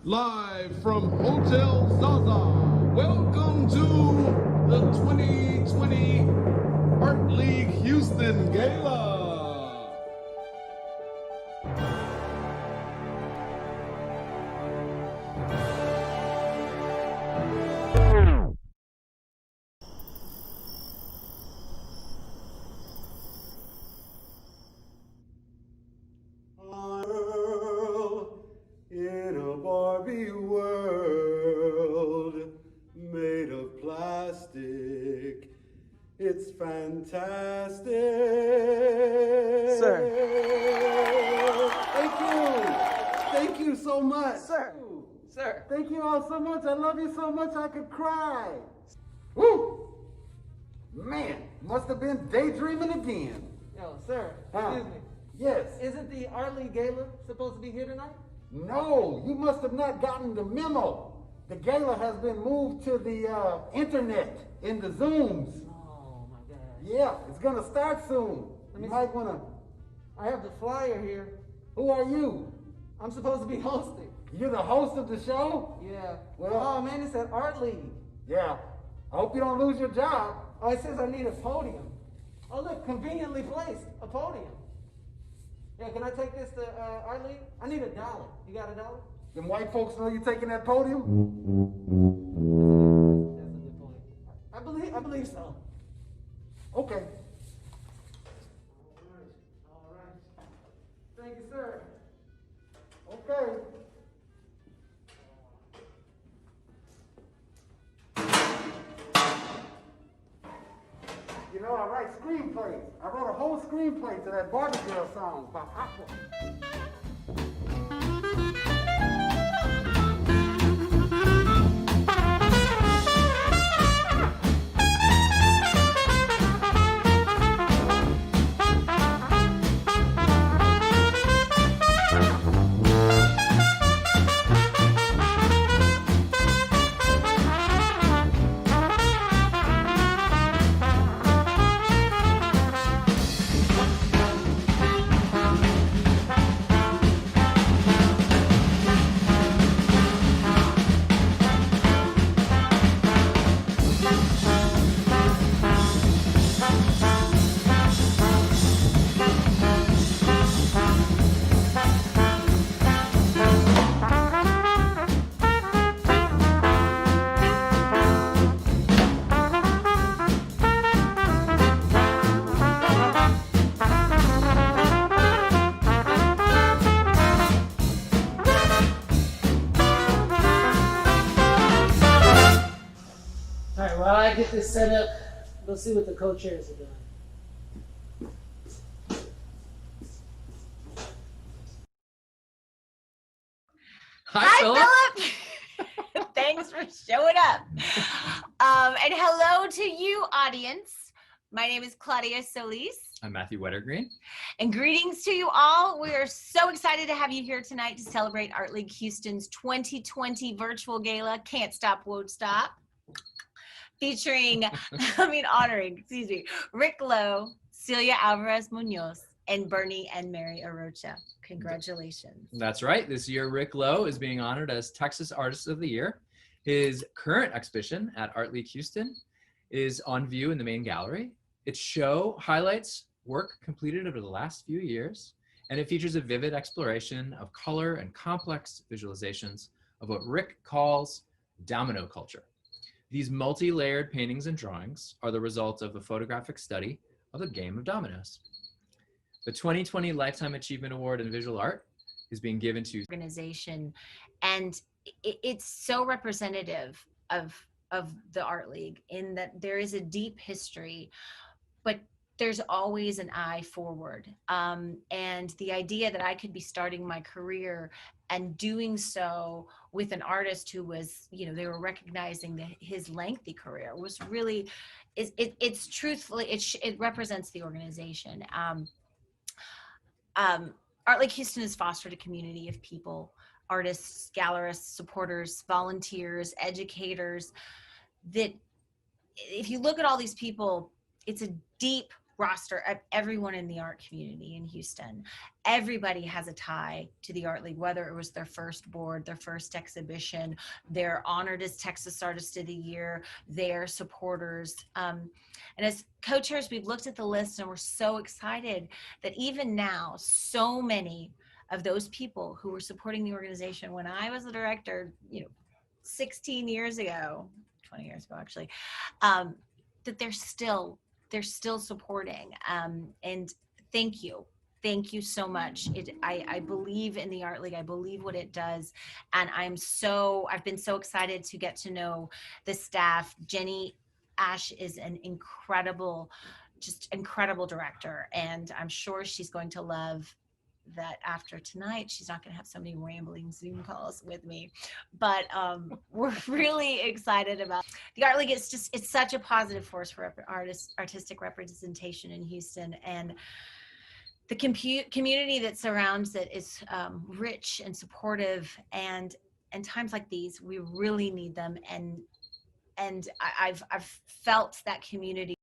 Live from Hotel Zaza, welcome to the 2020 Art League Houston Gala. In a Barbie world made of plastic, it's fantastic. Sir. Thank you so much. Sir. Sir. Thank you all so much. I love you so much I could cry. Woo! Man, must have been daydreaming again. Yo, sir, Huh? excuse me. Yes. Isn't the Art League Gala supposed to be here tonight? No, you must have not gotten the memo. The gala has been moved to the internet in the Zooms. Oh my God. Yeah, it's gonna start soon. You might wanna. I have the flyer here. Who are you? I'm supposed to be hosting. You're the host of the show? Yeah. Well- Oh man, it said Art League. Yeah. I hope you don't lose your job. Oh, it says I need a podium. Oh look, conveniently placed, a podium. Yeah, can I take this to Art League? I need $1. You got $1? Them white folks know you taking that podium? That's a good point. I believe so. Okay. All right. Thank you, sir. Okay. You know, I write screenplays. I wrote a whole screenplay to that Barbie Girl song by Aqua. All right, while I get this set up, we'll see what the co-chairs are doing. Hi, Phillip. Thanks for showing up. And hello to you, audience. My name is Claudia Solís. I'm Matthew Wettergreen. And greetings to you all. We are so excited to have you here tonight to celebrate Art League Houston's 2020 Virtual Gala, Can't Stop, Won't Stop, honoring Rick Lowe, Celia Alvarez Muñoz, and Bernie and Mary Arocha. Congratulations. That's right. This year, Rick Lowe is being honored as Texas Artist of the Year. His current exhibition at Art League Houston is on view in the main gallery. Its show highlights work completed over the last few years, and it features a vivid exploration of color and complex visualizations of what Rick calls domino culture. These multi-layered paintings and drawings are the result of a photographic study of the game of dominoes. The 2020 Lifetime Achievement Award in Visual Art is being given to organization, and it's so representative of the Art League in that there is a deep history, but there's always an eye forward. And the idea that I could be starting my career and doing so with an artist who was, they were recognizing his lengthy career was really, it's truthfully, it represents the organization. Art League Houston has fostered a community of people, artists, gallerists, supporters, volunteers, educators, that if you look at all these people, it's a deep roster of everyone in the art community in Houston. Everybody has a tie to the Art League, whether it was their first board, their first exhibition, they're honored as Texas Artist of the Year, they're supporters. And as co-chairs, we've looked at the list and we're so excited that even now, so many of those people who were supporting the organization when I was the director, 16 years ago, 20 years ago actually, that they're still supporting. And thank you so much. I believe in the Art League. I believe what it does, and I've been so excited to get to know the staff. Jenny Ash is an incredible director, and I'm sure she's going to love that after tonight she's not going to have so many rambling Zoom calls with me, but we're really excited about the Art League. It's such a positive force for artistic representation in Houston, and the community that surrounds it is rich and supportive, and times like these we really need them, and I've felt that community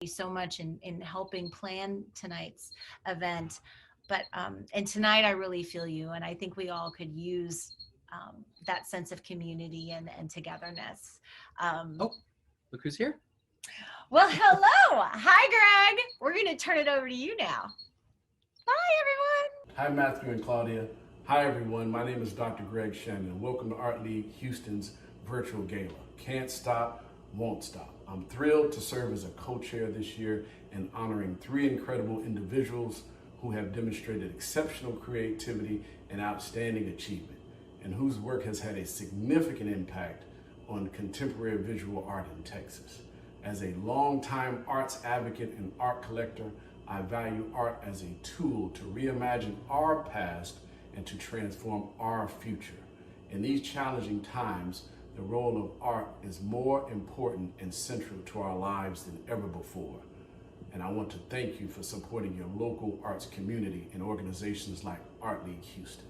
so much in helping plan tonight's event. But and tonight I really feel you, and I think we all could use that sense of community and togetherness. Oh, look who's here. Well, hello. Hi, Greg. We're going to turn it over to you now. Bye, everyone. Hi, Matthew and Claudia. Hi, everyone. My name is Dr. Greg Shannon. Welcome to Art League Houston's Virtual Gala. Can't stop, won't stop. I'm thrilled to serve as a co-chair this year in honoring 3 incredible individuals who have demonstrated exceptional creativity and outstanding achievement, and whose work has had a significant impact on contemporary visual art in Texas. As a longtime arts advocate and art collector, I value art as a tool to reimagine our past and to transform our future. In these challenging times, the role of art is more important and central to our lives than ever before. And I want to thank you for supporting your local arts community and organizations like Art League Houston.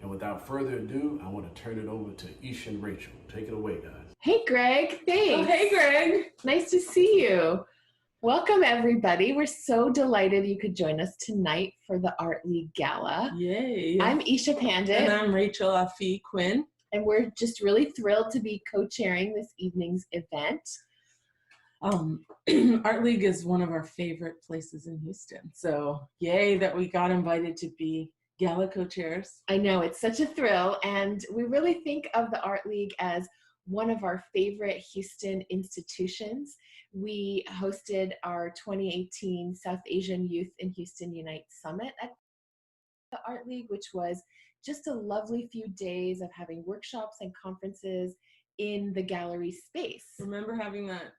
And without further ado, I want to turn it over to Eesha and Rachel. Take it away, guys. Hey, Greg. Thanks. Oh, hey, Greg. Nice to see you. Welcome, everybody. We're so delighted you could join us tonight for the Art League Gala. Yay. I'm Eesha Pandit. And I'm Rachel Afi Quinn. And we're just really thrilled to be co-chairing this evening's event. Art League is one of our favorite places in Houston. So yay that we got invited to be gala co-chairs. I know, it's such a thrill. And we really think of the Art League as one of our favorite Houston institutions. We hosted our 2018 South Asian Youth in Houston Unite Summit at the Art League, which was just a lovely few days of having workshops and conferences in the gallery space. Remember having that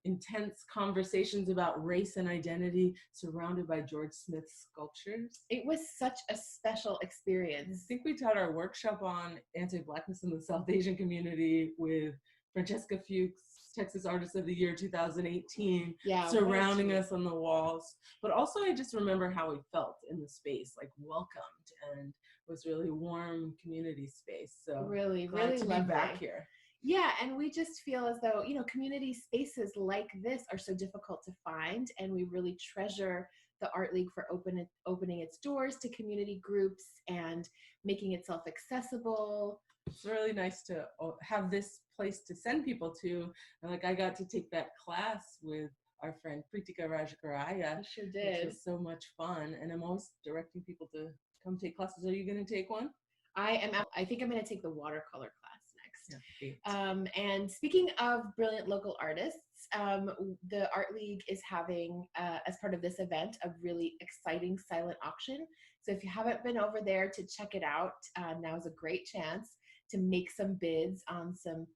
intense conversations about race and identity surrounded by George Smith's sculptures? It was such a special I experience. think we taught our workshop on anti-Blackness in the South Asian community with Francesca Fuchs, Texas Artist of the Year 2018, Yeah, surrounding us on the walls. But also I just remember how we felt in the space, like welcomed, and was really warm community space. So Really, glad really to be lovely. back here. Yeah, and we just feel as though, community spaces like this are so difficult to find, and we really treasure the Art League for opening its doors to community groups and making itself accessible. It's really nice to have this place to send people to. And I got to take that class with our friend Pritika Rajakaraya. I sure Which did. was so much fun. And I'm always directing people to come take classes. Are you going to take one? I think I'm going to take the watercolor class next. next. And speaking of brilliant local artists, the Art League is having, as part of this event, a really exciting silent auction. So if you haven't been over there to check it out, now is a great chance to make some bids on some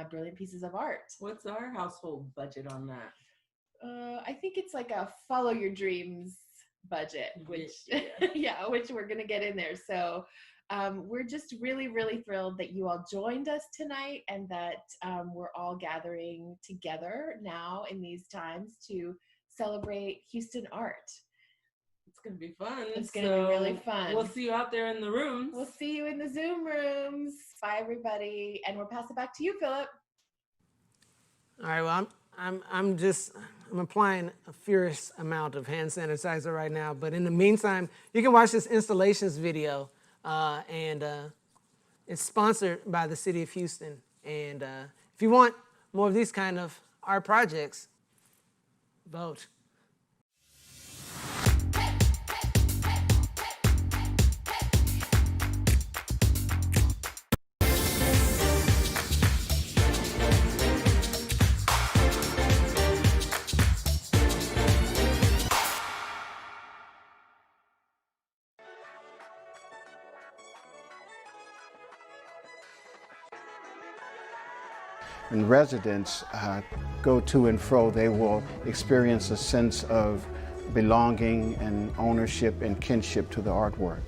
brilliant pieces of art. What's our household budget on that? I think it's like a follow your dreams budget, which which we're gonna get in there. So we're just really, really thrilled that you all joined us tonight, and that we're all gathering together now in these times to celebrate Houston art. It's going to be fun. It's going to be really fun. We'll see you out there in the rooms. We'll see you in the Zoom rooms. Bye, everybody. And we'll pass it back to you, Phillip. All right, well, I'm applying a furious amount of hand sanitizer right now, but in the meantime, you can watch this installations video, and it's sponsored by the city of Houston. And if you want more of these kind of art projects, vote. When residents go to and fro, they will experience a sense of belonging and ownership and kinship to the artwork.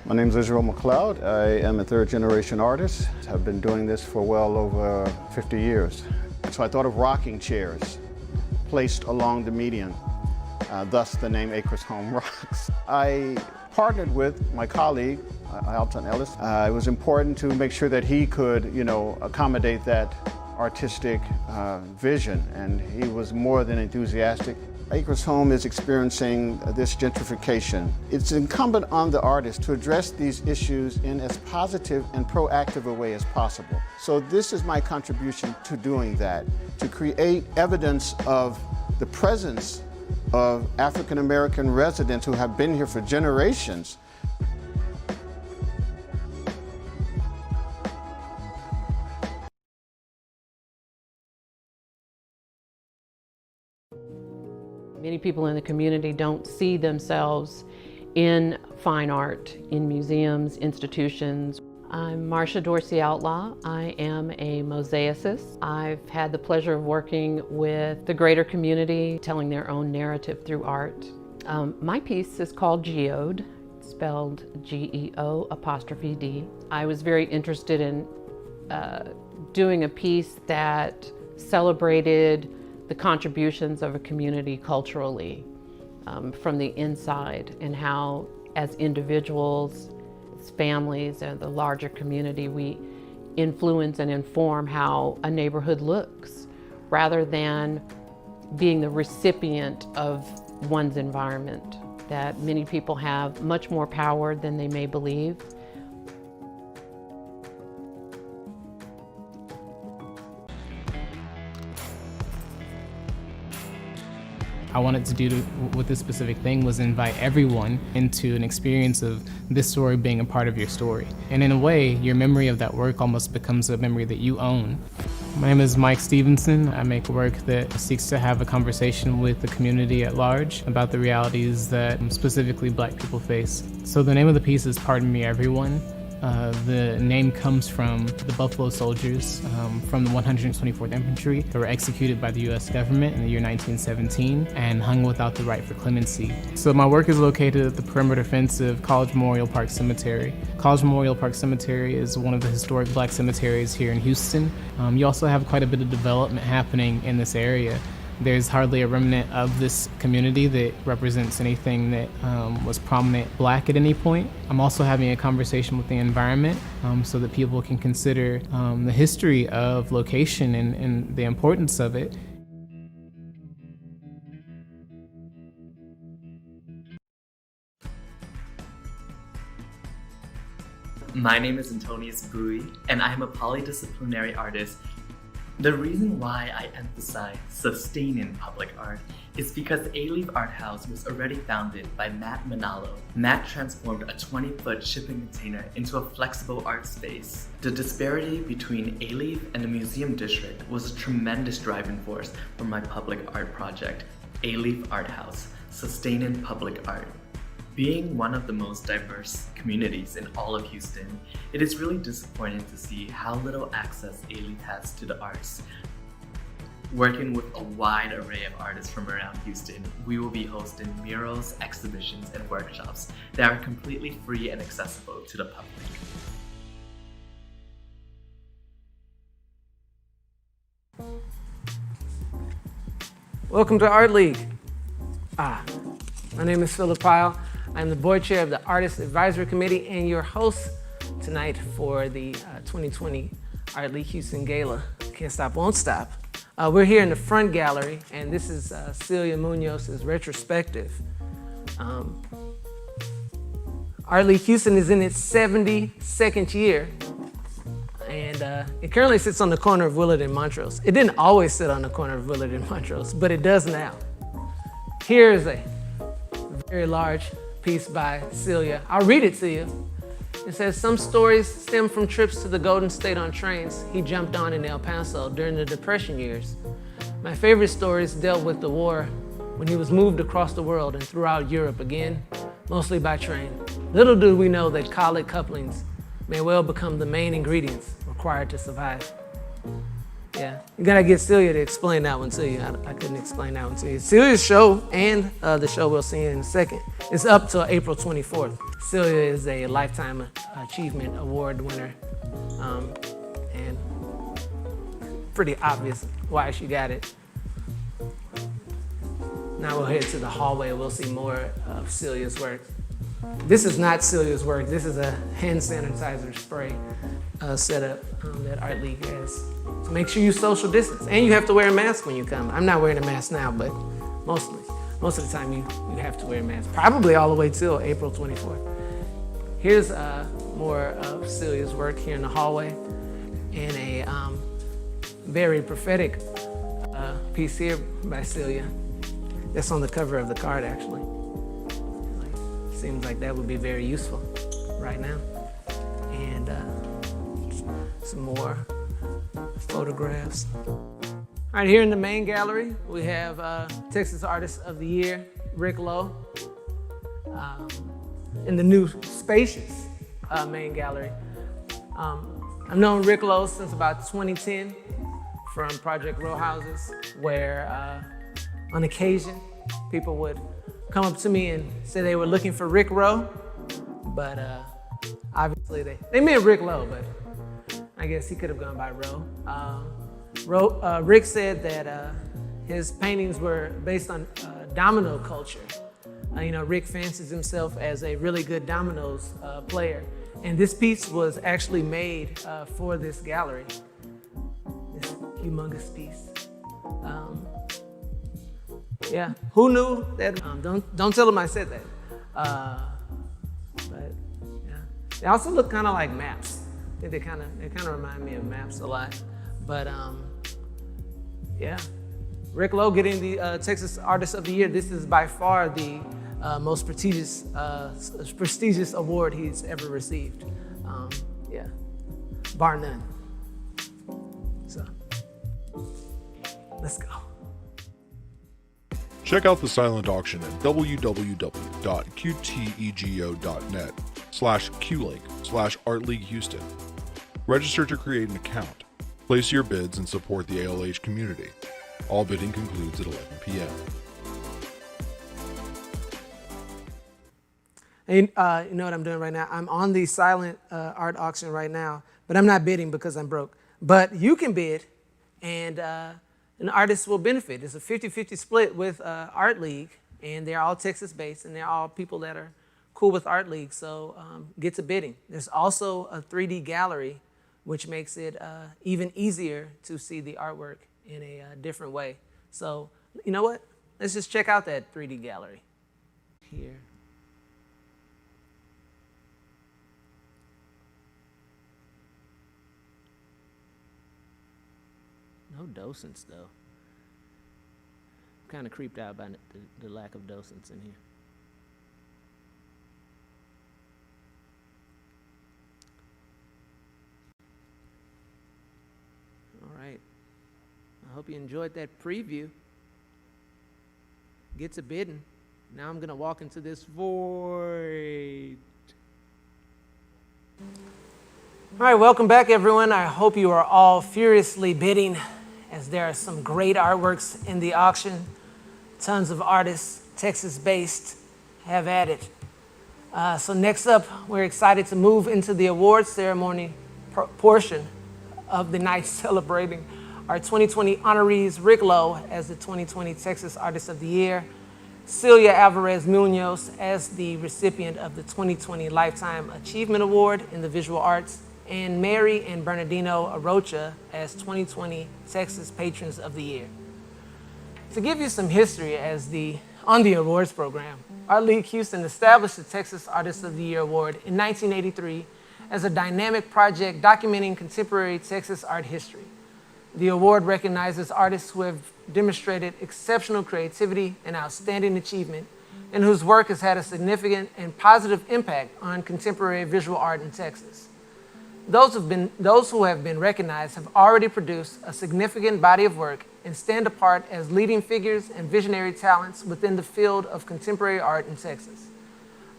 My name is Israel McLeod. I am a third-generation artist. I've been doing this for well over 50 years. So I thought of rocking chairs placed along the median, thus the name Acres Home Rocks. I partnered with my colleague, Alton Ellis. It was important to make sure that he could, accommodate that artistic vision, and he was more than enthusiastic. Acres Home is experiencing this gentrification. It's incumbent on the artist to address these issues in as positive and proactive a way as possible. So this is my contribution to doing that, to create evidence of the presence of African American residents who have been here for generations. Many people in the community don't see themselves in fine art, in museums, institutions. I'm Marcia Dorsey Outlaw. I am a mosaicist. I've had the pleasure of working with the greater community, telling their own narrative through art. My piece is called Geode, spelled G-E-O''D. I was very interested in doing a piece that celebrated the contributions of a community culturally from the inside, and how as individuals, as families, and the larger community, we influence and inform how a neighborhood looks, rather than being the recipient of one's environment. That many people have much more power than they may believe. I wanted to do with this specific thing was invite everyone into an experience of this story being a part of your story. And in a way, your memory of that work almost becomes a memory that you own. My name is Mike Stevenson. I make work that seeks to have a conversation with the community at large about the realities that specifically Black people face. So the name of the piece is Pardon Me Everyone. The name comes from the Buffalo Soldiers from the 124th Infantry that were executed by the U.S. government in the year 1917 and hung without the right for clemency. So my work is located at the perimeter fence of College Memorial Park Cemetery. College Memorial Park Cemetery is one of the historic Black cemeteries here in Houston. You also have quite a bit of development happening in this area. There's hardly a remnant of this community that represents anything that was prominent Black at any point. I'm also having a conversation with the environment so that people can consider the history of location and the importance of it. My name is Antonius Bui, and I am a polydisciplinary artist. The reason why I emphasize sustaining public art is because A-Leaf Art House was already founded by Matt Manalo. Matt transformed a 20-foot shipping container into a flexible art space. The disparity between A-Leaf and the museum district was a tremendous driving force for my public art project, A-Leaf Art House, Sustaining Public Art. Being one of the most diverse communities in all of Houston, it is really disappointing to see how little access A-Leaf has to the arts. Working with a wide array of artists from around Houston, we will be hosting murals, exhibitions, and workshops that are completely free and accessible to the public. Welcome to Art League. My name is Phillip Pyle. I'm the board chair of the Artist Advisory Committee and your host tonight for the 2020 Art League Houston Gala. Can't stop, won't stop. We're here in the front gallery, and this is Celia Muñoz's retrospective. Art League Houston is in its 72nd year, and it currently sits on the corner of Willard and Montrose. It didn't always sit on the corner of Willard and Montrose, but it does now. Here is a very large piece by Celia. I'll read it to you. It says, some stories stem from trips to the Golden State on trains he jumped on in El Paso during the Depression years. My favorite stories dealt with the war when he was moved across the world and throughout Europe again, mostly by train. Little do we know that colleague couplings may well become the main ingredients required to survive. Yeah, you gotta get Celia to explain that one to you. I couldn't explain that one to you. Celia's show and the show we'll see in a second is up till April 24th. Celia is a Lifetime Achievement Award winner, and pretty obvious why she got it. Now we'll head to the hallway. We'll see more of Celia's work. This is not Celia's work. This is a hand sanitizer spray setup that Art League has. So make sure you social distance, and you have to wear a mask when you come. I'm not wearing a mask now, but most of the time you have to wear a mask. Probably all the way till April 24th. Here's more of Celia's work here in the hallway, and a very prophetic piece here by Celia. That's on the cover of the card, actually. Seems like that would be very useful right now. And some more photographs. All right, here in the main gallery, we have Texas Artist of the Year, Rick Lowe. In the new spacious main gallery. I've known Rick Lowe since about 2010 from Project Row Houses, where on occasion people would come up to me and say they were looking for Rick Rowe, but obviously they meant Rick Lowe, but I guess he could have gone by Rowe. Rick said that his paintings were based on domino culture. Rick fancies himself as a really good dominoes player, and this piece was actually made for this gallery. This humongous piece. Yeah, who knew that? Don't tell them I said that. But yeah, they also look kind of like maps. I think they kind of remind me of maps a lot. But yeah, Rick Lowe getting the Texas Artist of the Year. This is by far the most prestigious award he's ever received. Yeah, bar none. So let's go. Check out the silent auction at www.qtegeo.net/QLink/ArtLeagueHouston. Register to create an account. Place your bids and support the ALH community. All bidding concludes at 11 p.m. And you know what I'm doing right now? I'm on the silent art auction right now, but I'm not bidding because I'm broke. But you can bid, and an artist will benefit. It's a 50-50 split with Art League, and they're all Texas-based, and they're all people that are cool with Art League, so get to bidding. There's also a 3D gallery, which makes it even easier to see the artwork in a different way. So, you know what? Let's just check out that 3D gallery here. docents, though. I'm kind of creeped out by the lack of docents in here. All right. I hope you enjoyed that preview. Get to bidding. Now I'm going to walk into this void. All right, welcome back, everyone. I hope you are all furiously bidding, as there are some great artworks in the auction. Tons of artists, Texas-based, have at it. So next up, we're excited to move into the awards ceremony portion of the night, celebrating our 2020 honorees, Rick Lowe as the 2020 Texas Artist of the Year, Celia Alvarez Munoz as the recipient of the 2020 Lifetime Achievement Award in the Visual Arts, and Mary and Bernardino Arocha as 2020 Texas Patrons of the Year. To give you some history on the awards program, Art League Houston established the Texas Artist of the Year Award in 1983 as a dynamic project documenting contemporary Texas art history. The award recognizes artists who have demonstrated exceptional creativity and outstanding achievement, and whose work has had a significant and positive impact on contemporary visual art in Texas. Those who have been recognized have already produced a significant body of work and stand apart as leading figures and visionary talents within the field of contemporary art in Texas.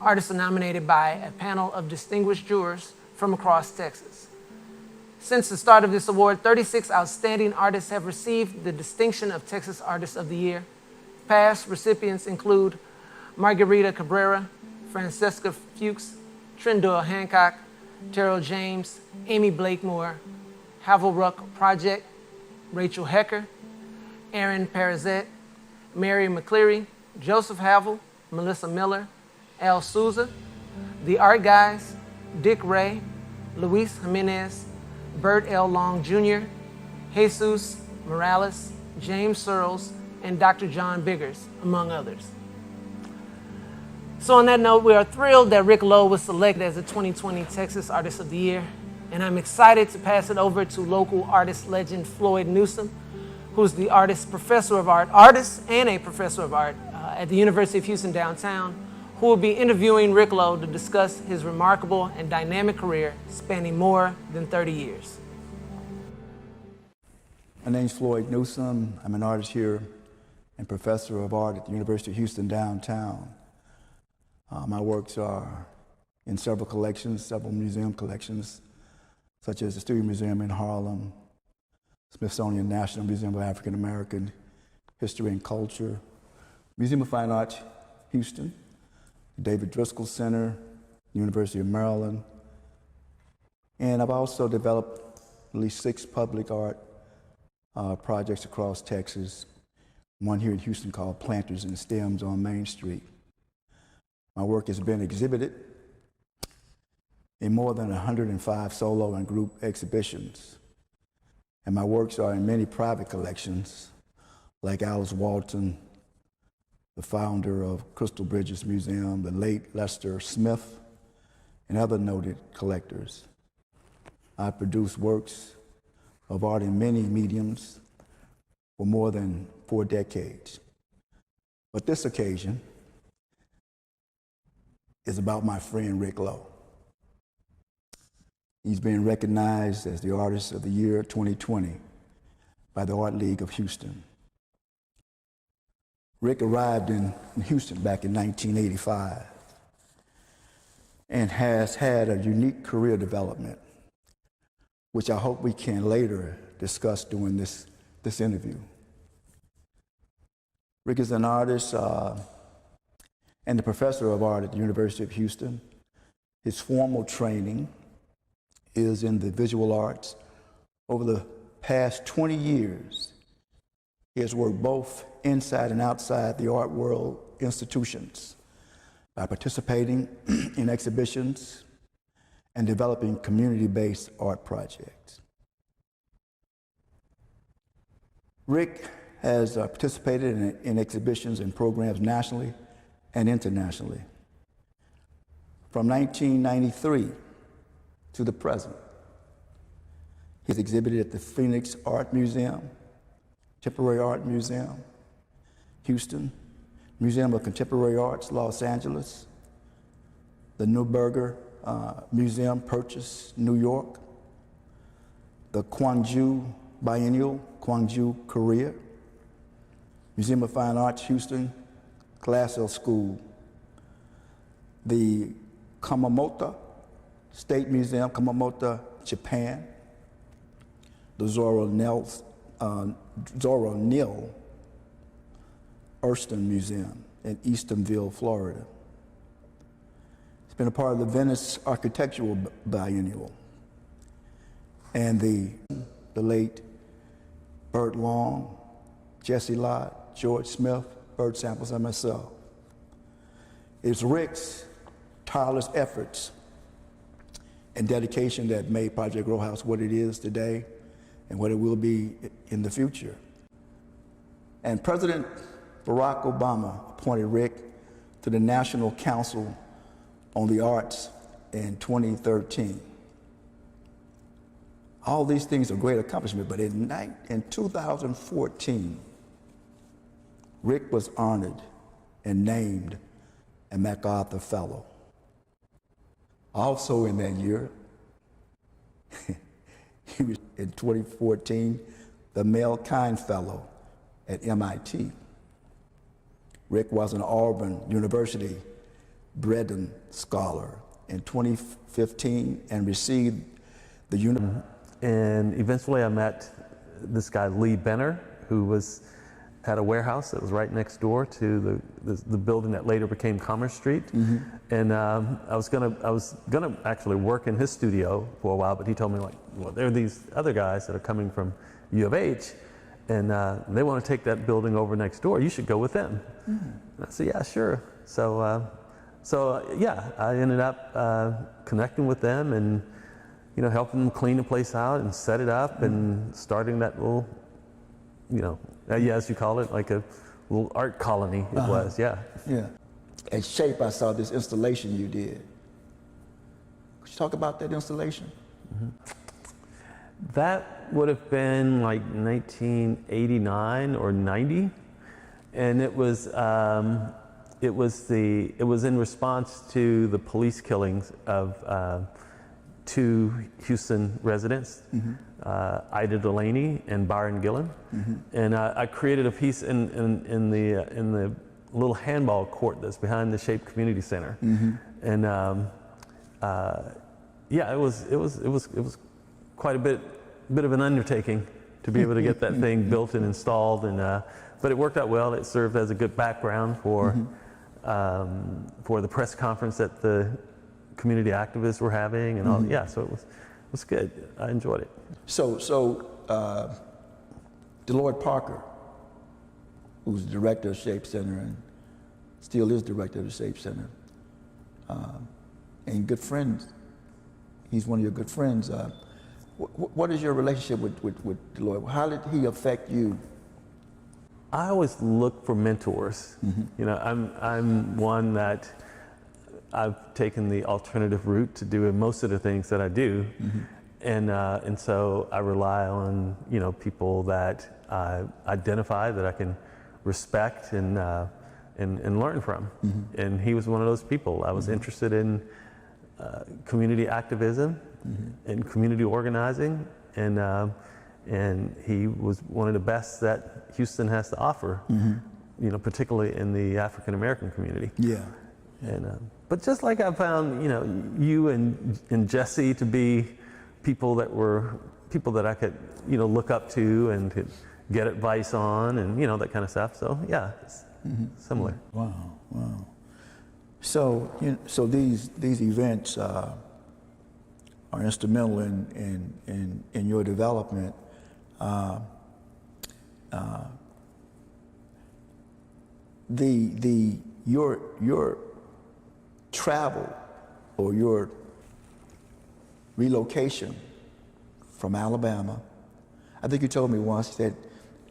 Artists are nominated by a panel of distinguished jurors from across Texas. Since the start of this award, 36 outstanding artists have received the distinction of Texas Artist of the Year. Past recipients include Margarita Cabrera, Francesca Fuchs, Trendor Hancock, Terrell James, Amy Blakemore, Havel Ruck Project, Rachel Hecker, Aaron Perizette, Mary McCleary, Joseph Havel, Melissa Miller, Al Souza, The Art Guys, Dick Ray, Luis Jimenez, Bert L. Long Jr., Jesus Morales, James Searles, and Dr. John Biggers, among others. So on that note, we are thrilled that Rick Lowe was selected as the 2020 Texas Artist of the Year, and I'm excited to pass it over to local artist legend Floyd Newsom, who's the artist and a professor of art at the University of Houston downtown, who will be interviewing Rick Lowe to discuss his remarkable and dynamic career spanning more than 30 years. My name's Floyd Newsom. I'm an artist here and professor of art at the University of Houston downtown. My works are in several collections, several museum collections, such as the Studio Museum in Harlem, Smithsonian National Museum of African American History and Culture, Museum of Fine Arts, Houston, David Driscoll Center, University of Maryland, and I've also developed at least 6 public art projects across Texas, one here in Houston called Planters and Stems on Main Street. My work has been exhibited in more than 105 solo and group exhibitions, and my works are in many private collections, like Alice Walton, the founder of Crystal Bridges Museum, the late Lester Smith, and other noted collectors. I produced works of art in many mediums for more than 4 decades. But this occasion is about my friend Rick Lowe. He's been recognized as the Artist of the Year 2020 by the Art League of Houston. Rick arrived in Houston back in 1985 and has had a unique career development, which I hope we can later discuss during this interview. Rick is an artist and a professor of art at the University of Houston. His formal training is in the visual arts. Over the past 20 years, he has worked both inside and outside the art world institutions by participating in exhibitions and developing community-based art projects. Rick has participated in exhibitions and programs nationally and internationally. From 1993 to the present, he's exhibited at the Phoenix Art Museum, Contemporary Art Museum, Houston, Museum of Contemporary Arts, Los Angeles, the Neuberger Museum, Purchase, New York, the Gwangju Biennial, Gwangju, Korea, Museum of Fine Arts, Houston, Glassell School, the Kumamoto State Museum, Kumamoto, Japan, the Zora Neale Hurston Museum in Eastonville, Florida. It's been a part of the Venice Architectural Biennial. And the late Burt Long, Jesse Lott, George Smith, Burt Samples, and myself. It's Rick's tireless efforts and dedication that made Project Row House what it is today and what it will be in the future. And President Barack Obama appointed Rick to the National Council on the Arts in 2013. All these things are great accomplishments, but in 2014, Rick was honored and named a MacArthur Fellow. Also in that year, he was in 2014, the Mel Kind Fellow at MIT. Rick was an Auburn University Breeden Scholar in 2015 and received the And eventually I met this guy, Lee Benner, who had a warehouse that was right next door to the building that later became Commerce Street. Mm-hmm. And I was gonna actually work in his studio for a while, but he told me, like, well, there are these other guys that are coming from U of H, and they want to take that building over next door. You should go with them. Mm-hmm. And I said, yeah, sure. So yeah, I ended up connecting with them and helping them clean the place out and set it up, and starting that little, as you call it, like a little art colony it was, yeah. Yeah. At Shape, I saw this installation you did. Could you talk about that installation? Mm-hmm. That would have been like 1989 or 90, and it was in response to the police killings of 2 Houston residents, mm-hmm. Ida Delaney and Byron Gillen, mm-hmm. and I created a piece in the little handball court that's behind the Shape Community Center, mm-hmm. and yeah, it was quite a bit of an undertaking to be able to get that thing built and installed, and but it worked out well. It served as a good background for the press conference that the community activists were having, and all. Mm-hmm. Yeah, so it was good. I enjoyed it. So Deloitte Parker, who's the director of Shape Center and still is director of the Shape Center, and good friends. He's one of your good friends. What is your relationship with Deloitte? How did he affect you? I always look for mentors. Mm-hmm. I'm one that I've taken the alternative route to doing most of the things that I do, mm-hmm. and so I rely on people that I identify that I can respect and learn from. Mm-hmm. And he was one of those people. I was mm-hmm. interested in community activism mm-hmm. and community organizing, and he was one of the best that Houston has to offer. Mm-hmm. Particularly in the African American community. Yeah. And but just like I found, you and Jesse to be people that I could, look up to and could get advice on, and that kind of stuff. So yeah, it's mm-hmm. similar. Wow. So these events are instrumental in your development. Your travel or your relocation from Alabama, I think you told me once that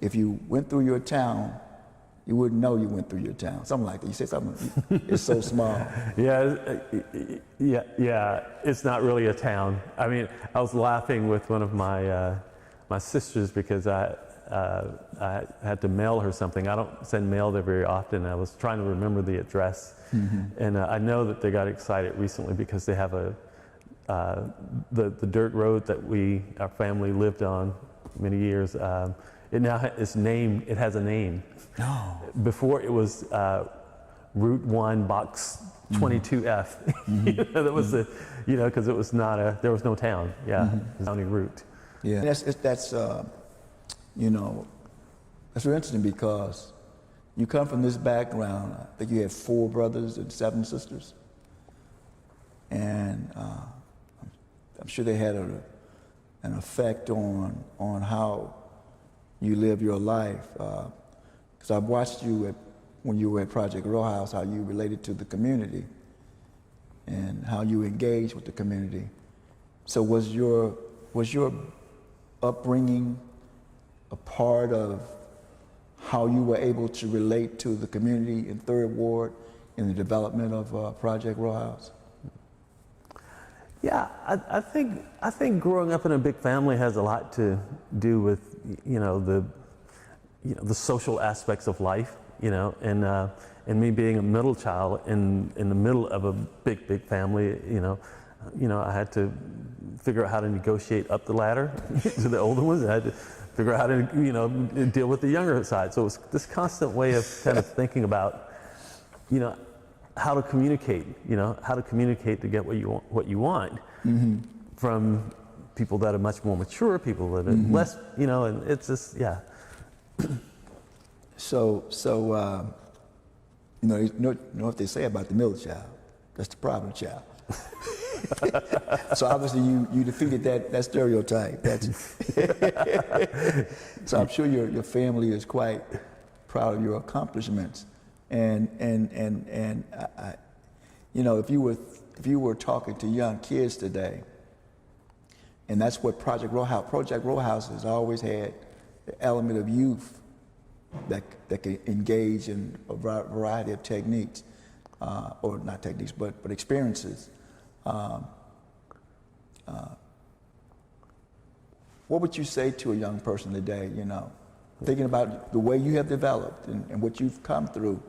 if you went through your town, you wouldn't know you went through your town. Something like that. You said something, it's so small. Yeah, it's not really a town. I mean, I was laughing with one of my sisters because I had to mail her something. I don't send mail there very often. I was trying to remember the address. And I know that they got excited recently because they have the dirt road that our family lived on many years. It now has a name. No. Before it was Route 1 Box 22F. That was because it was there was no town. Yeah, county route. Yeah, that's very interesting because you come from this background. I think you had 4 brothers and 7 sisters, and I'm sure they had an effect on how you live your life. Because I've watched you when you were at Project Row House, how you related to the community and how you engaged with the community. So was your upbringing a part of how you were able to relate to the community in Third Ward in the development of Project Row House? Yeah, I think growing up in a big family has a lot to do with the social aspects of life, and me being a middle child in the middle of a big family, I had to figure out how to negotiate up the ladder to the older ones. I had to figure out how to deal with the younger side. So it was this constant way of kind of thinking about how to communicate, to get what you want from people that are much more mature, people that are less, and it's just, yeah. So you know what they say about the middle child. That's the problem child. So obviously you defeated that stereotype. So I'm sure your family is quite proud of your accomplishments. And I, if you were talking to young kids today, and that's what Project Row House has always had the element of youth that can engage in a variety of techniques, or not techniques, but experiences. What would you say to a young person today, thinking about the way you have developed and what you've come through?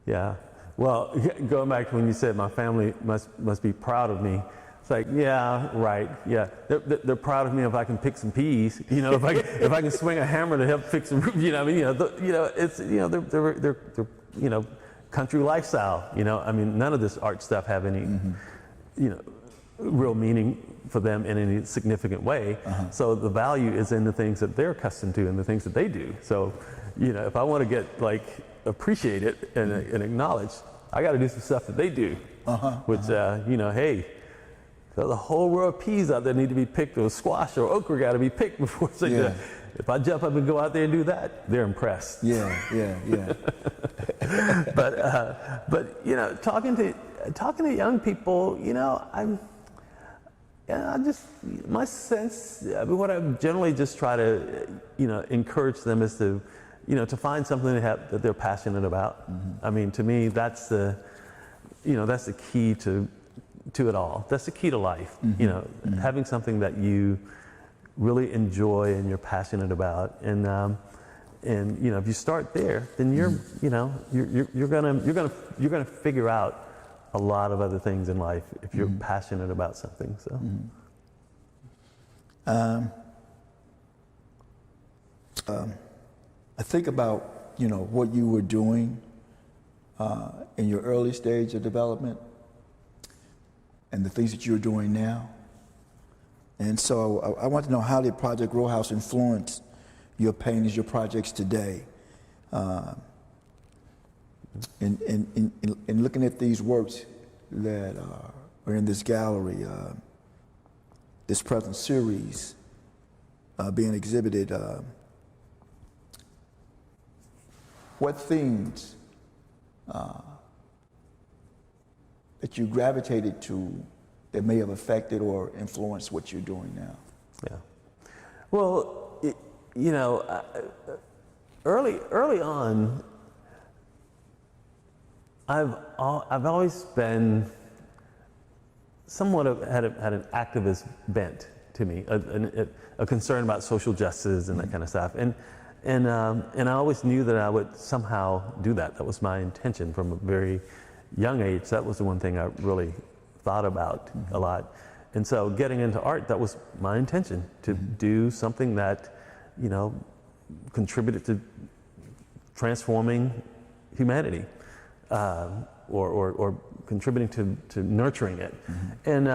Yeah. Well, going back to when you said my family must be proud of me, it's like, yeah, right, yeah. They're proud of me if I can pick some peas, if I can swing a hammer to help fix some roof, it's they're country lifestyle, none of this art stuff have any, real meaning for them in any significant way. So the value is in the things that they're accustomed to and the things that they do. So, if I want to get appreciated and acknowledged, I got to do some stuff that they do, which, hey, there's a whole row of peas out there need to be picked, or squash or okra got to be picked before. So if I jump up and go out there and do that, they're impressed. Yeah. But talking to young people, my sense, what I generally just try to, encourage them is to, to find something that they're passionate about. I mean, to me, that's the key to it all. That's the key to life. Having something that you really enjoy and you're passionate about, and if you start there, then you're gonna figure out a lot of other things in life if you're passionate about something. So. I think about what you were doing in your early stage of development and the things that you're doing now. And so I want to know, how did Project Row House influence your paintings, your projects today? In looking at these works that are in this gallery, this present series being exhibited, what themes that you gravitated to that may have affected or influenced what you're doing now? Yeah. Well, early on, I've always been somewhat had an activist bent to me, a concern about social justice and that kind of stuff. And I always knew that I would somehow do that. That was my intention from a very young age. That was the one thing I really thought about a lot. And so getting into art, that was my intention, to do something that, you know, contributed to transforming humanity, or contributing to nurturing it. And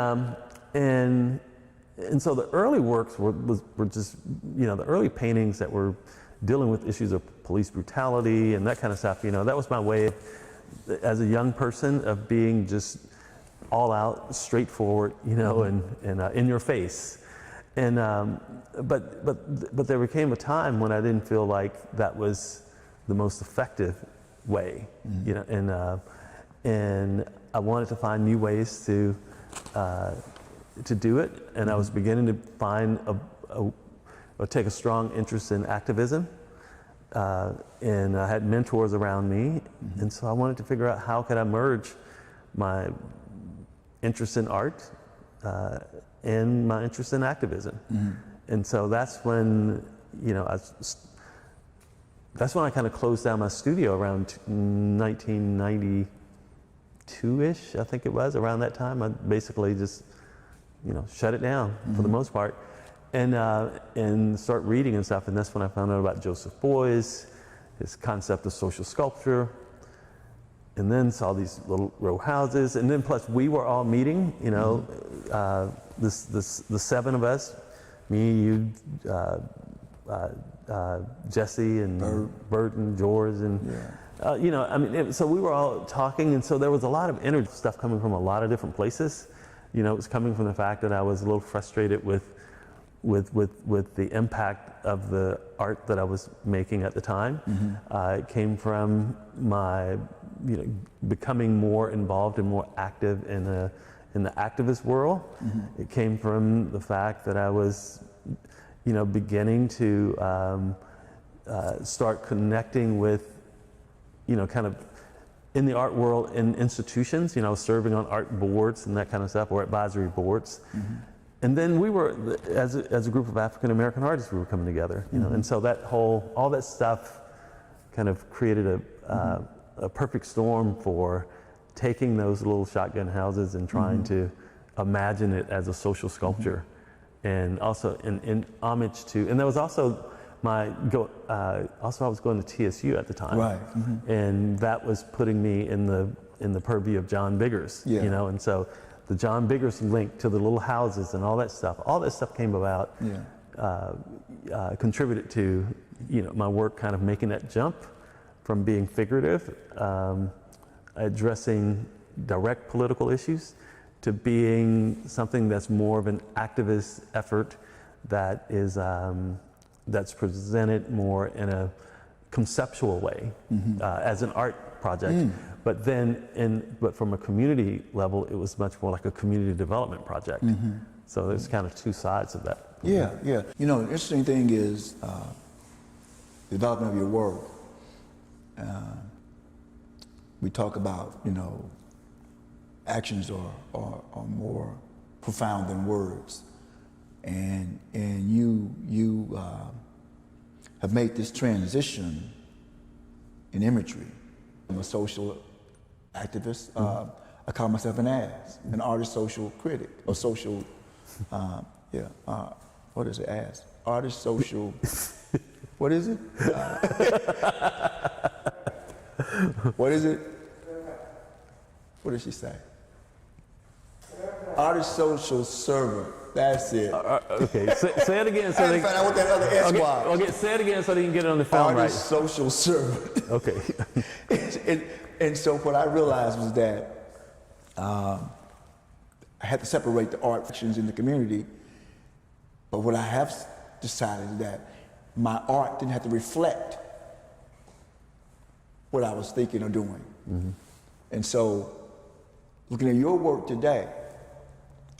so the early works were just, you know, the early paintings that were dealing with issues of police brutality and that kind of stuff. You know, that was my way, as a young person, of being just all out, straightforward, you know, and in your face. And but there became a time when I didn't feel like that was the most effective way, you know, and I wanted to find new ways to do it, and I was beginning to find or take a strong interest in activism, and I had mentors around me, and so I wanted to figure out how could I merge my interest in art and my interest in activism. And so that's when, you know, that's when I kind of closed down my studio around 1992-ish, I think it was. Around that time, I basically just, you know, shut it down for the most part, and start reading and stuff. And that's when I found out about Joseph Beuys, his concept of social sculpture, and then saw these little row houses. And then plus we were all meeting, you know, the seven of us, me, you, Jesse and Bert and George, and you know, I mean, so we were all talking, and so there was a lot of energy stuff coming from a lot of different places. You know, it was coming from the fact that I was a little frustrated with the impact of the art that I was making at the time. It came from my, you know, becoming more involved and more active in the activist world. It came from the fact that I was, you know, beginning to start connecting with, you know, kind of in the art world, in institutions, you know, serving on art boards and that kind of stuff, or advisory boards. And then we were, as a group of African American artists, we were coming together, you know, and so all that stuff kind of created a perfect storm for taking those little shotgun houses and trying to imagine it as a social sculpture, and also in homage to, and there was also also I was going to TSU at the time, and that was putting me in the purview of John Biggers, you know, and so the John Biggers link to the little houses and all that stuff came about, contributed to, you know, my work kind of making that jump from being figurative, addressing direct political issues, to being something that's more of an activist effort that is that's presented more in a conceptual way, as an art project. But then, but from a community level, it was much more like a community development project. So there's kind of two sides of that. Yeah. You know, the interesting thing is the development of your work. We talk about, you know, actions are more profound than words, and you have made this transition in imagery. I'm a social activist. I call myself an artist social critic, or social, what is it, artist social, what is it? What is it? What did she say? Artist social servant. That's it. Okay, say it again. So I had to find out what that other S was. Okay, say it again so they can get it on the film. Artist social servant. Okay. and so what I realized was that I had to separate the art actions in the community. But what I have decided is that my art didn't have to reflect what I was thinking or doing. And so, looking at your work today,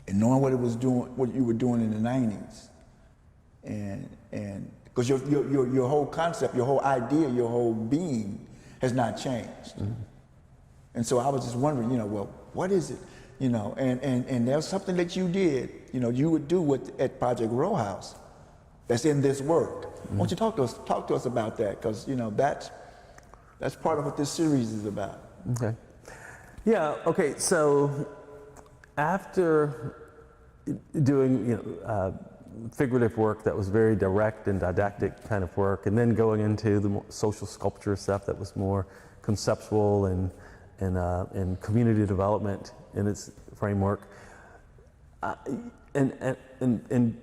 and knowing what it was doing, what you were doing in the '90s, and because your whole concept, your whole idea, your whole being has not changed. And so I was just wondering, you know, well, what is it you know, and there's something that you did, you know, you would do at Project Row House that's in this work. Why don't you talk to us about that? Because, you know, that's part of what this series is about. Okay. Yeah, okay, so after doing, you know, figurative work that was very direct and didactic kind of work, and then going into the more social sculpture stuff that was more conceptual and community development in its framework, and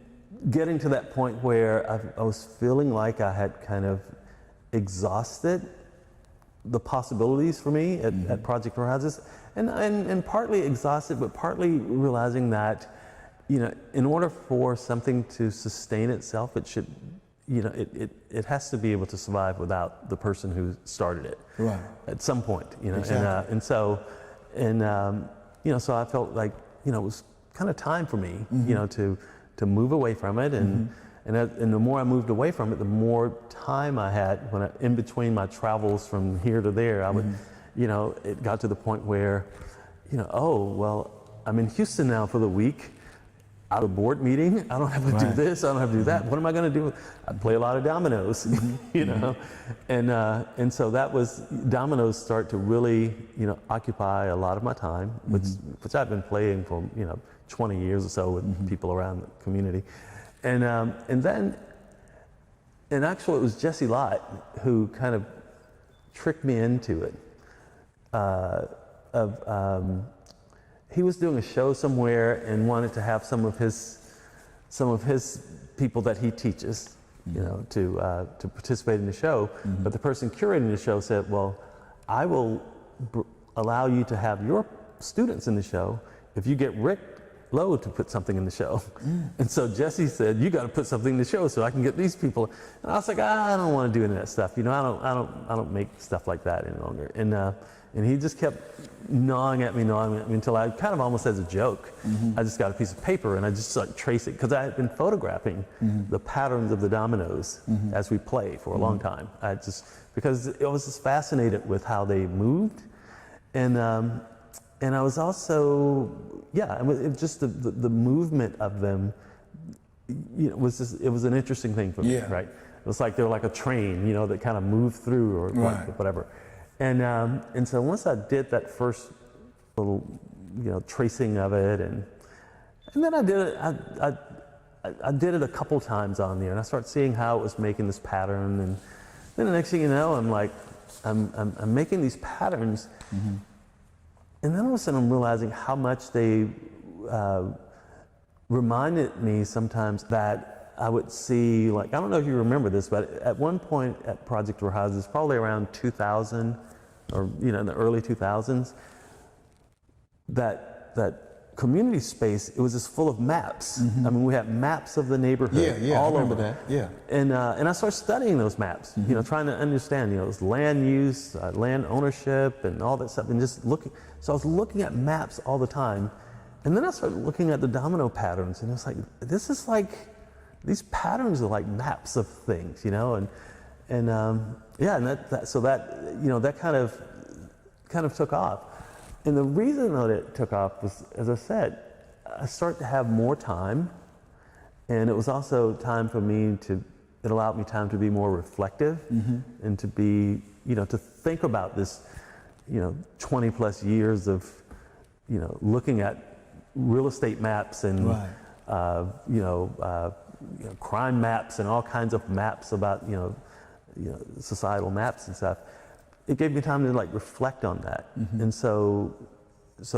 getting to that point where I was feeling like I had kind of exhausted the possibilities for me at Project Horizons, and partly exhausted, but partly realizing that, you know, in order for something to sustain itself, it should, you know, it has to be able to survive without the person who started it. Right. At some point, you know. Exactly. You know, so I felt like, you know, it was kind of time for me, you know, to move away from it, and the more I moved away from it, the more time I had in between my travels from here to there. I would, you know, it got to the point where, you know, oh well, I'm in Houston now for the week. Out of board meeting, I don't have to do this, I don't have to do that. What am I going to do? I play a lot of dominoes, you know, and so that was, dominoes start to really, you know, occupy a lot of my time, which I've been playing for, you know, 20 years or so with people around the community, and actually it was Jesse Lott who kind of tricked me into it. He was doing a show somewhere and wanted to have some of his people that he teaches, you know, to participate in the show. But the person curating the show said, well, I will allow you to have your students in the show if you get Rick Lowe to put something in the show. And so Jesse said, you got to put something in the show so I can get these people. And I was like, I don't want to do any of that stuff. You know, I don't make stuff like that any longer. And he just kept gnawing at me until I kind of almost as a joke. I just got a piece of paper and I just started tracing, because I had been photographing the patterns of the dominoes as we play for a long time. Because I was just fascinated with how they moved. And I was also, it was just the movement of them, you know, it was an interesting thing for me, right? It was like they were like a train, you know, that kind of moved through or whatever. And so once I did that first little, you know, tracing of it, and then I did it a couple times on there, and I started seeing how it was making this pattern, and then the next thing you know, I'm like, I'm making these patterns, and then all of a sudden I'm realizing how much they reminded me sometimes that I would see, like, I don't know if you remember this, but at one point at Project Horizons, probably around 2000, or, you know, in the early 2000s, that community space, it was just full of maps. I mean, we had maps of the neighborhood all over. That. And I started studying those maps, you know, trying to understand, you know, it was land use, land ownership, and all that stuff, and just looking. So I was looking at maps all the time, and then I started looking at the domino patterns, and it's like, this is like, these patterns are like maps of things, you know, and so that, you know, that kind of took off. And the reason that it took off was, as I said, I started to have more time, and it was also time for me it allowed me time to be more reflective, and to be, you know, to think about this, you know, 20 plus years of, you know, looking at real estate maps and, crime maps and all kinds of maps about, you know, societal maps and stuff. It gave me time to like reflect on that. And so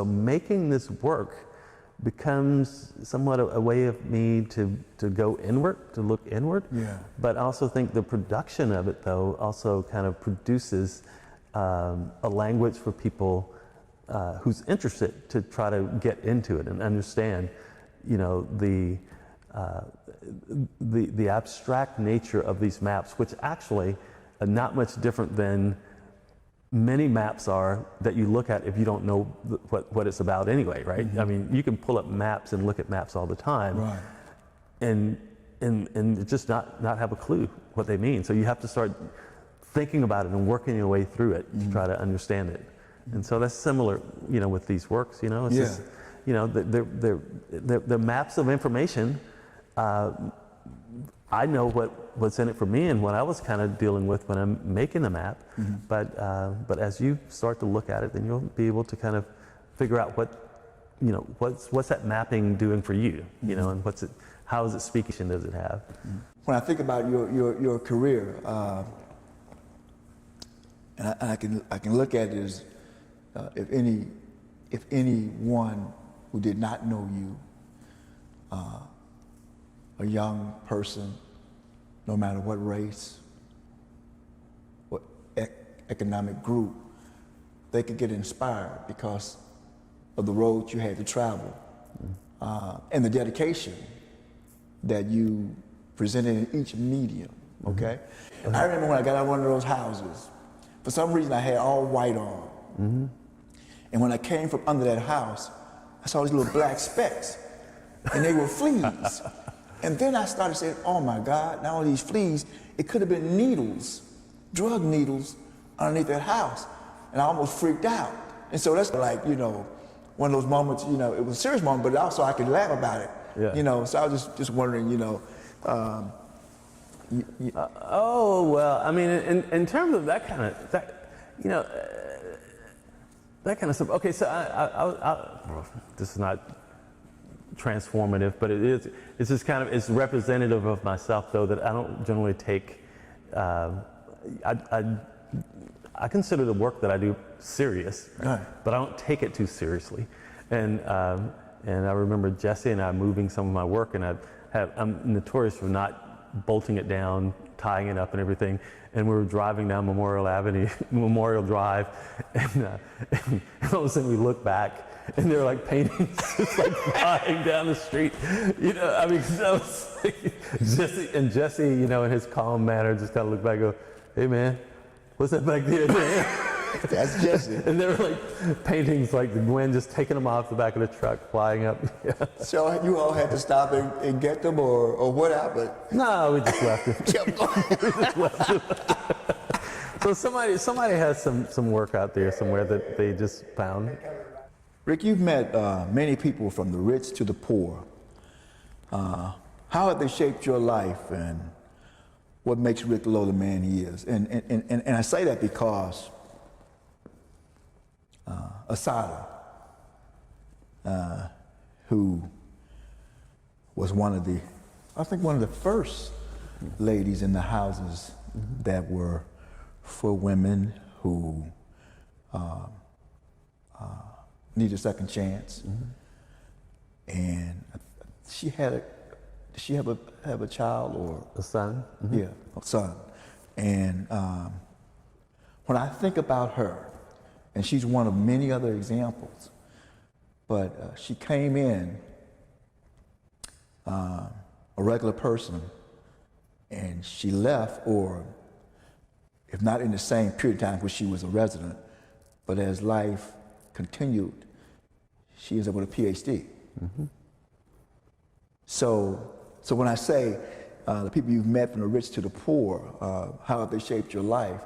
making this work becomes somewhat a way of me to go inward, to look inward. But I also think the production of it, though, also kind of produces a language for people who's interested to try to get into it and understand, you know, the abstract nature of these maps, which actually are not much different than many maps are that you look at if you don't know what it's about anyway, right? I mean, you can pull up maps and look at maps all the time, and just not have a clue what they mean. So you have to start thinking about it and working your way through it to try to understand it. And so that's similar, you know, with these works, you know, it's just, you know, they're maps of information. I know what's in it for me and what I was kind of dealing with when I'm making the map. But as you start to look at it, then you'll be able to kind of figure out what's that mapping doing for you, you know, and how is it speaking, does it have? When I think about your career, and I can look at it as if anyone who did not know you, a young person, no matter what race, what economic group, they could get inspired because of the road you had to travel and the dedication that you presented in each medium, okay? I remember when I got out of one of those houses, for some reason I had all white on. And when I came from under that house, I saw these little black specks, and they were fleas. And then I started saying, oh my God, not only these fleas, it could have been needles, drug needles underneath that house. And I almost freaked out. And so that's like, you know, one of those moments, you know, it was a serious moment, but also I could laugh about it. Yeah. You know, so I was just wondering, you know. Oh, well, I mean, in terms of that kind of, that kind of stuff. Okay, so well, this is not transformative, but it's just kind of, it's representative of myself, though, that I don't generally take, I consider the work that I do serious, but I don't take it too seriously. And I remember Jesse and I moving some of my work, and I'm notorious for not bolting it down, tying it up and everything. And we were driving down Memorial Drive, and all of a sudden we look back, and there were like paintings just like flying down the street. You know, I mean, that was like Jesse, you know, in his calm manner, just kind of looked back and go, hey man, what's that back there? That's Jesse. And there were like paintings like the wind just taking them off the back of the truck, flying up. Yeah. So you all had to stop and get them, or what happened? No, we just left it. Kept going. We just left it. So somebody has some work out there somewhere that they just found. Rick, you've met many people from the rich to the poor. How have they shaped your life, and what makes Rick Lowe the man he is? And I say that because Asada, who was one of the first ladies in the houses that were for women who need a second chance. And she had did she have a child or a son? Yeah, a son. And when I think about her, and she's one of many other examples, but she came in a regular person, and she left, or if not in the same period of time when she was a resident, but as life continued, she ends up with a PhD. So when I say the people you've met from the rich to the poor, how have they shaped your life?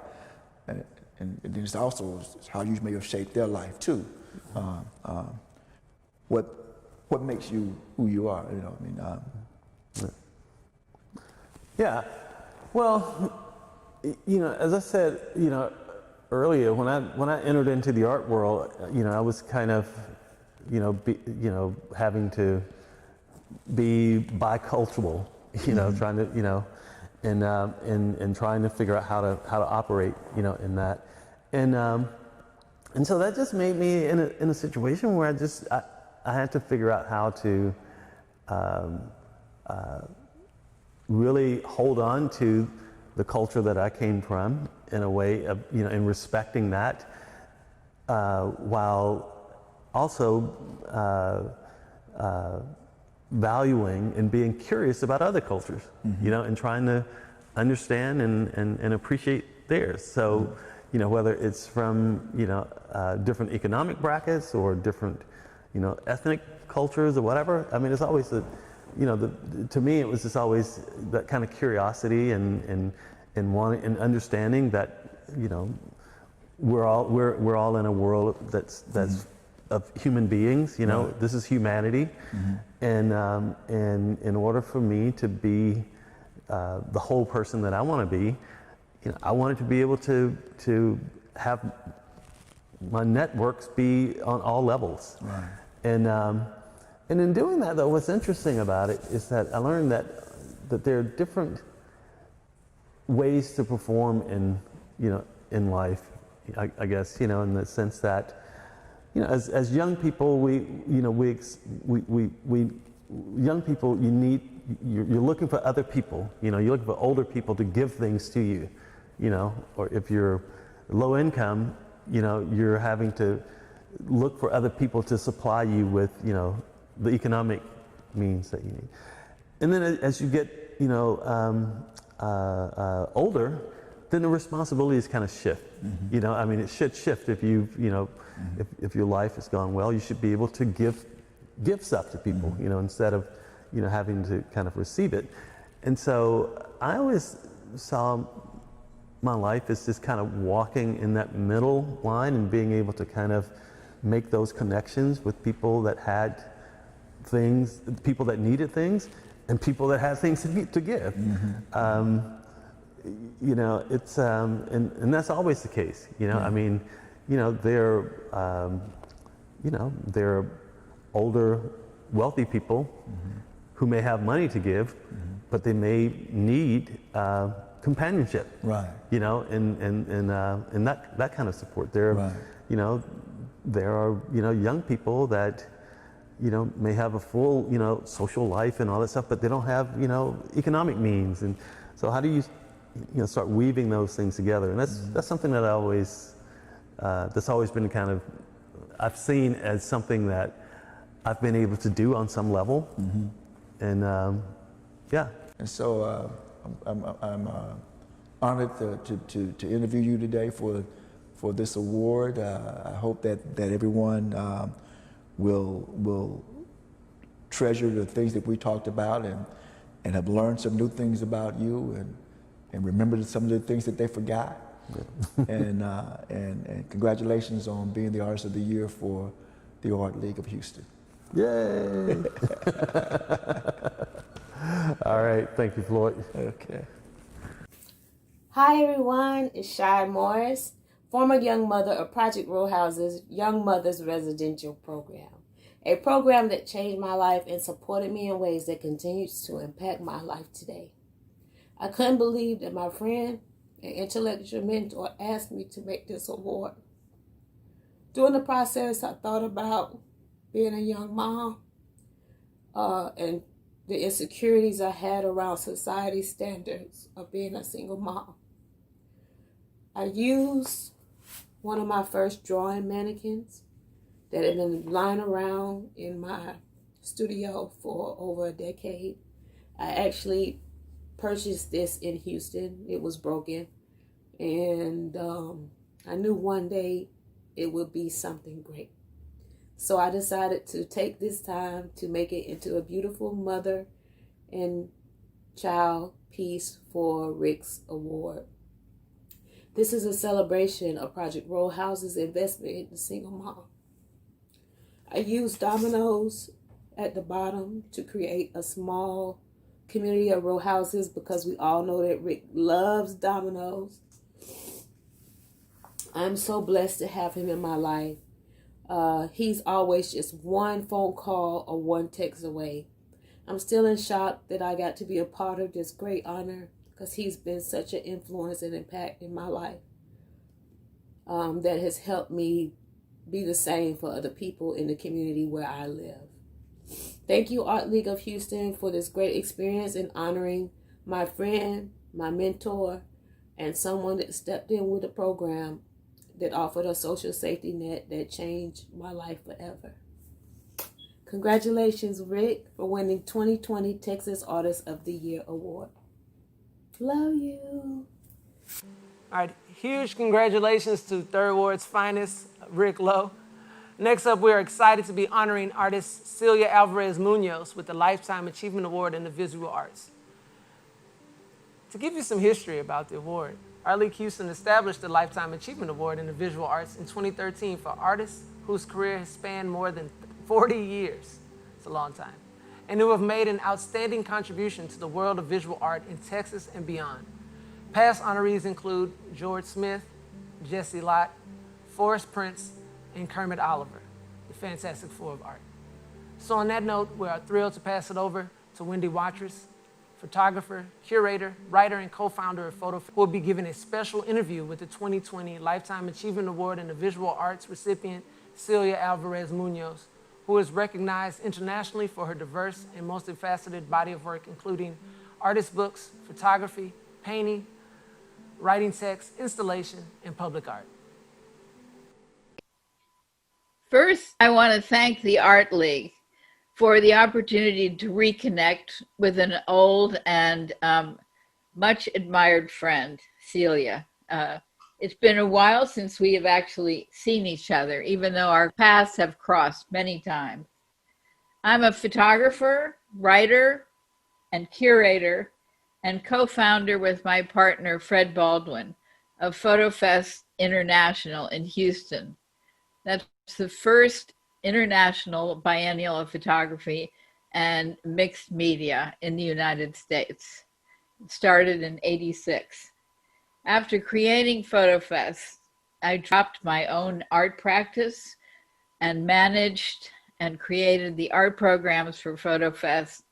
And then it's also how you may have shaped their life too. What makes you who you are? You know, I mean. Yeah. Well, you know, as I said, you know, earlier when I entered into the art world, you know, I was kind of, you know, having to be bicultural, you know, trying to, you know, and trying to figure out how to operate, you know, in that, and so that just made me in a situation where I had to figure out how to really hold on to the culture that I came from in a way of, you know, in respecting that, while also valuing and being curious about other cultures, you know, and trying to understand and appreciate theirs. So, you know, whether it's from, you know, different economic brackets or different, you know, ethnic cultures or whatever. I mean, it's always you know, to me, it was just always that kind of curiosity and wanting and understanding that, you know, we're all in a world that's human beings. You know, this is humanity, and in order for me to be the whole person that I want to be, you know, I wanted to be able to have my networks be on all levels. Right. And in doing that, though, what's interesting about it is that I learned that there are different ways to perform in life. I guess, you know, in the sense that, you know, as young people, young people, you're looking for other people. You know, you're looking for older people to give things to you. You know, or if you're low income, you know, you're having to look for other people to supply you with, you know, the economic means that you need. And then as you get, you know, older, then the responsibilities kind of shift. You know, I mean, it should shift if if your life has gone well, you should be able to give stuff to people, you know, instead of, you know, having to kind of receive it. And so I always saw my life as just kind of walking in that middle line and being able to kind of make those connections with people that had things, people that needed things, and people that had things to give. You know, it's and that's always the case. You know, I mean, you know, they're older, wealthy people who may have money to give, but they may need companionship. Right. You know, and that kind of support. You know, there are, you know, young people that, you know, may have a full, you know, social life and all that stuff, but they don't have, you know, economic means. And so how do you, you know, start weaving those things together? And that's something that I always, that's always been kind of, I've seen as something that I've been able to do on some level. And yeah. And so I'm honored to interview you today for this award. I hope that everyone will treasure the things that we talked about and have learned some new things about you and remember some of the things that they forgot. And congratulations on being the Artist of the Year for the Art League of Houston. Yay! All right, thank you, Floyd. Okay. Hi everyone, it's Shai Morris, former young mother of Project Row House's Young Mothers Residential Program, a program that changed my life and supported me in ways that continues to impact my life today. I couldn't believe that my friend and intellectual mentor asked me to make this award. During the process, I thought about being a young mom and the insecurities I had around society's standards of being a single mom. I used one of my first drawing mannequins that had been lying around in my studio for over a decade. I actually purchased this in Houston. It was broken. And I knew one day it would be something great. So I decided to take this time to make it into a beautiful mother and child piece for Rick's award. This is a celebration of Project Row House's investment in the single mom. I used dominoes at the bottom to create a small community of row houses because we all know that Rick loves dominoes. I'm so blessed to have him in my life. He's always just one phone call or one text away. I'm still in shock that I got to be a part of this great honor because he's been such an influence and impact in my life that has helped me be the same for other people in the community where I live. Thank you, Art League of Houston, for this great experience in honoring my friend, my mentor, and someone that stepped in with a program that offered a social safety net that changed my life forever. Congratulations, Rick, for winning 2020 Texas Artist of the Year Award. Love you. All right, huge congratulations to Third Ward's finest, Rick Lowe. Next up, we're excited to be honoring artist Celia Alvarez Munoz with the Lifetime Achievement Award in the Visual Arts. To give you some history about the award, Art League Houston established the Lifetime Achievement Award in the Visual Arts in 2013 for artists whose career has spanned more than 40 years. It's a long time. And who have made an outstanding contribution to the world of visual art in Texas and beyond. Past honorees include George Smith, Jesse Lott, Forrest Prince, and Kermit Oliver, the Fantastic Four of art. So on that note, we are thrilled to pass it over to Wendy Watrous, photographer, curator, writer, and co-founder of Photo, who will be giving a special interview with the 2020 Lifetime Achievement Award in the Visual Arts recipient, Celia Alvarez Munoz, who is recognized internationally for her diverse and multifaceted body of work, including artist books, photography, painting, writing text, installation, and public art. First, I want to thank the Art League for the opportunity to reconnect with an old and much admired friend, Celia. It's been a while since we have actually seen each other, even though our paths have crossed many times. I'm a photographer, writer, and curator, and co-founder with my partner, Fred Baldwin, of PhotoFest International in Houston. That's the first international biennial of photography and mixed media in the United States. It started in '86. After creating PhotoFest, I dropped my own art practice and managed and created the art programs for PhotoFest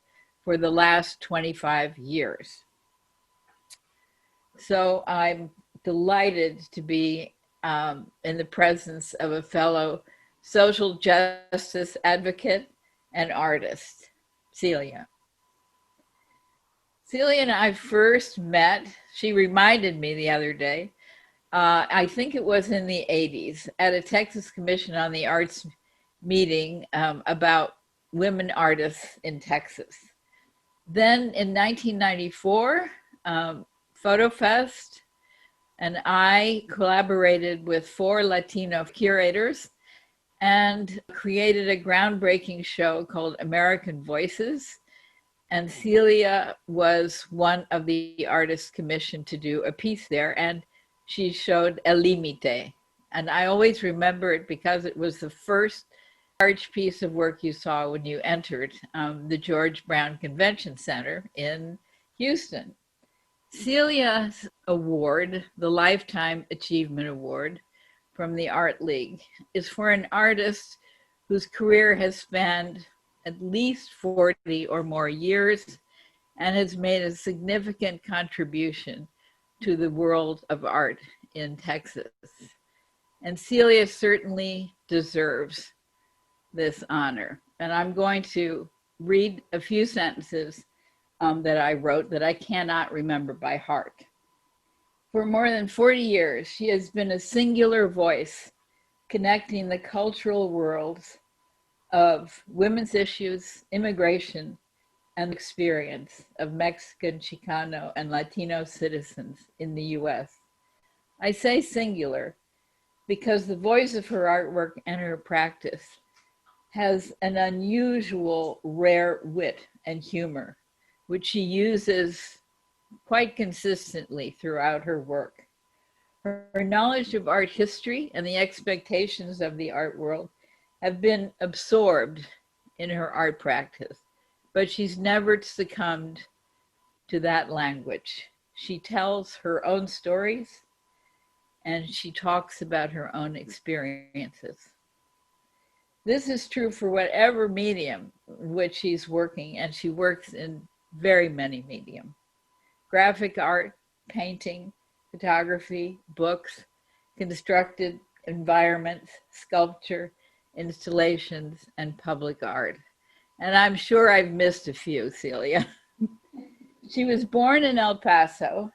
for the last 25 years. So I'm delighted to be in the presence of a fellow social justice advocate and artist, Celia. Celia and I first met, she reminded me the other day, I think it was in the 80s, at a Texas Commission on the Arts meeting about women artists in Texas. Then in 1994, PhotoFest and I collaborated with 4 Latino curators and created a groundbreaking show called American Voices. And Celia was one of the artists commissioned to do a piece there, and she showed El Límite. And I always remember it because it was the first large piece of work you saw when you entered the George Brown Convention Center in Houston. Celia's award, the Lifetime Achievement Award from the Art League, is for an artist whose career has spanned at least 40 or more years and has made a significant contribution to the world of art in Texas. And Celia certainly deserves this honor. And I'm going to read a few sentences that I wrote that I cannot remember by heart. For more than 40 years, she has been a singular voice connecting the cultural worlds of women's issues, immigration, and experience of Mexican, Chicano, and Latino citizens in the US. I say singular because the voice of her artwork and her practice has an unusual, rare wit and humor, which she uses quite consistently throughout her work. Her knowledge of art history and the expectations of the art world have been absorbed in her art practice, but she's never succumbed to that language. She tells her own stories and she talks about her own experiences. This is true for whatever medium in which she's working, and she works in very many mediums: graphic art, painting, photography, books, constructed environments, sculpture, installations, and public art. And I'm sure I've missed a few, Celia. She was born in El Paso,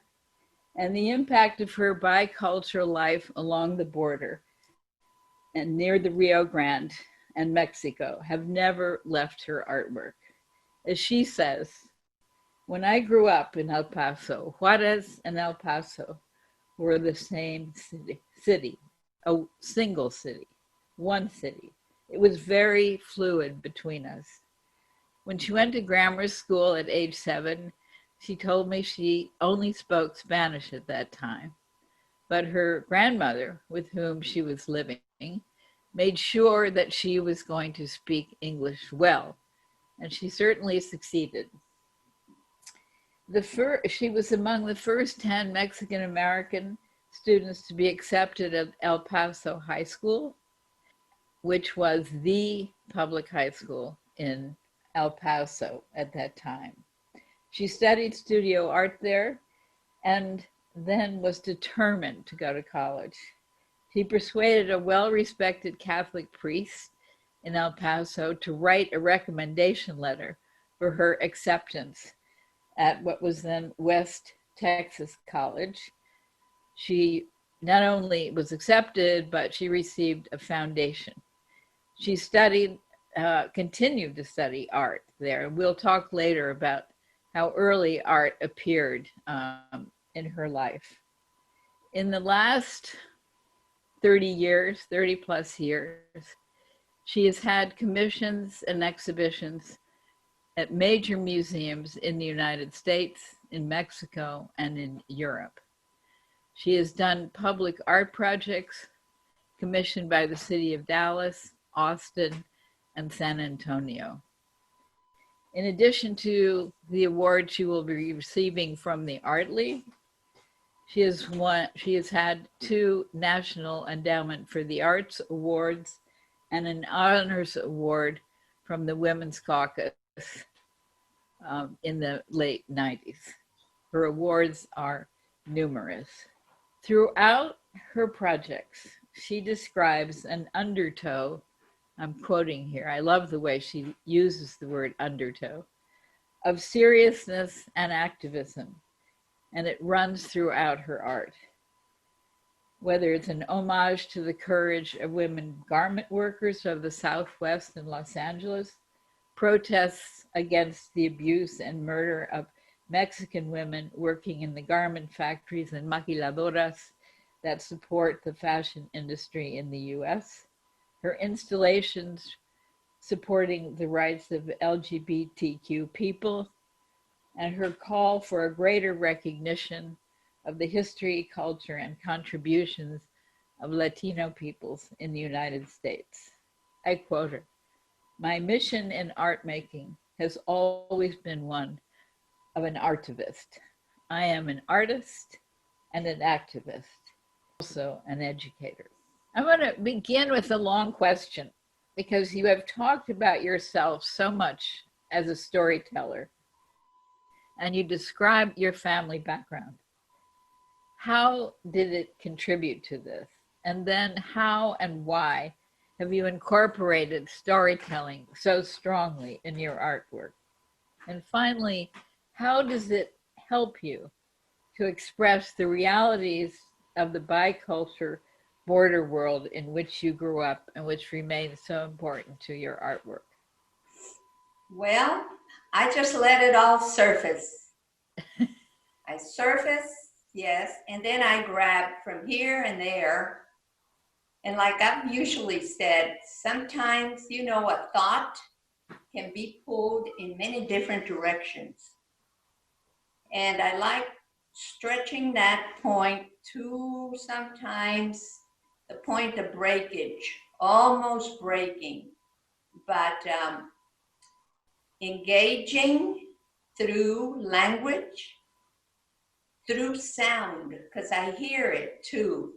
and the impact of her bicultural life along the border and near the Rio Grande and Mexico have never left her artwork. As she says, when I grew up in El Paso, Juarez and El Paso were the same city, a single city, one city. It was very fluid between us. When she went to grammar school at age 7, she told me she only spoke Spanish at that time. But her grandmother, with whom she was living, made sure that she was going to speak English well, and she certainly succeeded. She was among the first 10 Mexican-American students to be accepted at El Paso High School, which was the public high school in El Paso at that time. She studied studio art there and then was determined to go to college. She persuaded a well-respected Catholic priest in El Paso to write a recommendation letter for her acceptance at what was then West Texas College. She not only was accepted, but she received a foundation. She continued to study art there. We'll talk later about how early art appeared in her life. In the last 30 plus years, she has had commissions and exhibitions at major museums in the United States, in Mexico, and in Europe. She has done public art projects commissioned by the city of Dallas, Austin, and San Antonio. In addition to the award she will be receiving from the Art League, she has had 2 National Endowment for the Arts awards and an honors award from the Women's Caucus in the late 90s. Her awards are numerous. Throughout her projects, she describes an undertow, I'm quoting here, I love the way she uses the word undertow, of seriousness and activism, and it runs throughout her art. Whether it's an homage to the courage of women garment workers of the Southwest in Los Angeles, protests against the abuse and murder of Mexican women working in the garment factories and maquiladoras that support the fashion industry in the US, her installations supporting the rights of LGBTQ people, and her call for a greater recognition of the history, culture, and contributions of Latino peoples in the United States. I quote her, "My mission in art making has always been one of an artivist. I am an artist and an activist, also an educator." I'm going to begin with a long question because you have talked about yourself so much as a storyteller and you describe your family background. How did it contribute to this? And then how and why have you incorporated storytelling so strongly in your artwork? And finally, how does it help you to express the realities of the bicultural border world in which you grew up and which remains so important to your artwork? Well, I just let it all surface. I surface, yes, and then I grab from here and there. And like I've usually said, sometimes, you know, a thought can be pulled in many different directions. And I like stretching that point to sometimes the point of breakage, almost breaking, but engaging through language, through sound, because I hear it too.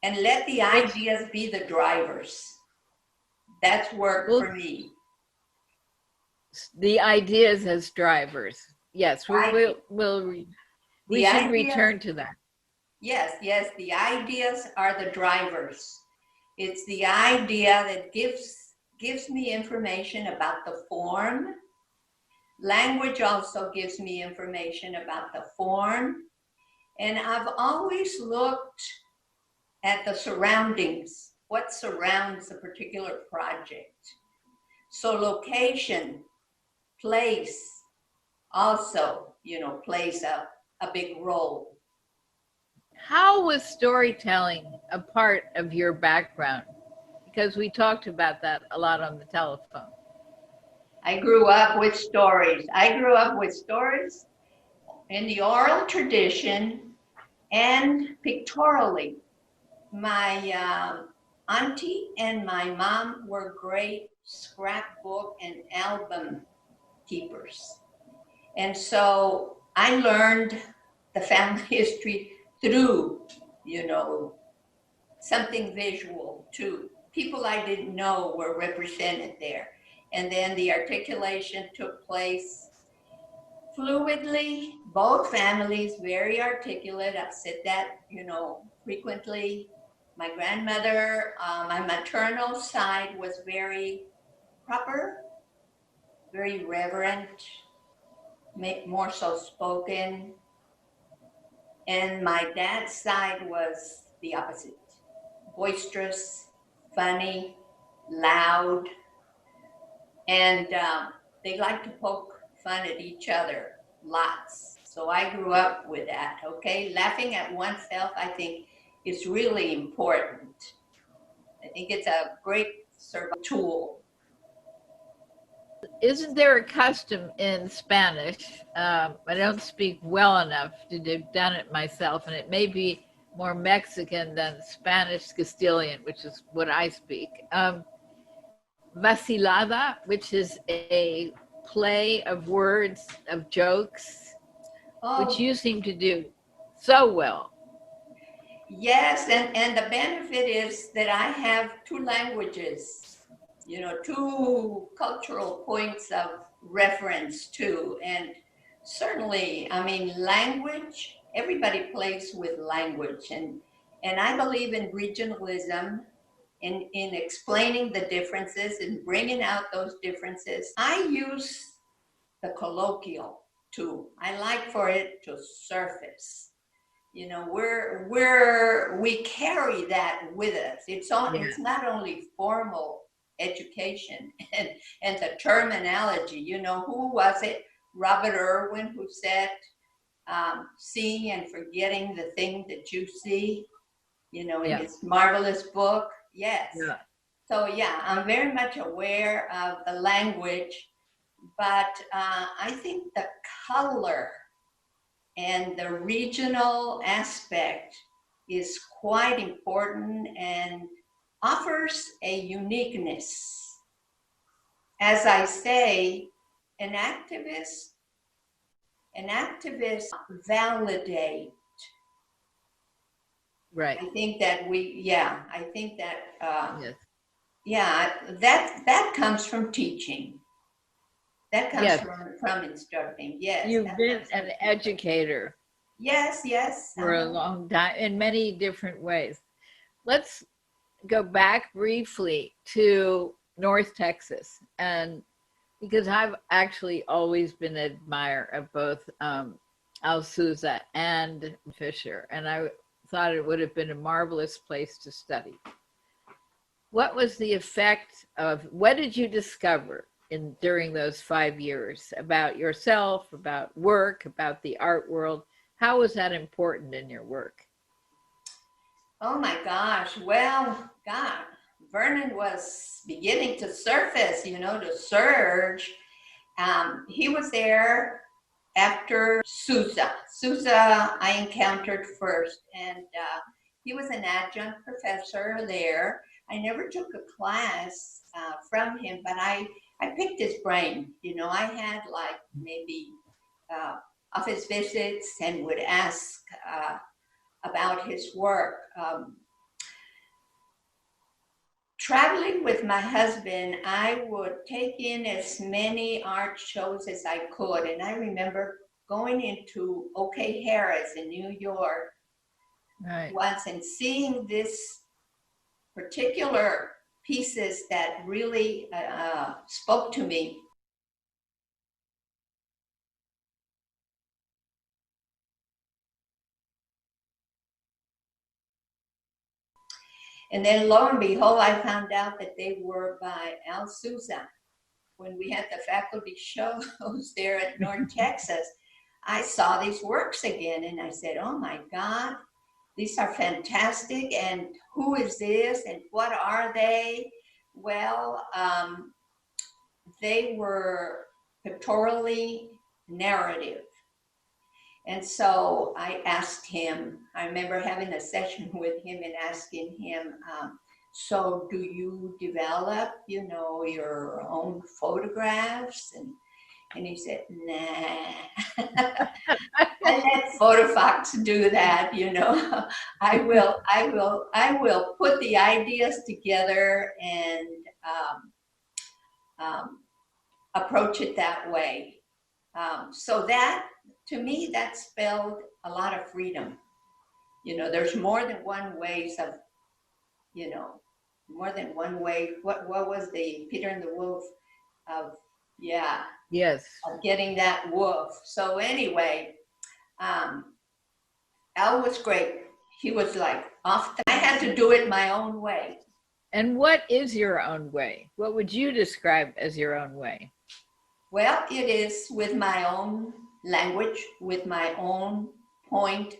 And let the ideas be the drivers. That's work for me. The ideas as drivers. Yes, we should return to that. Yes, the ideas are the drivers. It's the idea that gives me information about the form. Language also gives me information about the form. And I've always looked at the surroundings, what surrounds a particular project. So location, place also, you know, plays a big role. How was storytelling a part of your background? Because we talked about that a lot on the telephone. I grew up with stories. In the oral tradition and pictorially. My auntie and my mom were great scrapbook and album keepers. And so I learned the family history through, something visual too. People I didn't know were represented there. And then the articulation took place fluidly. Both families very articulate. I've said that, frequently. My grandmother, my maternal side was very proper, very reverent, more so spoken. And my dad's side was the opposite. Boisterous, funny, loud, and they like to poke fun at each other, lots. So I grew up with that, okay? Laughing at oneself, I think, is really important. I think it's a great survival tool. Isn't there a custom in Spanish? I don't speak well enough to have done it myself, and it may be more Mexican than Spanish Castilian, which is what I speak. Vacilada, which is a play of words, of jokes, which you seem to do so well. Yes, and the benefit is that I have two languages, two cultural points of reference too. And certainly, language, everybody plays with language. And I believe in regionalism, in explaining the differences and bringing out those differences. I use the colloquial too. I like for it to surface. We carry that with us. It's not only formal education and the terminology. Who was it? Robert Irwin, who said, seeing and forgetting the thing that you see, in his marvelous book. Yes. Yeah. So yeah, I'm very much aware of the language, but I think the color and the regional aspect is quite important and offers a uniqueness. As I say, an activist validate. Right. I think that yes. that comes from teaching. That comes Yes. from instructing. Yes. You've been an educator. Yes. For a long time in many different ways. Let's go back briefly to North Texas, and because I've actually always been an admirer of both Al Souza and Fisher, and I thought it would have been a marvelous place to study. What was the effect of, what did you discover during those 5 years about yourself, about work, about the art world? How was that important in your work? Oh my gosh. Well, God, Vernon was beginning to surface, to surge. He was there after Souza. Souza I encountered first, and he was an adjunct professor there. I never took a class from him, but I picked his brain. I had like maybe office visits and would ask about his work. Traveling with my husband, I would take in as many art shows as I could. And I remember going into OK Harris in New York once and seeing this particular pieces that really spoke to me. And then lo and behold, I found out that they were by Al Souza. When we had the faculty shows there at North Texas, I saw these works again and I said, oh my God, these are fantastic. And who is this and what are they? Well, they were pictorially narrative. And so I asked him, I remember having a session with him and asking him, so do you develop, you know, your own photographs? And he said, nah, I let Photofox do that, you know. I will put the ideas together and approach it that way. So that, to me, that spelled a lot of freedom. You know, there's more than one ways of, you know, more than one way. What was the Peter and the Wolf of, yeah. Yes. Of getting that wolf. So anyway, Al was great. He was like I had to do it my own way. And what is your own way? What would you describe as your own way? Well, it is with my own language, with my own point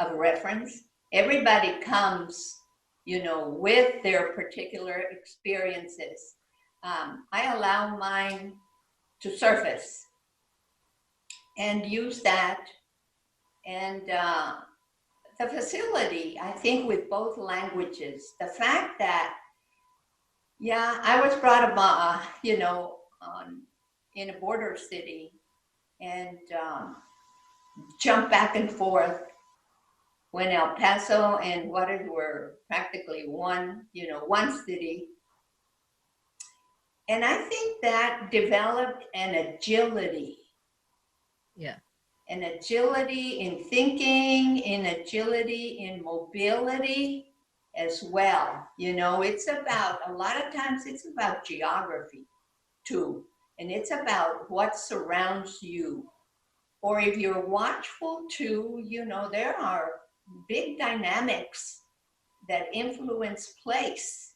of reference. Everybody comes, you know, with their particular experiences. I allow mine to surface and use that. And the facility, I think, with both languages, the fact that, yeah, I was brought up, you know, in a border city and jump back and forth when El Paso and Juarez were practically one city. And I think that developed an agility. Yeah. An agility in thinking, an agility in mobility as well. You know, it's about, a lot of times it's about geography too. And it's about what surrounds you. Or if you're watchful too, you know, there are big dynamics that influence place.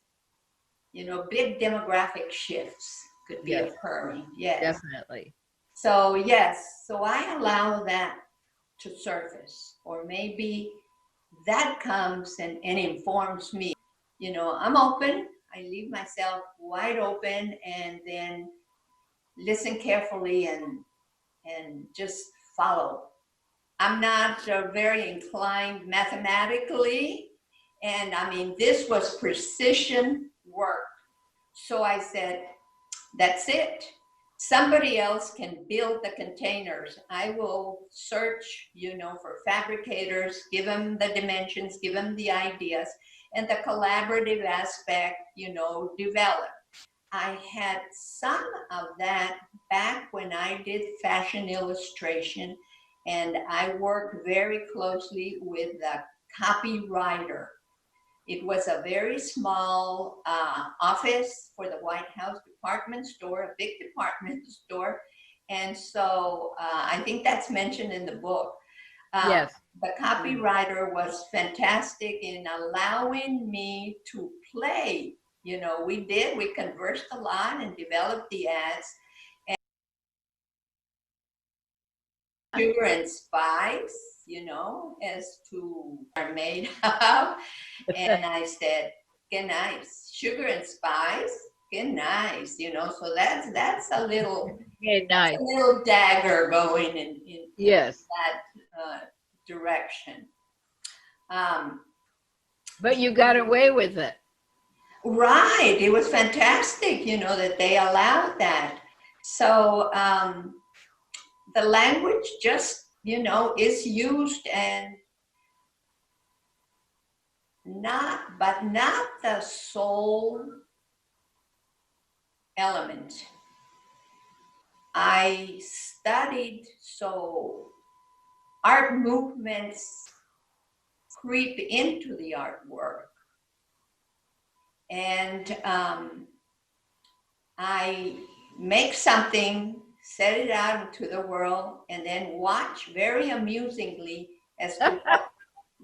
You know, big demographic shifts could be occurring. Yes. Definitely. So yes, so I allow that to surface, or maybe that comes and informs me. You know, I'm open. I leave myself wide open and then listen carefully and just follow. I'm not very inclined mathematically. And I mean, this was precision work. So I said, that's it. Somebody else can build the containers. I will search, you know, for fabricators, give them the dimensions, give them the ideas, and the collaborative aspect, you know, develop. I had some of that back when I did fashion illustration, and I worked very closely with the copywriter. It was a very small office for the White House department store, a big department store. And so I think that's mentioned in the book. Yes. The copywriter was fantastic in allowing me to play. You know, we conversed a lot and developed the ads. And sugar and spice, you know, as to are made of. And I said, get nice. Sugar and spice, get nice, you know. So that's a little, nice. a little dagger going in yes. that direction. But you got away with it. Right. It was fantastic, you know, that they allowed that. So the language just, you know, is used and not the sole element. I studied, so art movements creep into the artwork. And I make something, set it out into the world, and then watch very amusingly as to what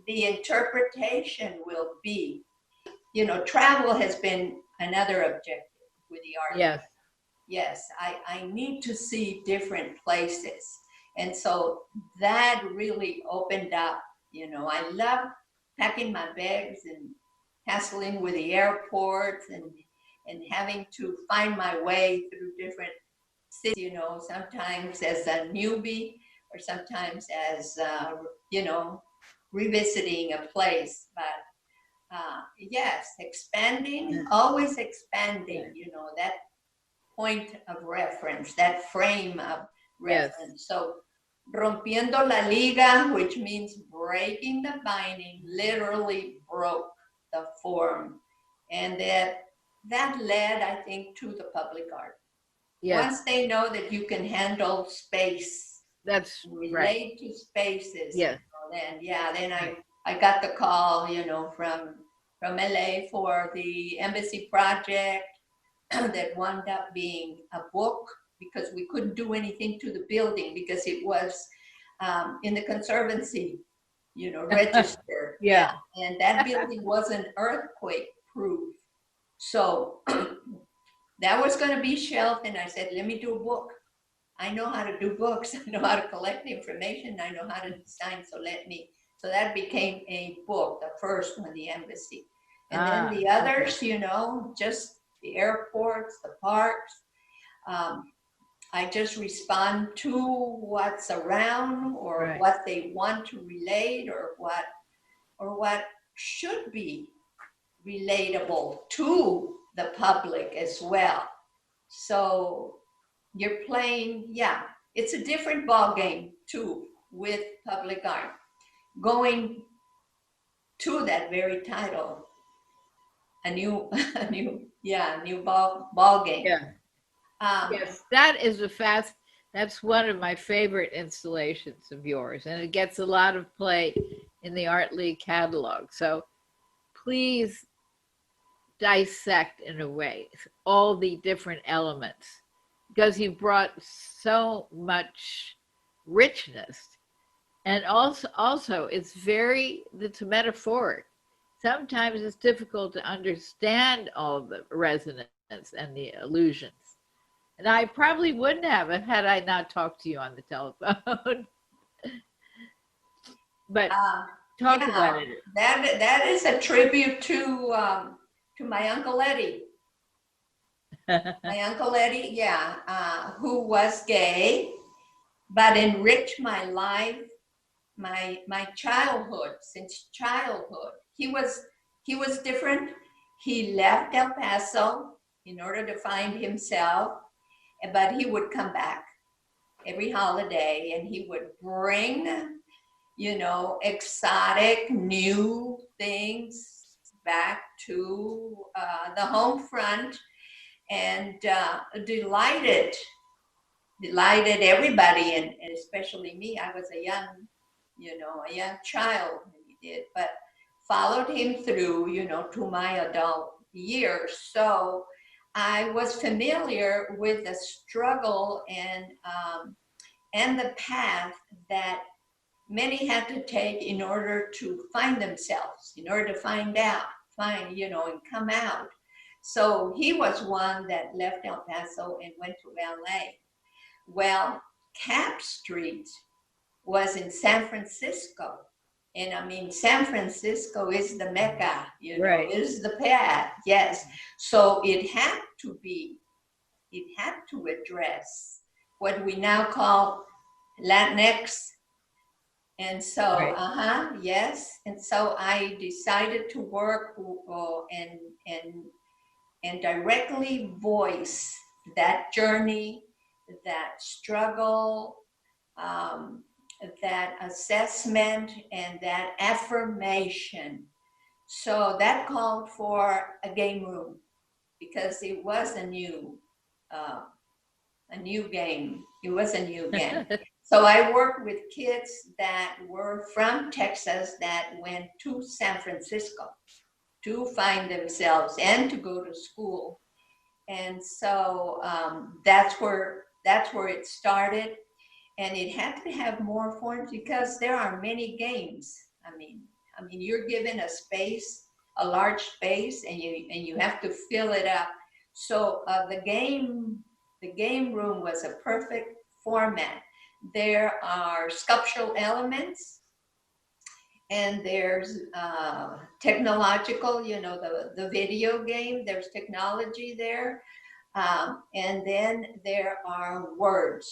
the interpretation will be. You know, travel has been another objective with the art. Yes. Yes, I need to see different places. And so that really opened up, you know, I love packing my bags and hassling with the airports and having to find my way through different cities, you know, sometimes as a newbie or sometimes as, revisiting a place. But yes, expanding, always expanding, that point of reference, that frame of reference. So rompiendo la liga, which means breaking the binding, literally broke the form. And that led, I think, to the public art. Yes. Once they know that you can handle space, that's relate right. to spaces, Yes. then I got the call, from LA for the embassy project that wound up being a book, because we couldn't do anything to the building because it was in the conservancy, registered. Yeah. And that building wasn't earthquake proof. So that was going to be shelved. And I said, let me do a book. I know how to do books. I know how to collect information. I know how to design. So that became a book, the first one, the embassy. And then the others, just the airports, the parks. I just respond to what's around, or what they want to relate, or what should be relatable to the public as well. So you're playing, it's a different ball game too with public art. Going to that very title, a new ball game. Yeah. Yes, that is that's one of my favorite installations of yours, and it gets a lot of play in the Art League catalog. So please dissect, in a way, all the different elements, because you've brought so much richness. And also it's metaphoric. Sometimes it's difficult to understand all the resonance and the illusions. And I probably wouldn't have had I not talked to you on the telephone. But talk about it. That is a tribute to my Uncle Eddie. My Uncle Eddie, who was gay, but enriched my life, my childhood, since childhood. He was different. He left El Paso in order to find himself, but he would come back every holiday, and he would bring, exotic new things back to the home front, and delighted everybody, and especially me. I was a young child when he did, but followed him through, to my adult years. So I was familiar with the struggle and the path that many had to take in order to find themselves, in order to find, and come out. So he was one that left El Paso and went to LA. Well, Cap Street was in San Francisco. And San Francisco is the Mecca, is the path, yes. So it had to address what we now call Latinx. And so, yes. And so I decided to work and directly voice that journey, that struggle, that assessment, and that affirmation. So that called for a game room, because it was a new game. It was a new game. So I worked with kids that were from Texas that went to San Francisco to find themselves and to go to school. And so that's where it started. And it had to have more forms, because there are many games. I mean, you're given a space, a large space, and you have to fill it up. So the game room was a perfect format. There are sculptural elements, and there's technological, the video game, there's technology there. And then there are words.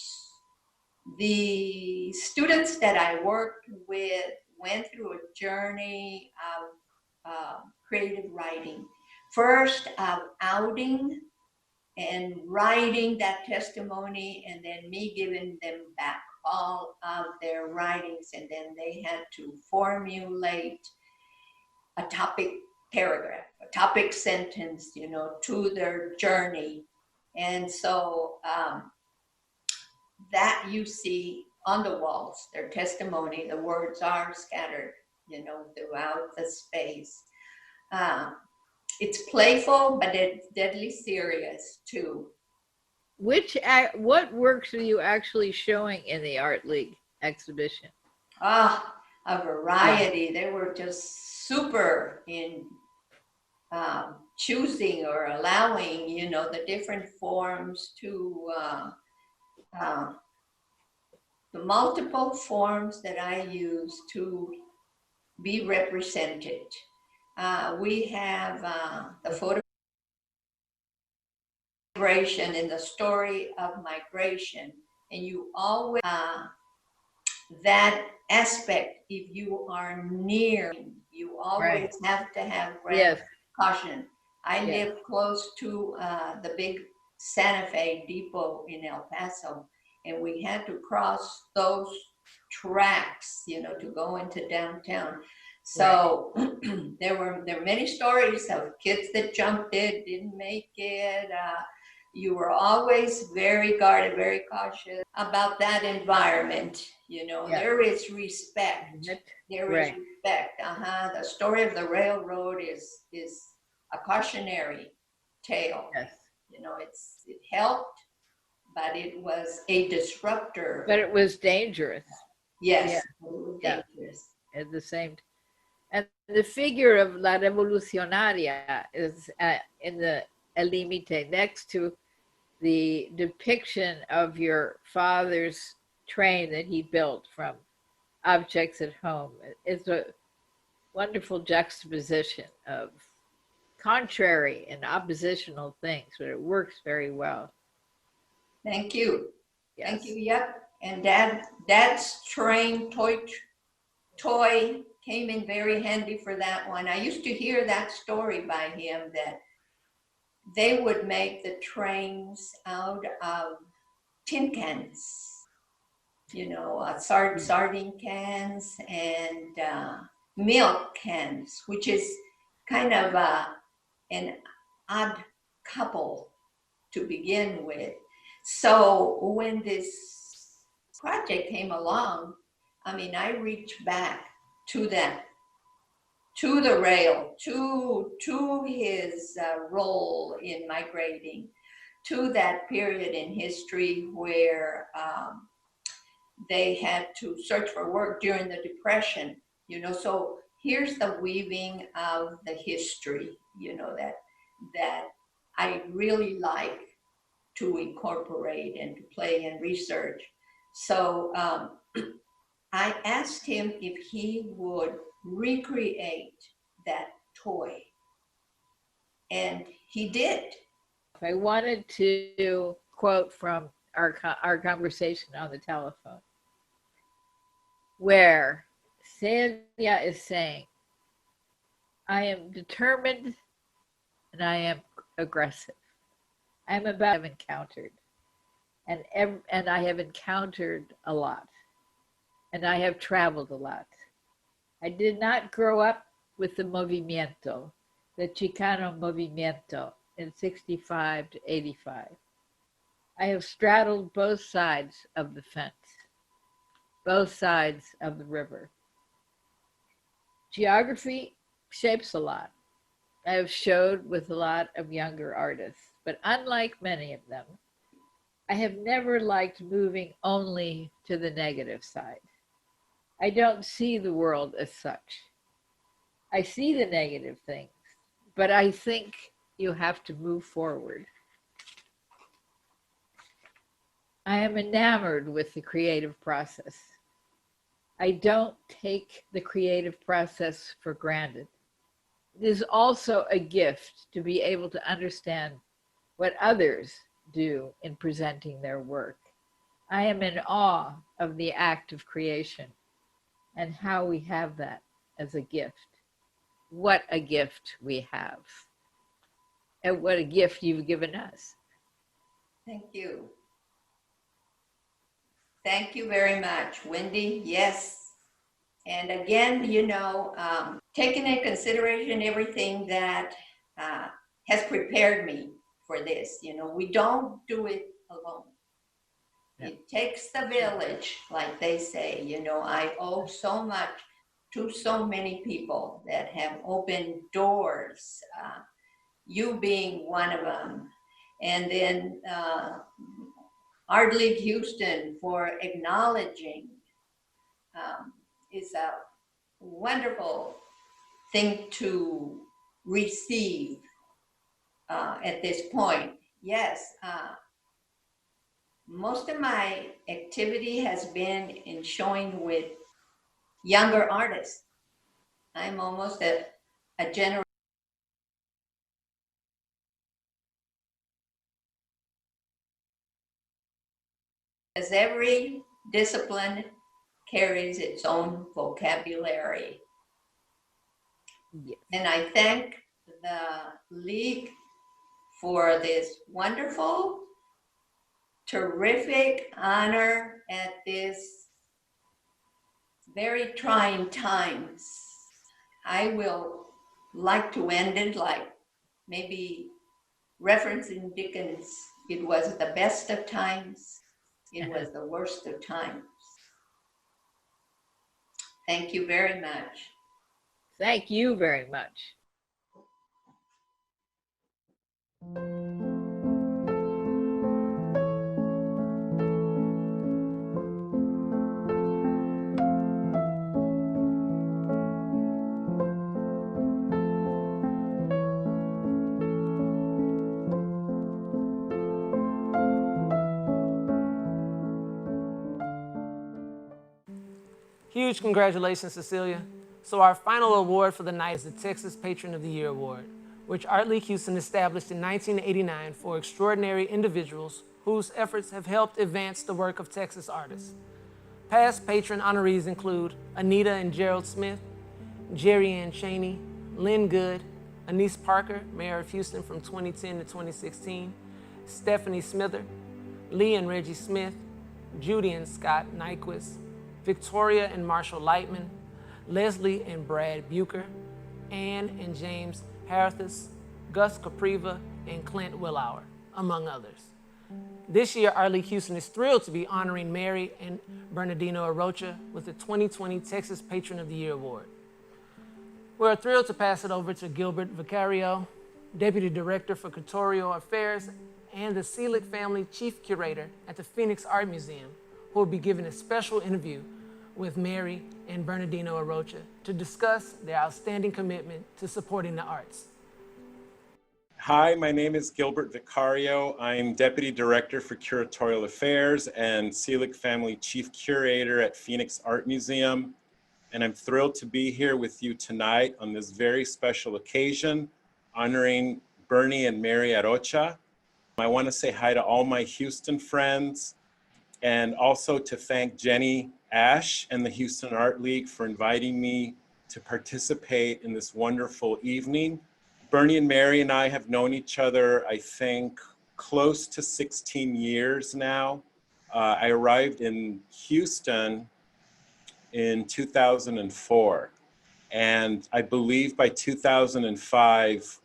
The students that I worked with went through a journey of creative writing. First, outing and writing that testimony, and then me giving them back all of their writings, and then they had to formulate a topic paragraph, a topic sentence, you know, to their journey. And so that you see on the walls, their testimony, the words are scattered, you know, throughout the space. It's playful, but it's deadly serious too. What works are you actually showing in the Art League exhibition? A variety. They were just super in choosing or allowing, you know, the different forms to the multiple forms that I use to be represented. We have the photo migration in the story of migration, and you always that aspect, if you are near, you always have to have caution. I live close to the big Santa Fe depot in El Paso, and we had to cross those tracks, you know, to go into downtown. So there were many stories of kids that jumped it, didn't make it. You were always very guarded, very cautious about that environment. You know, there is respect. There is respect. The story of the railroad is a cautionary tale. You know, it helped, but it was a disruptor. But it was dangerous. Yes, it was dangerous. At the same time. And the figure of La Revolucionaria is in the El Límite, next to the depiction of your father's train that he built from objects at home. It's a wonderful juxtaposition of contrary and oppositional things, but it works very well. Thank you. Yes. Thank you. Yep. And Dad's train toy came in very handy for that one. I used to hear that story by him, that they would make the trains out of tin cans, you know, sardine cans and milk cans, which is kind of an odd couple to begin with. So when this project came along, I mean, I reached back to that, to the rail, to his role in migrating, to that period in history where they had to search for work during the Depression, you know. So here's the weaving of the history, you know, that I really like to incorporate and to play and research. So I asked him if he would recreate that toy, and he did. I wanted to quote from our conversation on the telephone, where Celia is saying, I am determined and I am aggressive. I'm about to have encountered, and I have encountered a lot. And I have traveled a lot. I did not grow up with the movimiento, the Chicano movimiento in 65 to 85. I have straddled both sides of the fence, both sides of the river. Geography shapes a lot. I have showed with a lot of younger artists, but unlike many of them, I have never liked moving only to the negative side. I don't see the world as such. I see the negative things, but I think you have to move forward. I am enamored with the creative process. I don't take the creative process for granted. It is also a gift to be able to understand what others do in presenting their work. I am in awe of the act of creation and how we have that as a gift. What a gift we have. And what a gift you've given us. Thank you. Thank you very much, Wendy. Yes. And again, you know, taking into consideration everything that has prepared me for this, you know, we don't do it alone. Yeah. It takes the village, like they say. You know, I owe so much to so many people that have opened doors, you being one of them. And then Art League Houston for acknowledging is a wonderful thing to receive at this point. Yes, most of my activity has been in showing with younger artists. I'm almost a generation. As every discipline carries its own vocabulary. Yes. And I thank the League for this wonderful, terrific honor at this very trying times. I will like to end it like maybe referencing Dickens. It was the best of times. It was the worst of times. Thank you very much. Thank you very much. Huge congratulations, Cecilia. So our final award for the night is the Texas Patron of the Year Award, which Art League Houston established in 1989 for extraordinary individuals whose efforts have helped advance the work of Texas artists. Past patron honorees include Anita and Gerald Smith, Jerry Ann Cheney, Lynn Good, Anise Parker, Mayor of Houston from 2010 to 2016, Stephanie Smither, Lee and Reggie Smith, Judy and Scott Nyquist, Victoria and Marshall Lightman, Leslie and Brad Bucher, Ann and James Harthus, Gus Capriva, and Clint Willauer, among others. This year, Art League Houston is thrilled to be honoring Mary and Bernardino Arocha with the 2020 Texas Patron of the Year Award. We're thrilled to pass it over to Gilbert Vicario, Deputy Director for Curatorial Affairs and the Selig Family Chief Curator at the Phoenix Art Museum, who will be giving a special interview with Mary and Bernardino Arocha to discuss their outstanding commitment to supporting the arts. Hi, my name is Gilbert Vicario. I'm Deputy Director for Curatorial Affairs and Selig Family Chief Curator at Phoenix Art Museum. And I'm thrilled to be here with you tonight on this very special occasion, honoring Bernie and Mary Arocha. I want to say hi to all my Houston friends, and also to thank Jenny Ash and the Houston Art League for inviting me to participate in this wonderful evening. Bernie and Mary and I have known each other, I think, close to 16 years now. I arrived in Houston in 2004, and I believe by 2005,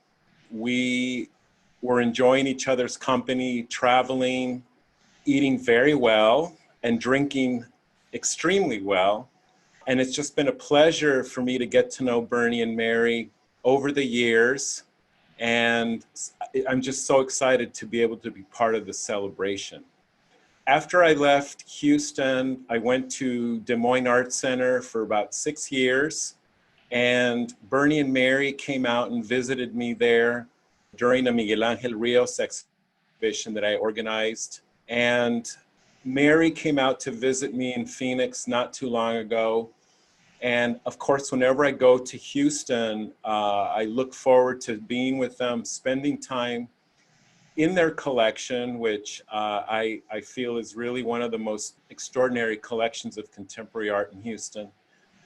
we were enjoying each other's company, traveling, eating very well, and drinking extremely well. And it's just been a pleasure for me to get to know Bernie and Mary over the years. And I'm just so excited to be able to be part of the celebration. After I left Houston, I went to Des Moines Art Center for about 6 years. And Bernie and Mary came out and visited me there during a Miguel Angel Rios exhibition that I organized. And Mary came out to visit me in Phoenix not too long ago. And of course, whenever I go to Houston, I look forward to being with them, spending time. in their collection, which I feel is really one of the most extraordinary collections of contemporary art in Houston,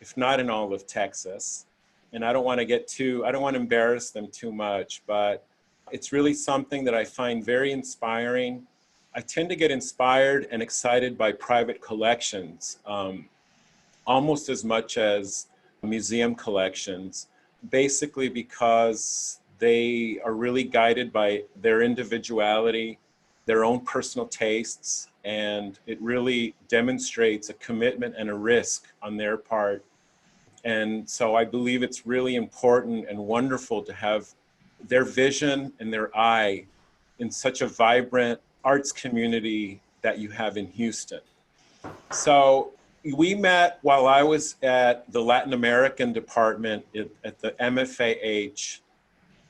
if not in all of Texas. And I don't want to embarrass them too much, but it's really something that I find very inspiring. I tend to get inspired and excited by private collections, almost as much as museum collections, basically because they are really guided by their individuality, their own personal tastes, and it really demonstrates a commitment and a risk on their part. And so I believe it's really important and wonderful to have their vision and their eye in such a vibrant arts community that you have in Houston. So we met while I was at the Latin American department at the MFAH,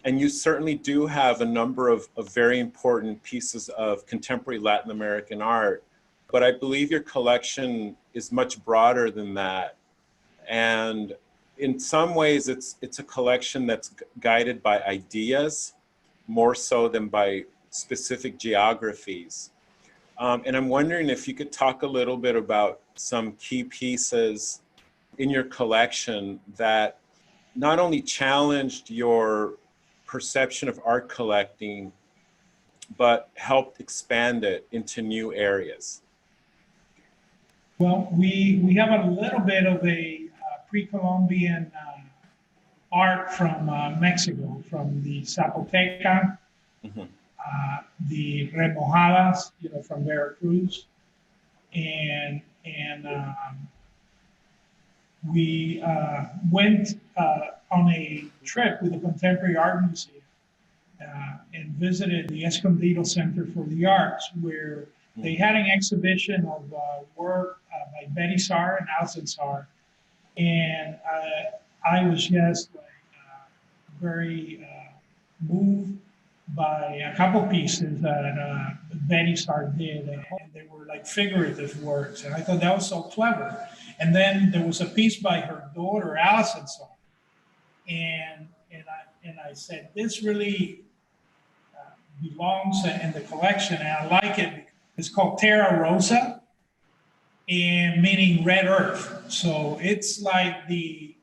and you certainly do have a number of very important pieces of contemporary Latin American art, but I believe your collection is much broader than that. And in some ways, it's a collection that's guided by ideas more so than by specific geographies. And I'm wondering if you could talk a little bit about some key pieces in your collection that not only challenged your perception of art collecting, but helped expand it into new areas. Well, we have a little bit of a pre-Columbian art from Mexico, from the Zapoteca, the remojadas, from Veracruz, and we went on a trip with the Contemporary Art Museum and visited the Escondido Center for the Arts, where they had an exhibition of work by Betty Saar and Alison Saar. And I was just very moved by a couple pieces that Betty Saar did. And they were like figurative works. And I thought that was so clever. And then there was a piece by her daughter, Alison Saar. And I said, this really belongs in the collection. And I like it. It's called Terra Rosa, and meaning red earth. So it's like the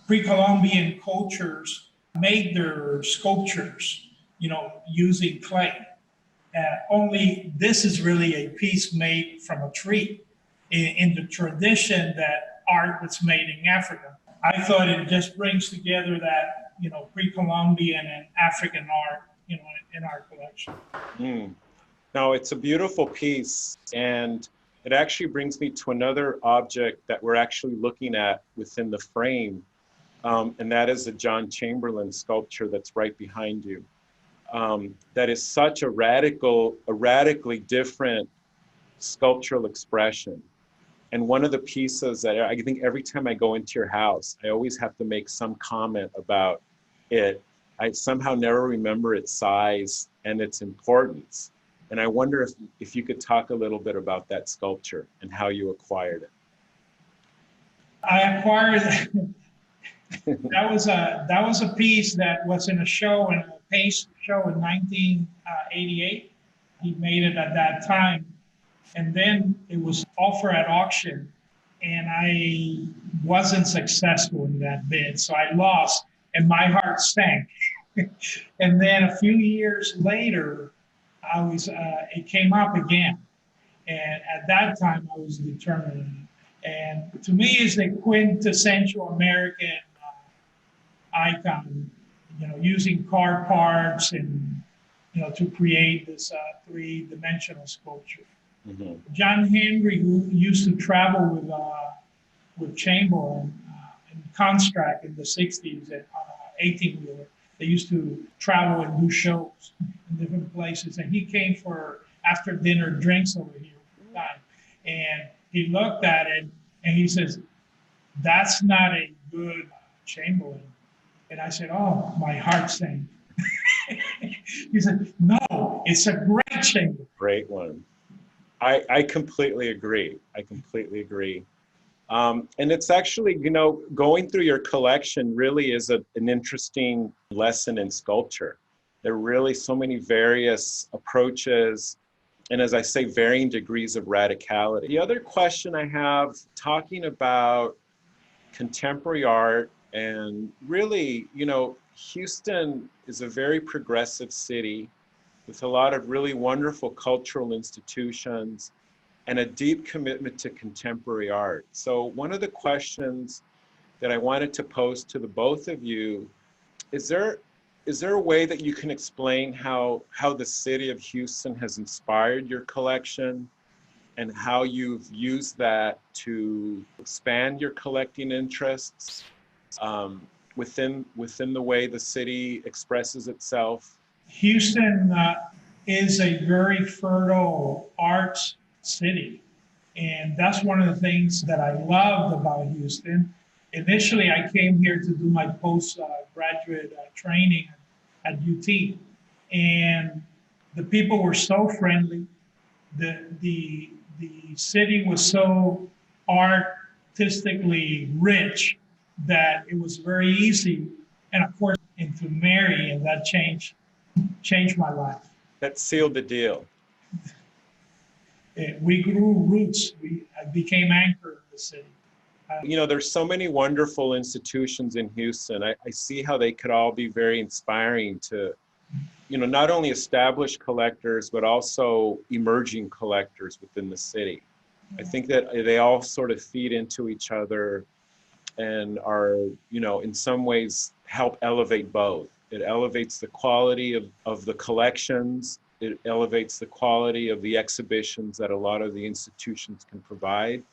pre-Columbian cultures made their sculptures, using clay. Only this is really a piece made from a tree in the tradition that art was made in Africa. I thought it just brings together that, pre-Columbian and African art, in our collection. No, it's a beautiful piece, and it actually brings me to another object that we're actually looking at within the frame, and that is a John Chamberlain sculpture that's right behind you. That is such a radically different sculptural expression. And one of the pieces that I think every time I go into your house, I always have to make some comment about it. I somehow never remember its size and its importance. And I wonder if you could talk a little bit about that sculpture and how you acquired it. I acquired that was a piece that was in a show, in a Pace show in 1988. He made it at that time, and then it was offered at auction, and I wasn't successful in that bid, so I lost, and my heart sank. And then a few years later, it came up again. And at that time, I was determined. And to me, it's the quintessential American icon, using car parts and, to create this three-dimensional sculpture. Mm-hmm. John Henry, who used to travel with Chamberlain in Construct in the 60s on an 18-wheeler, they used to travel and do shows in different places. And he came for after dinner drinks over here one time. And he looked at it and he says, "That's not a good Chamberlain." And I said, "Oh, my heart sank." He said, "No, it's a great Chamberlain." Great one. I completely agree. And it's actually, going through your collection really is an interesting lesson in sculpture. There are really so many various approaches, and as I say, varying degrees of radicality. The other question I have, talking about contemporary art, and really, you know, Houston is a very progressive city with a lot of really wonderful cultural institutions and a deep commitment to contemporary art. So one of the questions that I wanted to pose to the both of you, is there a way that you can explain how the city of Houston has inspired your collection and how you've used that to expand your collecting interests within the way the city expresses itself? Houston is a very fertile arts city. And that's one of the things that I loved about Houston. Initially, I came here to do my postgraduate training at UT. And the people were so friendly. The city was so artistically rich that it was very easy. And of course, into Mary, and that changed my life. That sealed the deal. We grew roots. I became anchored in the city. You know, there's so many wonderful institutions in Houston. I see how they could all be very inspiring to, you know, not only established collectors, but also emerging collectors within the city. I think that they all sort of feed into each other and are, you know, in some ways help elevate both. It elevates the quality of the collections. It elevates the quality of the exhibitions that a lot of the institutions can provide.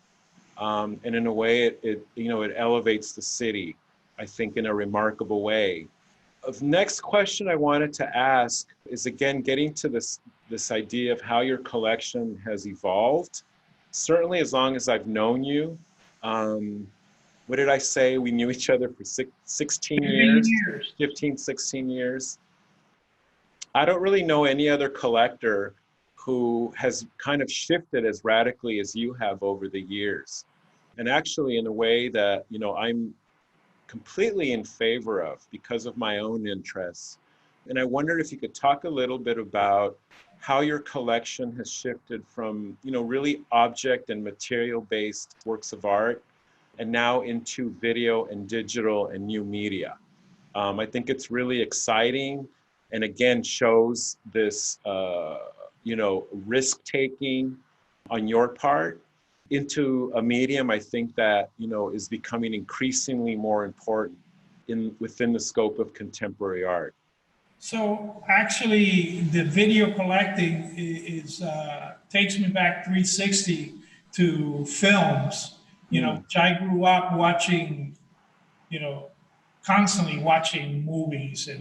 And in a way, it elevates the city, I think, in a remarkable way. The next question I wanted to ask is, again, getting to this idea of how your collection has evolved. Certainly, as long as I've known you, what did I say? We knew each other for 16 years, 15, 16 years. I don't really know any other collector who has kind of shifted as radically as you have over the years. And actually in a way that, you know, I'm completely in favor of because of my own interests. And I wondered if you could talk a little bit about how your collection has shifted from, you know, really object and material-based works of art and now into video and digital and new media. I think it's really exciting, and again shows this, you know, risk-taking on your part into a medium I think that, you know, is becoming increasingly more important within the scope of contemporary art. So actually, the video collecting takes me back 360 to films. You know, I grew up watching, you know, constantly watching movies and,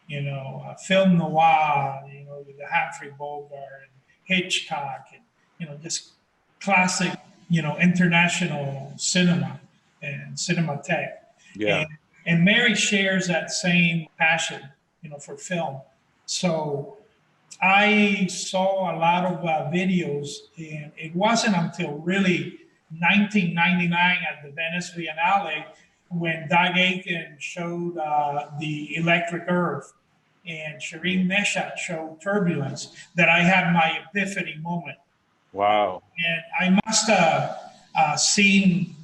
you know, film noir, you know, with the Humphrey Bogart and Hitchcock, and, you know, just classic, you know, international cinema and cinematheque. Yeah. And Mary shares that same passion, you know, for film. So I saw a lot of videos, and it wasn't until really 1999 at the Venice Biennale when Doug Aiken showed the Electric Earth and Shireen Meshat showed Turbulence that I had my epiphany moment. Wow. And I must have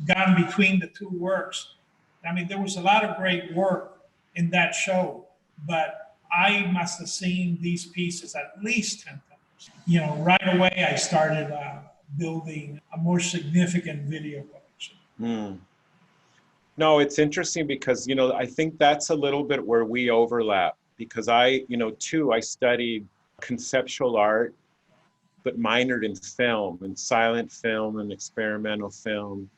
gone between the two works. I mean, there was a lot of great work in that show, but I must have seen these pieces at least 10 times. You know, right away I started building a more significant video collection. No, it's interesting because, you know, I think that's a little bit where we overlap, because I, you know, too, I studied conceptual art, but minored in film and silent film and experimental film.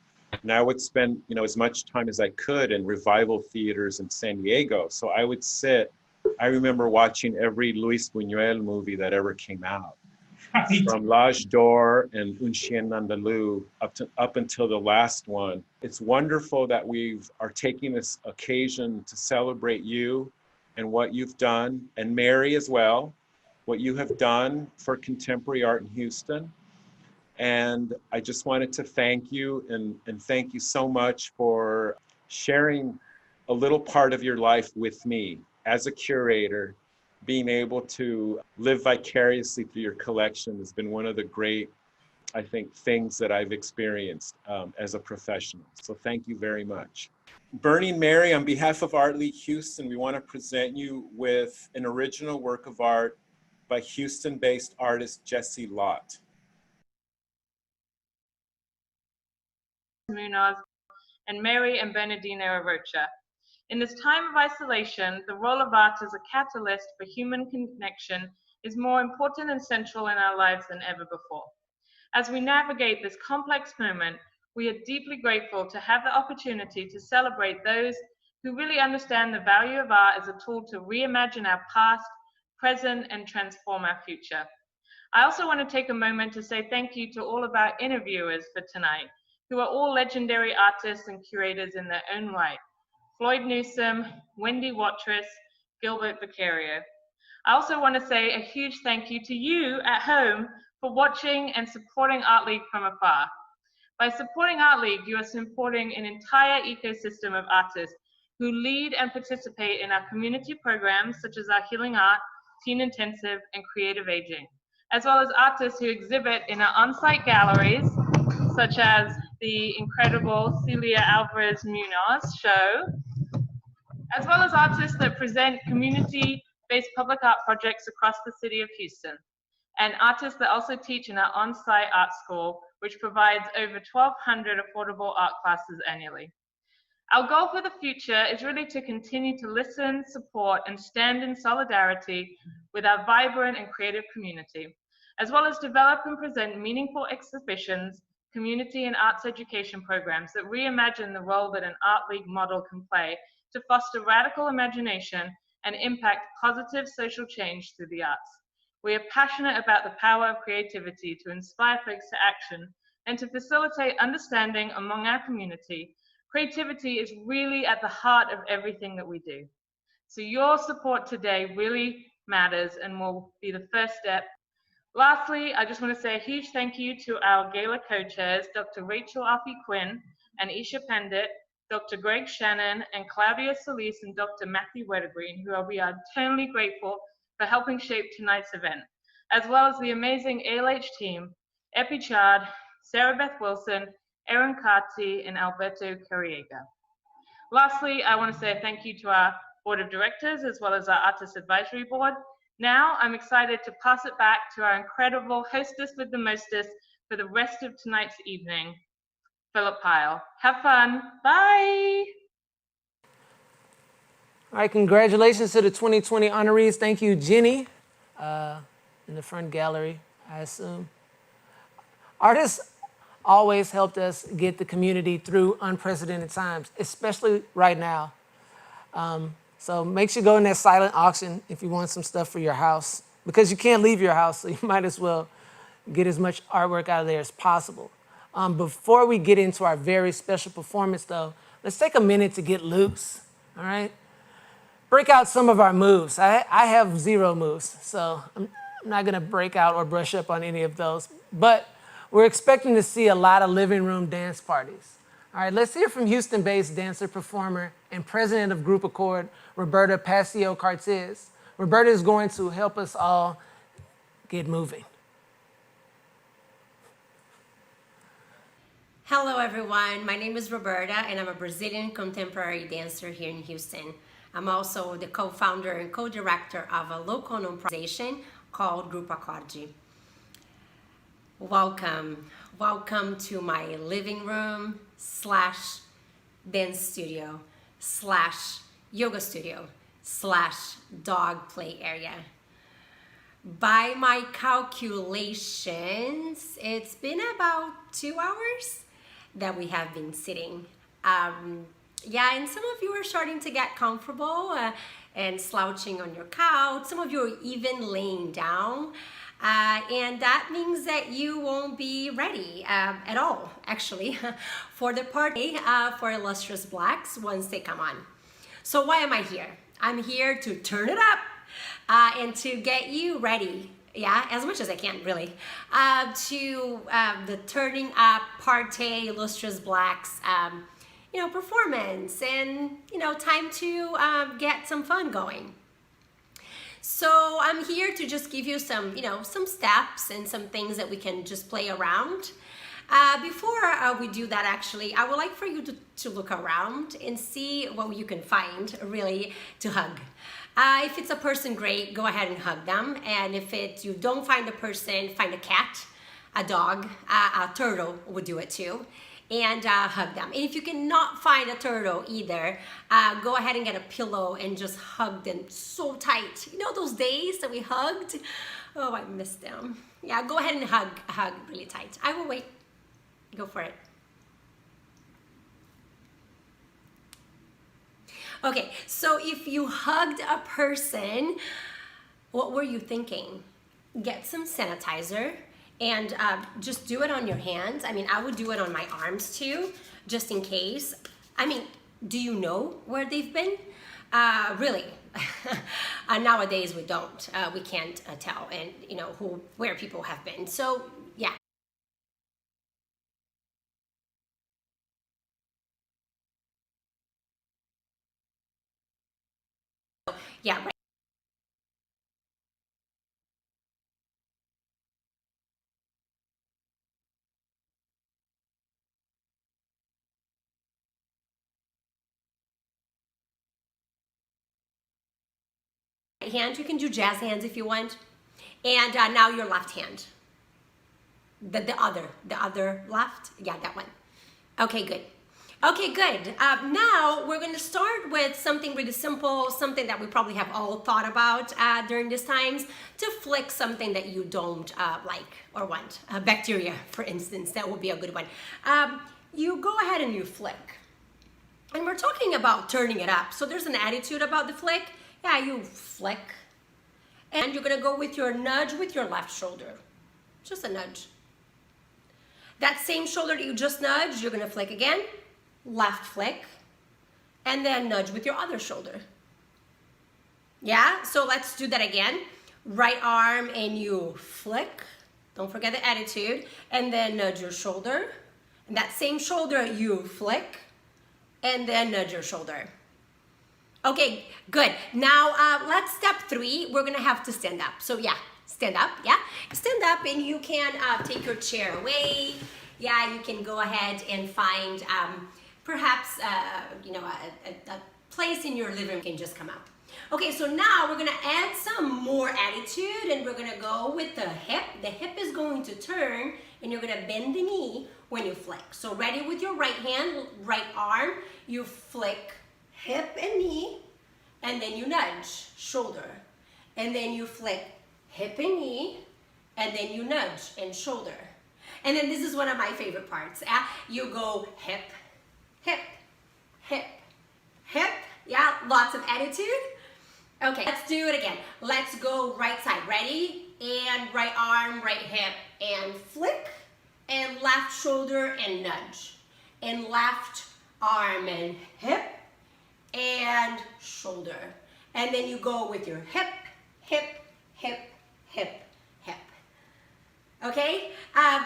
And I would spend, you know, as much time as I could in revival theaters in San Diego. So I would sit, I remember watching every Luis Buñuel movie that ever came out. From L'Âge d'Or and Un Chien Andalou up until the last one. It's wonderful that we are taking this occasion to celebrate you and what you've done, and Mary as well, what you have done for contemporary art in Houston. And I just wanted to thank you and thank you so much for sharing a little part of your life with me as a curator being able to live vicariously through your collection has been one of the great, I think, things that I've experienced as a professional. So thank you very much. Bernie and Mary, on behalf of Art League Houston, we want to present you with an original work of art by Houston-based artist Jesse Lott. Munoz and Mary Bernardino Arocha. In this time of isolation, the role of art as a catalyst for human connection is more important and central in our lives than ever before. As we navigate this complex moment, we are deeply grateful to have the opportunity to celebrate those who really understand the value of art as a tool to reimagine our past, present, and transform our future. I also want to take a moment to say thank you to all of our interviewers for tonight, who are all legendary artists and curators in their own right. Floyd Newsom, Wendy Watrous, Gilbert Vicario. I also want to say a huge thank you to you at home for watching and supporting Art League from afar. By supporting Art League, you are supporting an entire ecosystem of artists who lead and participate in our community programs such as our Healing Art, Teen Intensive, and Creative Aging, as well as artists who exhibit in our on-site galleries, such as the incredible Celia Alvarez Munoz show, as well as artists that present community-based public art projects across the city of Houston, and artists that also teach in our on-site art school, which provides over 1,200 affordable art classes annually. Our goal for the future is really to continue to listen, support, and stand in solidarity with our vibrant and creative community, as well as develop and present meaningful exhibitions, community and arts education programs that reimagine the role that an Art League model can play to foster radical imagination and impact positive social change through the arts. We are passionate about the power of creativity to inspire folks to action and to facilitate understanding among our community. Creativity is really at the heart of everything that we do. So your support today really matters and will be the first step. Lastly, I just want to say a huge thank you to our gala co-chairs, Dr. Rachel Afi Quinn and Eesha Pandit, Dr. Greg Shannon, and Claudia Solís, and Dr. Matthew Wettergreen, who we are eternally grateful for helping shape tonight's event, as well as the amazing ALH team, Epi Chard, Sarah Beth Wilson, Erin Carty, and Alberto Carriega. Lastly, I want to say a thank you to our board of directors, as well as our artist advisory board. Now, I'm excited to pass it back to our incredible hostess with the mostest for the rest of tonight's evening, Phillip Pyle. Have fun. Bye. All right, congratulations to the 2020 honorees. Thank you, Jenny, in the front gallery, I assume. Artists always helped us get the community through unprecedented times, especially right now. So make sure you go in that silent auction if you want some stuff for your house, because you can't leave your house, so you might as well get as much artwork out of there as possible. Before we get into our very special performance, though, let's take a minute to get loose, all right? Break out some of our moves. I have 0 moves, so I'm not gonna break out or brush up on any of those, but we're expecting to see a lot of living room dance parties. All right, let's hear from Houston-based dancer, performer, and president of Group Accord, Roberta Pasio-Cartez. Roberta is going to help us all get moving. Hello everyone, my name is Roberta and I'm a Brazilian contemporary dancer here in Houston. I'm also the co-founder and co-director of a local non-profit called Group Accord. Welcome to my living room / dance studio / yoga studio / dog play area. By my calculations, it's been about 2 hours that we have been sitting. Yeah, and some of you are starting to get comfortable and slouching on your couch. Some of you are even laying down. And that means that you won't be ready at all, actually, for the party for Illustrious Blacks once they come on. So why am I here? I'm here to turn it up and to get you ready, yeah, as much as I can, really, to the turning up party Illustrious Blacks, performance and, time to get some fun going. So I'm here to just give you some, some steps and some things that we can just play around. Before we do that, actually, I would like for you to look around and see what you can find, really, to hug. If it's a person, great, go ahead and hug them. And if you don't find a person, find a cat, a dog, a turtle would do it too, and hug them. And if you cannot find a turtle either, go ahead and get a pillow and just hug them so tight. You know those days that we hugged? Oh, I miss them. Yeah, go ahead and hug really tight. I will wait. Go for it. Okay, so if you hugged a person, what were you thinking? Get some sanitizer and just do it on your hands. I mean, I would do it on my arms too, just in case. I mean, do you know where they've been? Really? Nowadays we don't. We can't tell, and where people have been. So yeah. Yeah, right. Hand, you can do jazz hands if you want. And now your left hand. The other left. Yeah, that one. Okay, good. Okay, good. Now we're going to start with something really simple, something that we probably have all thought about during these times, to flick something that you don't like or want. Bacteria, for instance, that would be a good one. You go ahead and you flick. And we're talking about turning it up. So there's an attitude about the flick. Yeah, you flick. And you're going to go with your nudge with your left shoulder. Just a nudge. That same shoulder that you just nudged, you're going to flick again. Left flick, and then nudge with your other shoulder. Yeah, so let's do that again. Right arm and you flick. Don't forget the attitude. And then nudge your shoulder. And that same shoulder you flick, and then nudge your shoulder. Okay, good. Now let's step 3. We're gonna have to stand up. So yeah, stand up. Yeah, stand up, and you can take your chair away. Yeah, you can go ahead and find perhaps a place in your living room can just come out. Okay, so now we're gonna add some more attitude, and we're gonna go with the hip. The hip is going to turn, and you're gonna bend the knee when you flick. So ready with your right hand, right arm, you flick hip and knee, and then you nudge shoulder, and then you flick hip and knee, and then you nudge and shoulder. And then this is one of my favorite parts. You go hip, hip, hip, hip. Yeah, lots of attitude. Okay, let's do it again. Let's go right side. Ready? And right arm, right hip, and flick. And left shoulder and nudge. And left arm and hip, and shoulder. And then you go with your hip, hip, hip, hip, hip. Okay,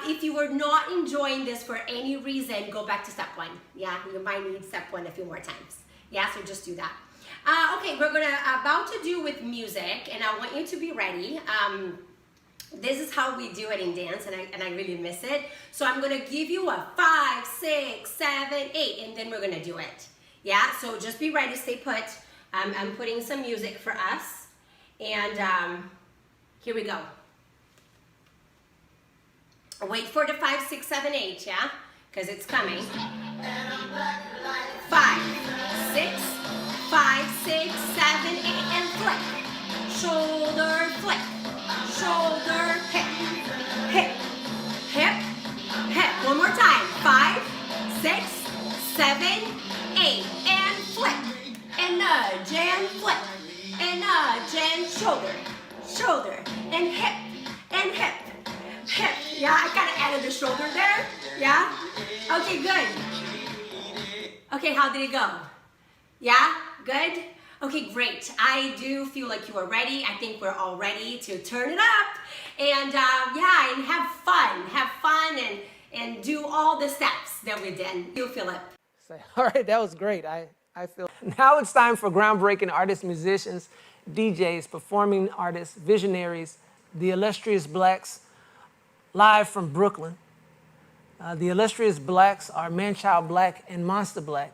if you were not enjoying this for any reason, go back to step 1. Yeah, you might need step 1 a few more times. Yeah, so just do that. Okay, we're about to do with music, and I want you to be ready. This is how we do it in dance, and I really miss it. So I'm gonna give you a 5, 6, 7, 8, and then we're gonna do it. Yeah, so just be ready, stay put. I'm putting some music for us, and here we go. Wait for the 5, 6, 7, 8, yeah? Because it's coming. 5, 6, 5, 6, 7, 8, and flick. Shoulder, flick. Shoulder, hip. Hip, hip, hip. One more time. 5, 6, 7, 8, and flick. And nudge, and flick. And nudge, and shoulder. Shoulder, and hip, and hip. Hip. Yeah, I kind of added the shoulder there. Yeah? Okay, good. Okay, how did it go? Yeah? Good? Okay, great. I do feel like you are ready. I think we're all ready to turn it up. And yeah, and have fun and do all the steps that we did. You, Phillip. All right, that was great. I feel. Now it's time for groundbreaking artists, musicians, DJs, performing artists, visionaries, the Illustrious Blacks, live from Brooklyn. The Illustrious Blacks are Man-Child Black and Monster Black.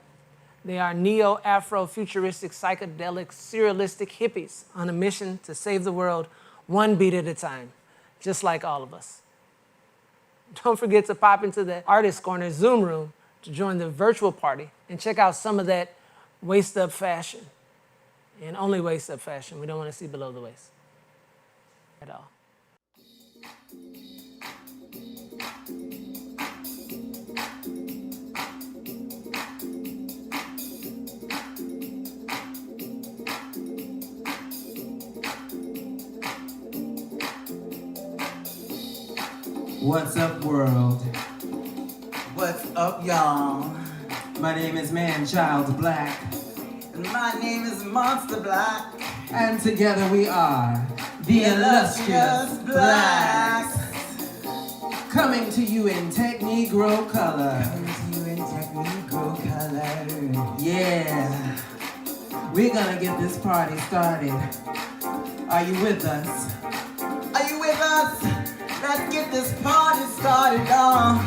They are neo-Afro-futuristic, psychedelic, surrealistic hippies on a mission to save the world one beat at a time, just like all of us. Don't forget to pop into the Artist Corner Zoom room to join the virtual party and check out some of that waist-up fashion. And only waist-up fashion. We don't want to see below the waist at all. What's up, world? What's up, y'all? My name is Man-Child Black. And my name is Monster Black. And together we are the Illustrious Blacks. Coming to you in Technegro color. Yeah. We're gonna get this party started. Are you with us? Are you with us? Let's get this party started on.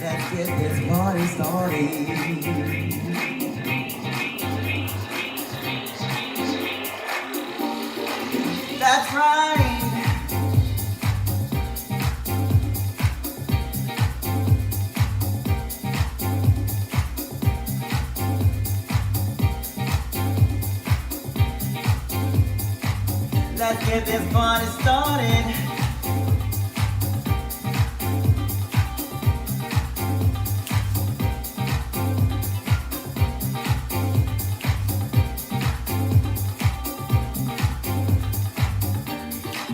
Let's get this party started. That's right. Let's get this party started.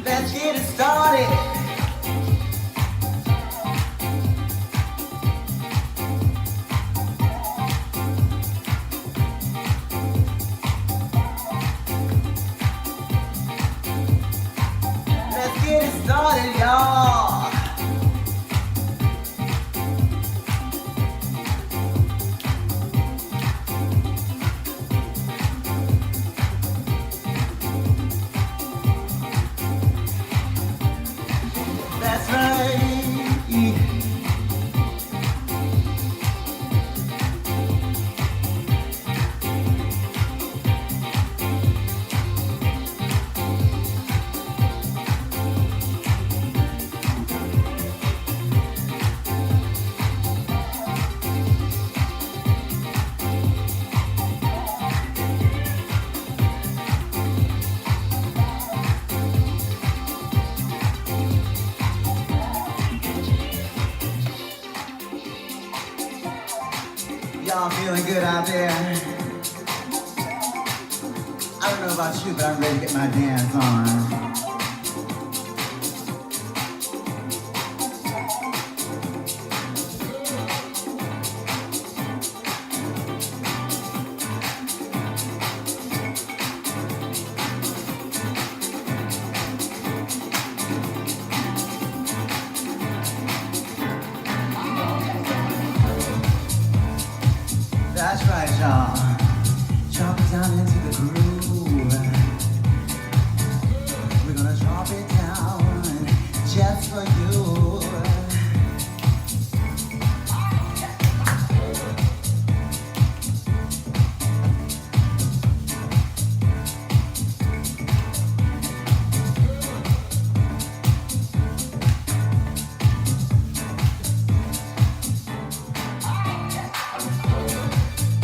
Let's get it started. Get it started, y'all. That's right. Y'all feeling good out there? I don't know about you, but I'm ready to get my dance on. That's right, y'all. Drop it down into the groove. We're gonna drop it down just for you.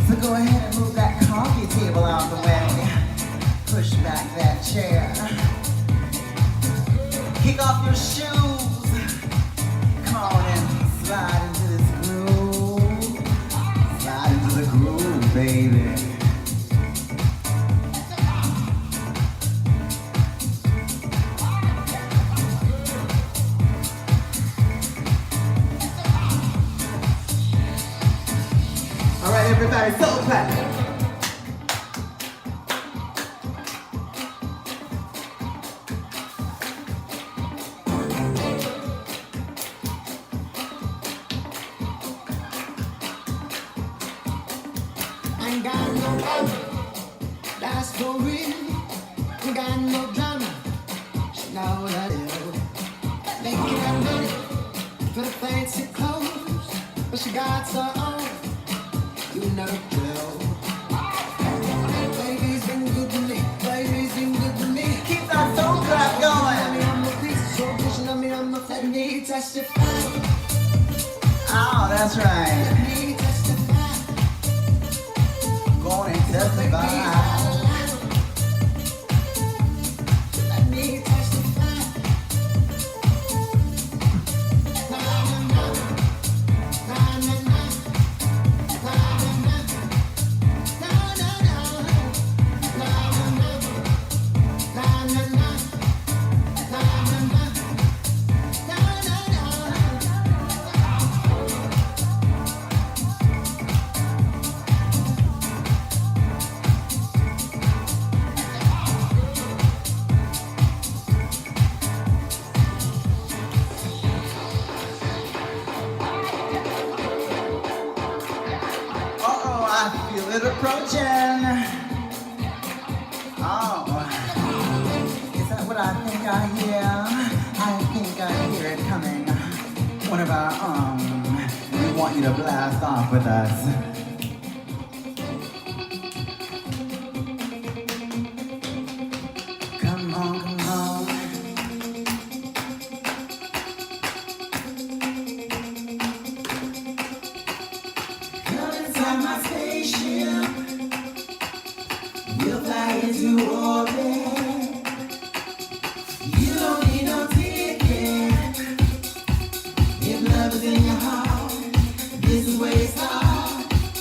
So go ahead and move that coffee table out the way. Push back that chair. Kick off your shoes. Come on and slide into this groove. Slide into the groove, baby. All right, everybody, soul clap. Ain't got That's for real. We got no drama. She know what I do. They get money for the fancy clothes, but she got her own. You know the drill. Baby's been good to me. Baby's been good to me. Keep that soul clap going. I'm a piece of soul pushing on me. I'm a let me testify. Oh, that's right. Let me testify. Go on and testify. Let me testify. Na na na na na na na na na na na. I feel it approaching. Oh, is that what I think I hear? I think I hear it coming. One of our, we want you to blast off with us. Come on, come on. Come inside my spaceship. We'll fly into orbit. You don't need no ticket. If love is in your heart, this is where it starts.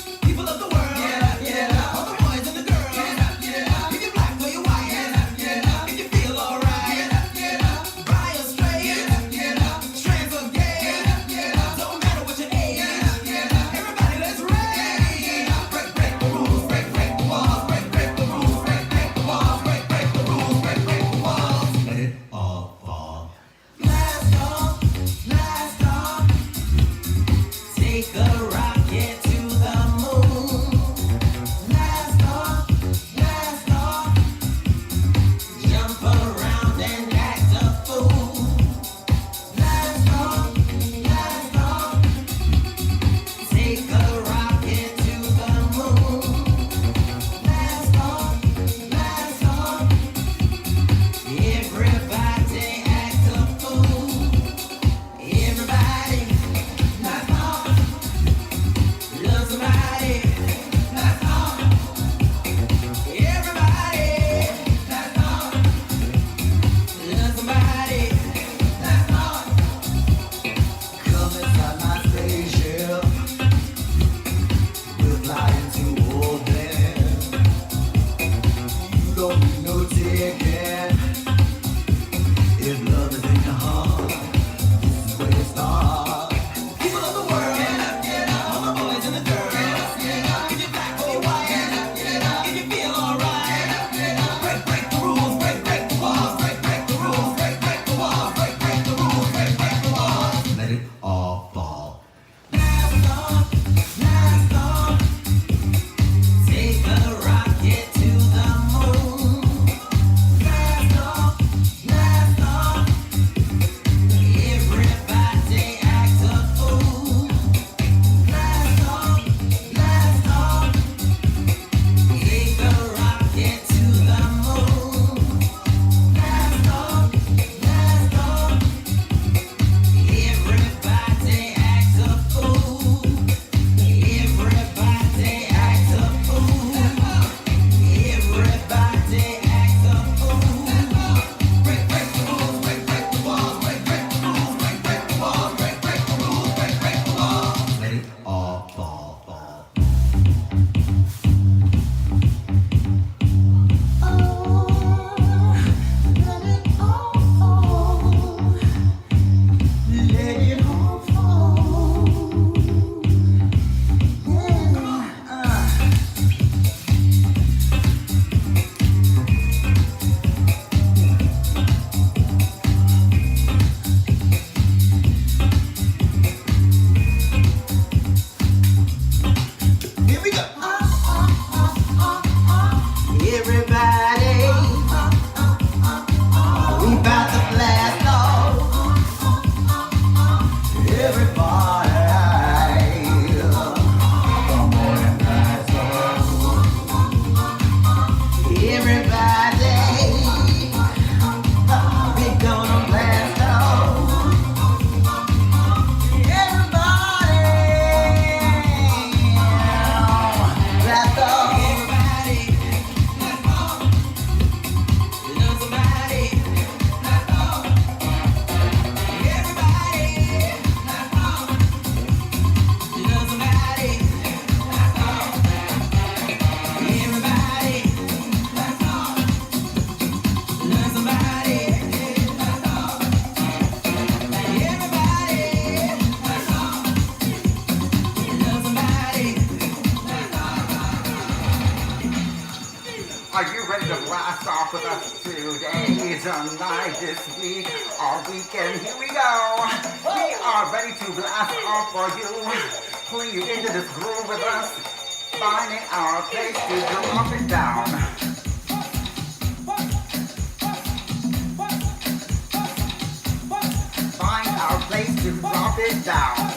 with us 2 days, a night this week, all weekend. Here we go. We are ready to blast off for you. Pulling you into this groove with us. Finding our place to drop it down. Find our place to drop it down.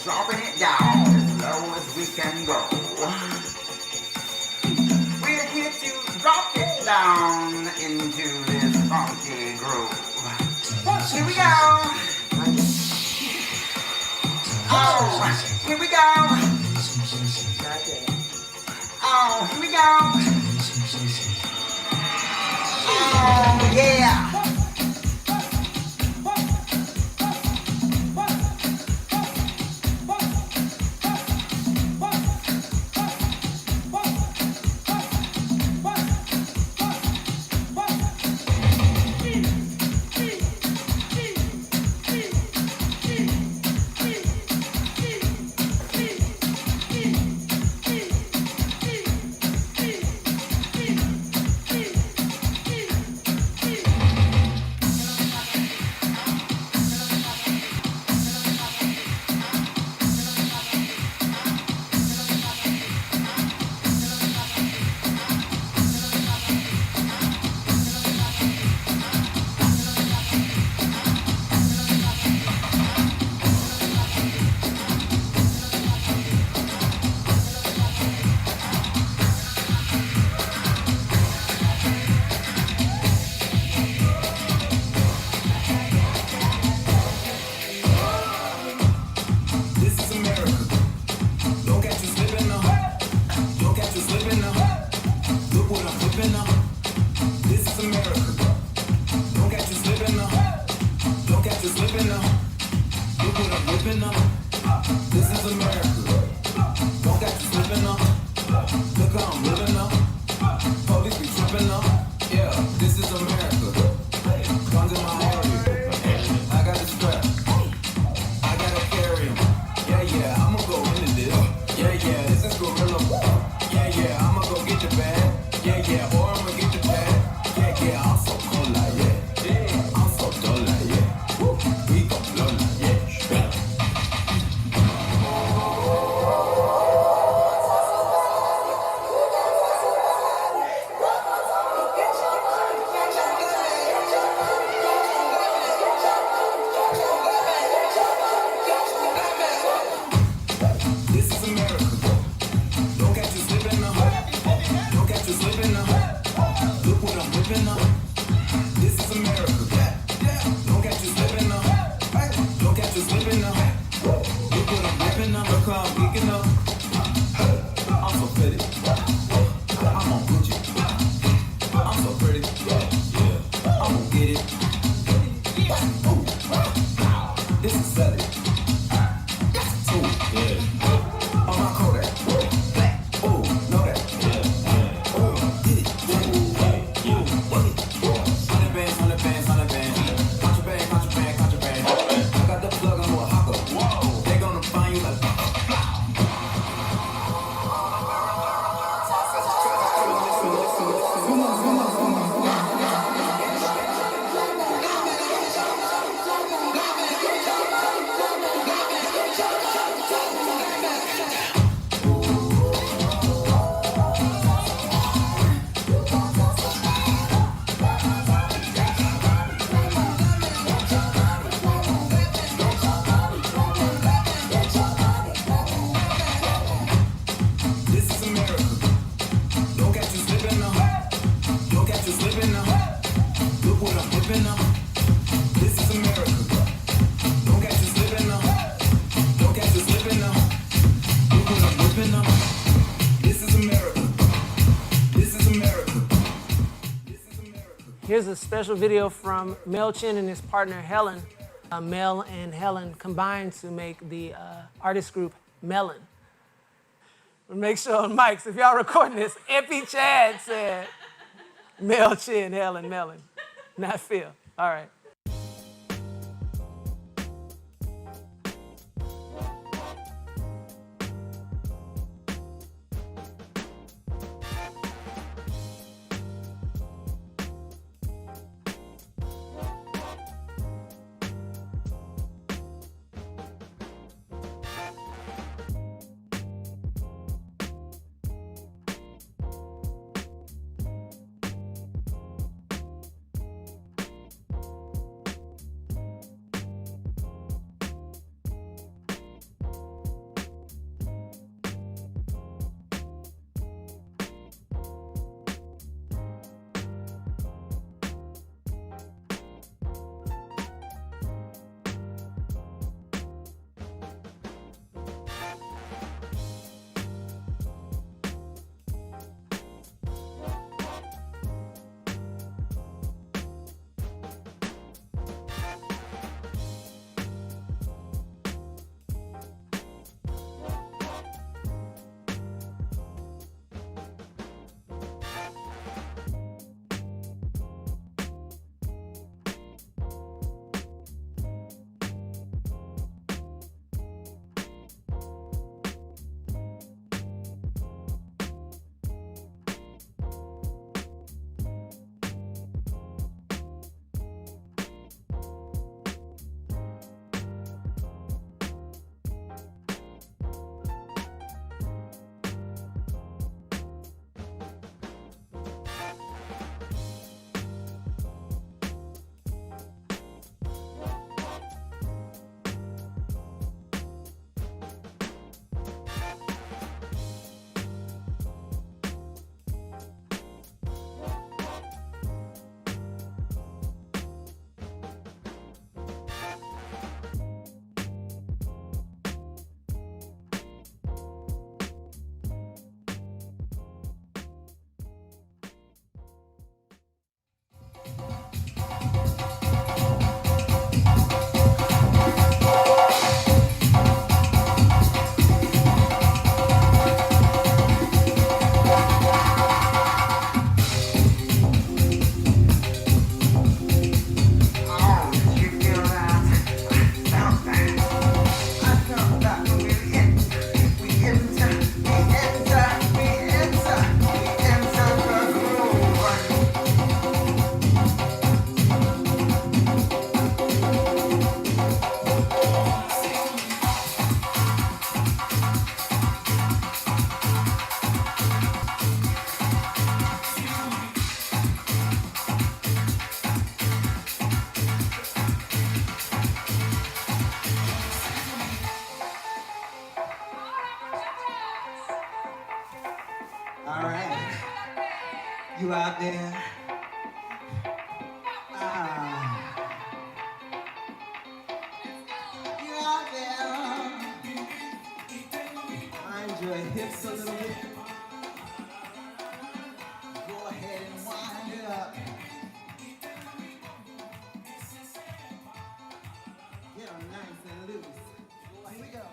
Dropping it down as low as we can go. We're here to drop it down into this funky groove. Here we go. Oh, here we go. Oh, here we go. Oh, yeah. Here's a special video from Mel Chin and his partner Helen. Mel and Helen combined to make the artist group Melon. We'll make sure on mics, if y'all recording this, Epi Chad said Mel Chin, Helen, Melon, not Phil. All right. All right. You out there? You out there? Mind your hips a little bit. Go ahead and wind it up. Get them nice and loose. Here we go.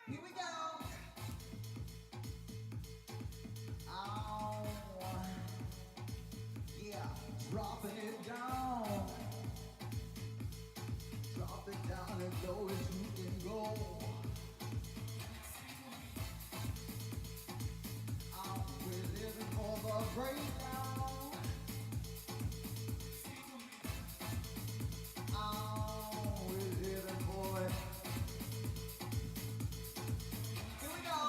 Here we go. Oh, yeah, dropping it down. Drop it down as low as you can go. We're living for the breakdown. We're living for it. Here we go.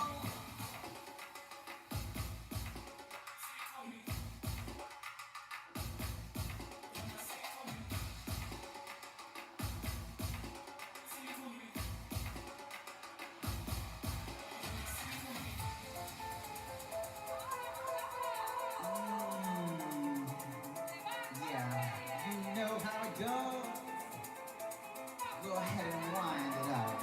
Yeah, you know how it goes. Go ahead and wind it out.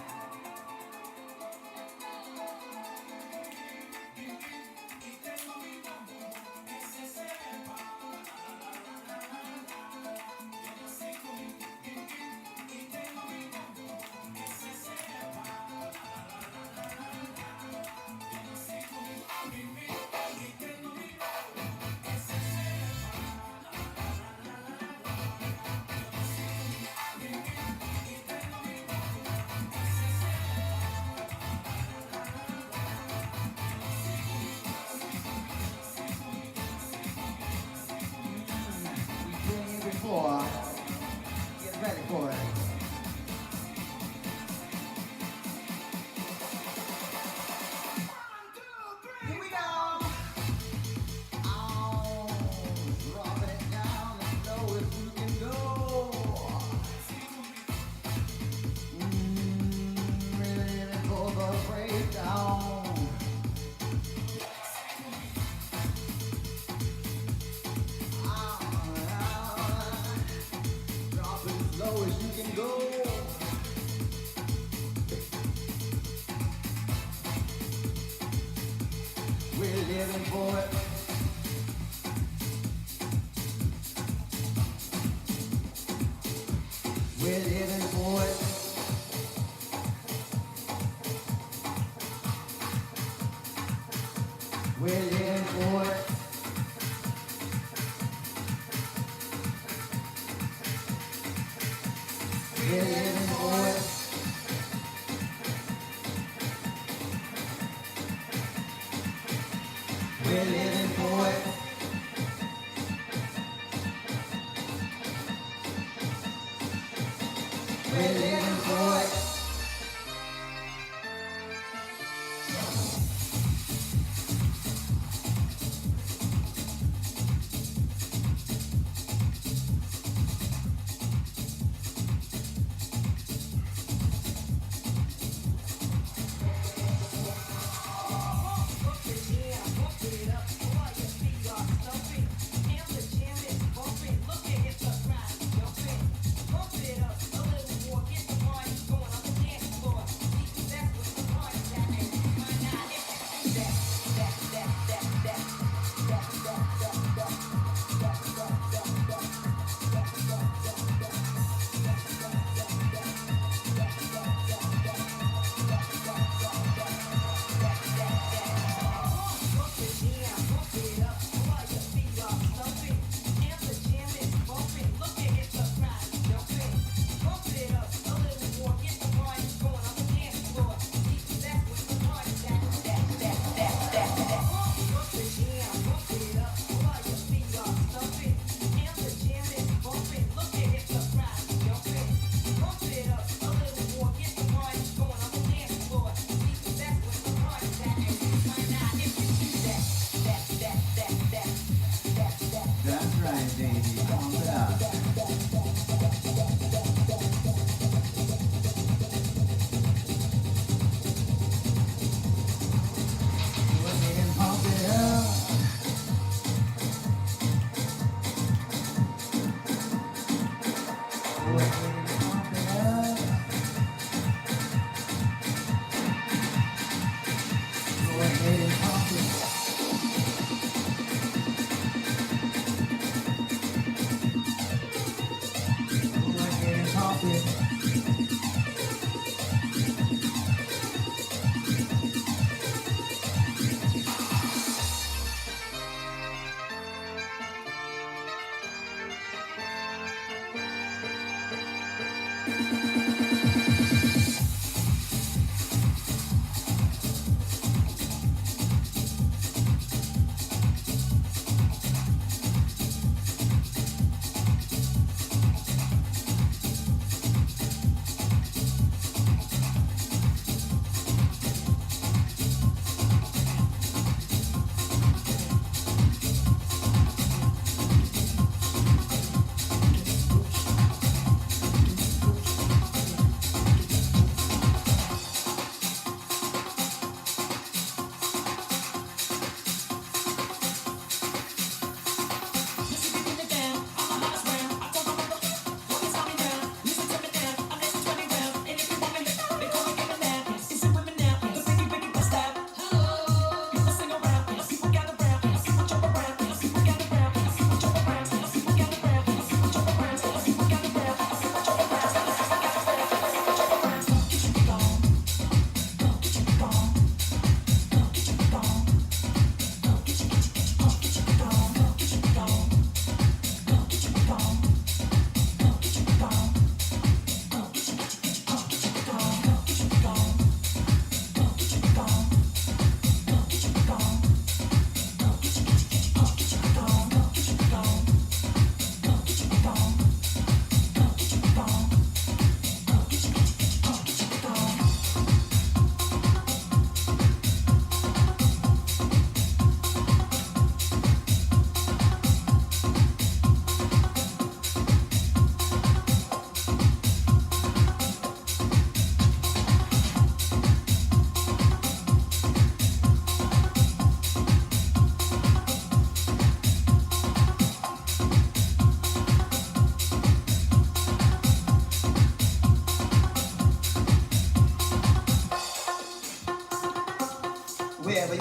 Before, get ready for it. Here we go. Dropping it down as low as we can go. Ready for the breakdown. Low as you can go. We're living for it. We're living for it. We're living for it. We're living for it. We're living for it. We're living for it. Look at it, the crowd jumping. Pump it up a little more, get the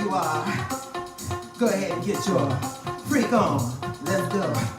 you are. Go ahead and get your freak on. Let's go.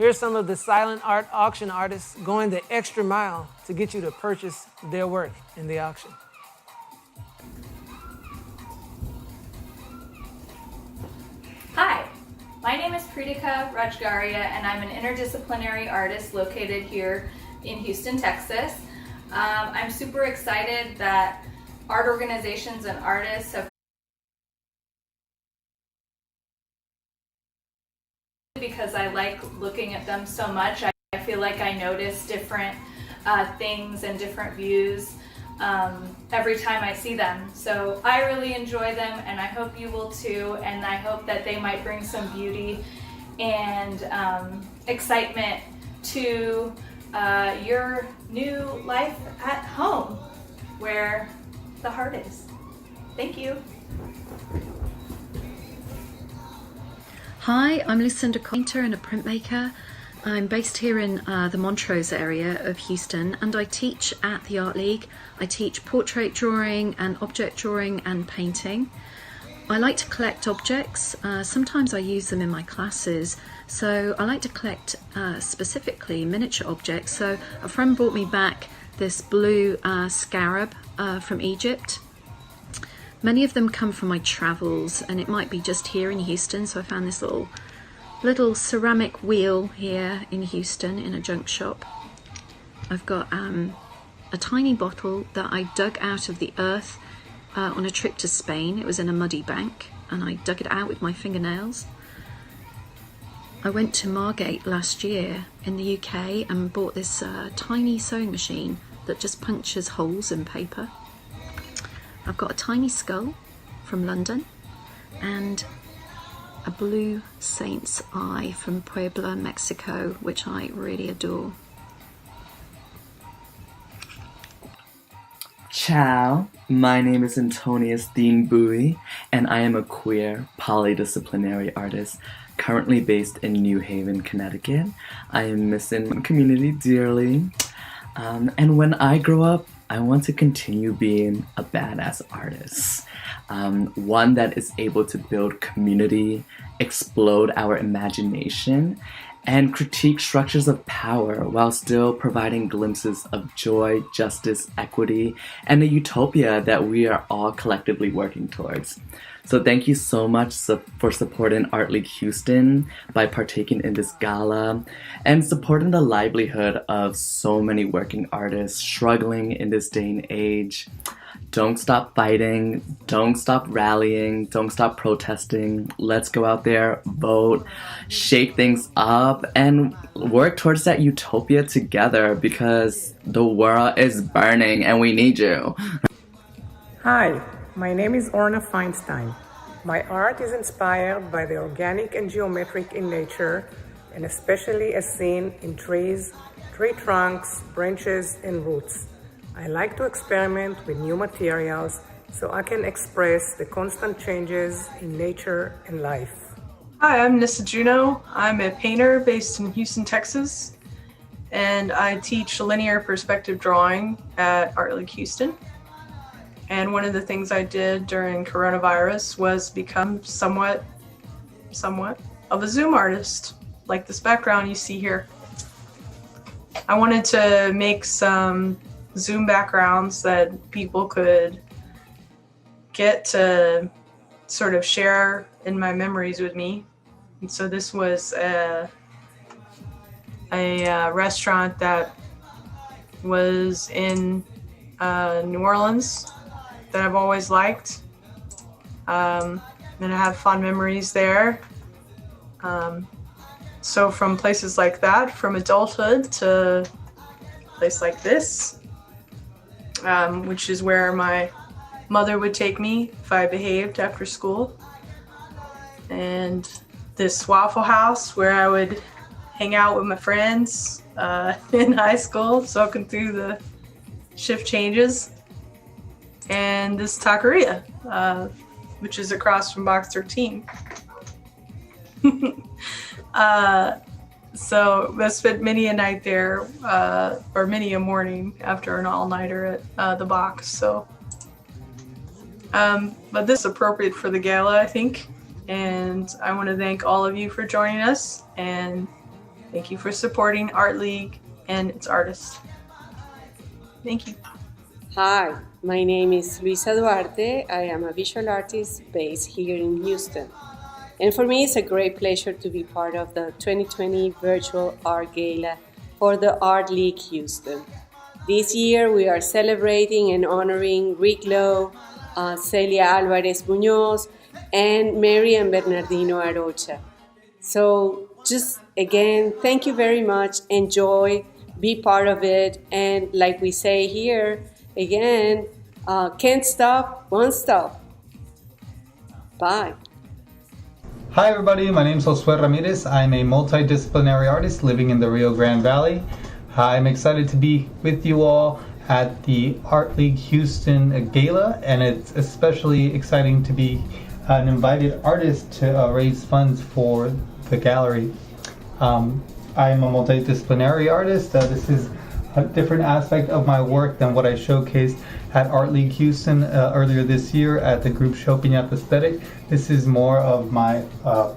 Here's some of the silent art auction artists going the extra mile to get you to purchase their work in the auction. Hi, my name is Pritika Rajgaria, and I'm an interdisciplinary artist located here in Houston, Texas. I'm super excited that art organizations and artists have, because I like looking at them so much. I feel like I notice different things and different views every time I see them. So I really enjoy them, and I hope you will too, and I hope that they might bring some beauty and excitement to your new life at home, where the heart is. Thank you. Hi, I'm Lucinda, painter and a printmaker. I'm based here in the Montrose area of Houston, and I teach at the Art League. I teach portrait drawing and object drawing and painting. I like to collect objects. Sometimes I use them in my classes. So I like to collect specifically miniature objects. So a friend brought me back this blue scarab from Egypt. Many of them come from my travels, and it might be just here in Houston. So I found this little ceramic wheel here in Houston in a junk shop. I've got a tiny bottle that I dug out of the earth on a trip to Spain. It was in a muddy bank, and I dug it out with my fingernails. I went to Margate last year in the UK and bought this tiny sewing machine that just punctures holes in paper. I've got a tiny skull from London and a blue saint's eye from Puebla, Mexico, which I really adore. Ciao, my name is Antonius Dean Bowie, and I am a queer, polydisciplinary artist currently based in New Haven, Connecticut. I am missing my community dearly, and when I grow up, I want to continue being a badass artist. One that is able to build community, explode our imagination, and critique structures of power while still providing glimpses of joy, justice, equity, and a utopia that we are all collectively working towards. So thank you so much for supporting Art League Houston by partaking in this gala and supporting the livelihood of so many working artists struggling in this day and age. Don't stop fighting, don't stop rallying, don't stop protesting. Let's go out there, vote, shake things up, and work towards that utopia together, because the world is burning and we need you. Hi, my name is Orna Feinstein. My art is inspired by the organic and geometric in nature, and especially as seen in trees, tree trunks, branches, and roots. I like to experiment with new materials so I can express the constant changes in nature and life. Hi, I'm Nissa Juno. I'm a painter based in Houston, Texas, and I teach linear perspective drawing at Art League Houston. And one of the things I did during coronavirus was become somewhat of a Zoom artist, like this background you see here. I wanted to make some Zoom backgrounds that people could get to sort of share in my memories with me. And so this was a restaurant that was in New Orleans that I've always liked. And I have fond memories there. So from places like that, from adulthood to a place like this, which is where my mother would take me if I behaved after school. And this Waffle House where I would hang out with my friends in high school, soaking through the shift changes. And this taqueria, which is across from Box 13. So I spent many a night there, or many a morning after an all-nighter at the Box. So, but this is appropriate for the gala, I think. And I want to thank all of you for joining us. And Thank you for supporting Art League and its artists. Thank you. Hi, my name is Luisa Duarte. I am a visual artist based here in Houston. And for me, it's a great pleasure to be part of the 2020 Virtual Art Gala for the Art League Houston. This year, we are celebrating and honoring Rick Lowe, Celia Álvarez Muñoz, and Mary Bernardino Arocha. So just again, thank you very much. Enjoy, be part of it. And like we say here, again, can't stop, won't stop. Bye. Hi everybody, my name is Josué Ramirez. I'm a multidisciplinary artist living in the Rio Grande Valley. I'm excited to be with you all at the Art League Houston Gala, and it's especially exciting to be an invited artist to raise funds for the gallery. I'm a multidisciplinary artist. This is a different aspect of my work than what I showcased at Art League Houston earlier this year at the group show Piñata Aesthetic. This is more of my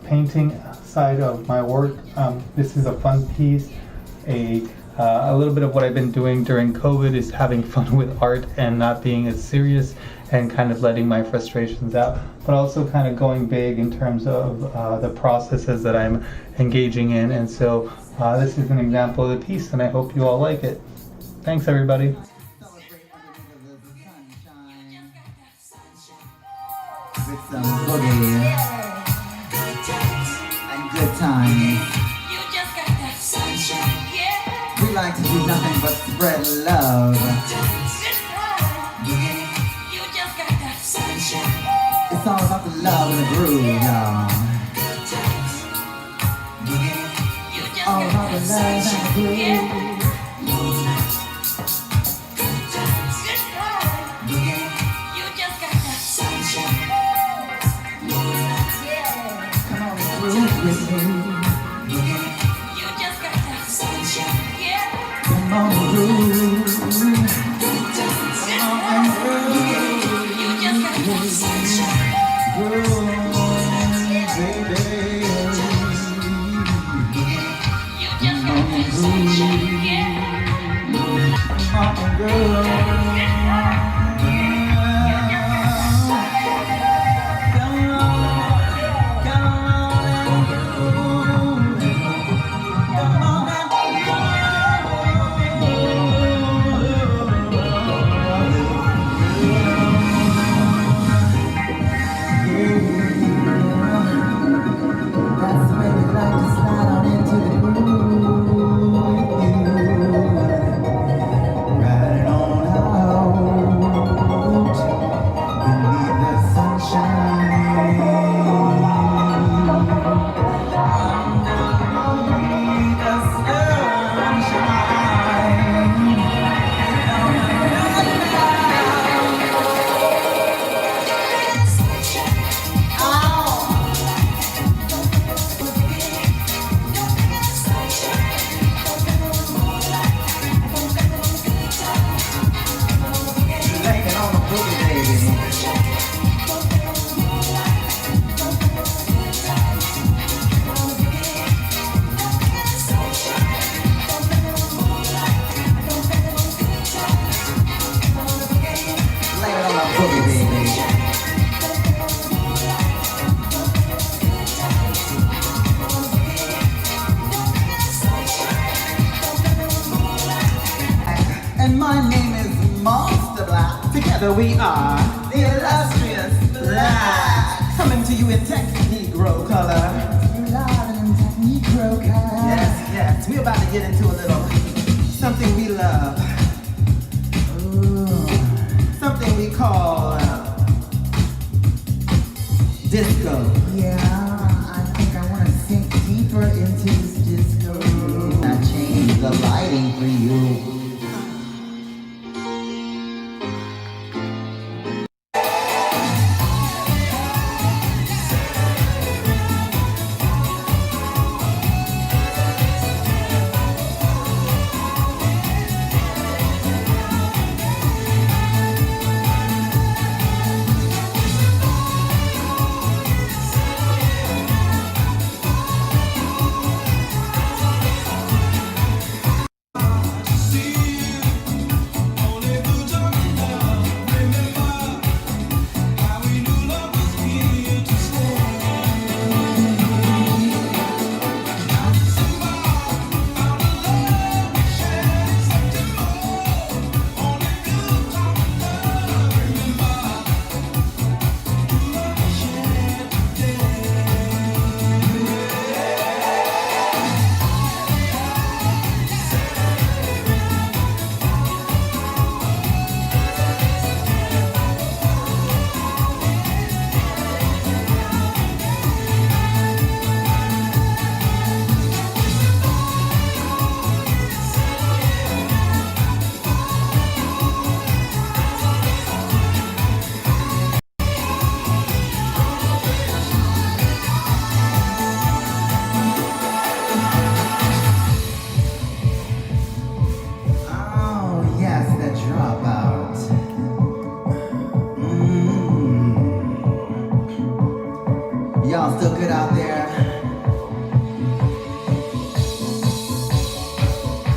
painting side of my work. This is a fun piece. A little bit of what I've been doing during COVID is having fun with art and not being as serious and kind of letting my frustrations out, but also kind of going big in terms of the processes that I'm engaging in. And so this is an example of the piece, and I hope you all like it. Thanks, everybody. With some boogie and good times. We like to do nothing but spread love. It's all about the love and the groove, y'all. All about the love and the groove. With me. Come on, groove. Come on, groove. Groove, baby. Come on, groove. Come on, groove. And my name is Monster Black. Together we are the Illustrious Blacks. Coming to you in Texas Negro color. Live in Texas Negro color. Yes, yes. We're about to get into a little something we love. Ooh. Something we call disco. Yeah, I think I want to sink deeper into this disco. I changed the lighting for you.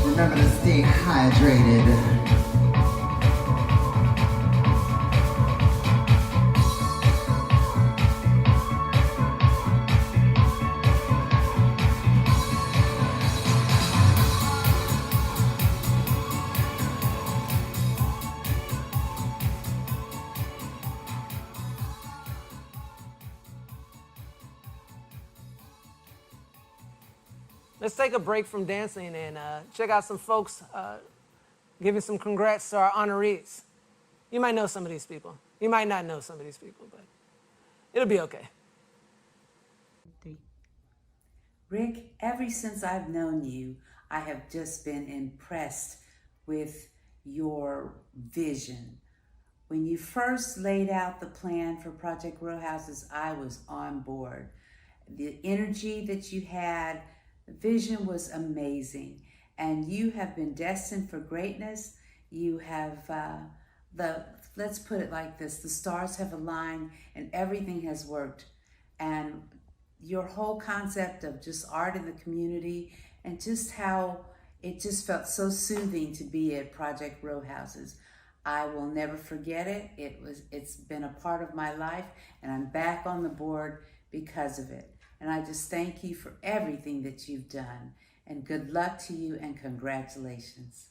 Remember to stay hydrated. Let's take a break from dancing and check out some folks giving some congrats to our honorees. You might know some of these people. You might not know some of these people, but it'll be okay. Rick, ever since I've known you, I have just been impressed with your vision. When you first laid out the plan for Project Row Houses, I was on board. The energy that you had, the vision was amazing, and you have been destined for greatness. You have, let's put it like this, the stars have aligned and everything has worked. And your whole concept of just art in the community and just how it just felt so soothing to be at Project Row Houses. I will never forget it. It's been a part of my life, and I'm back on the board because of it. And I just thank you for everything that you've done. And good luck to you and congratulations.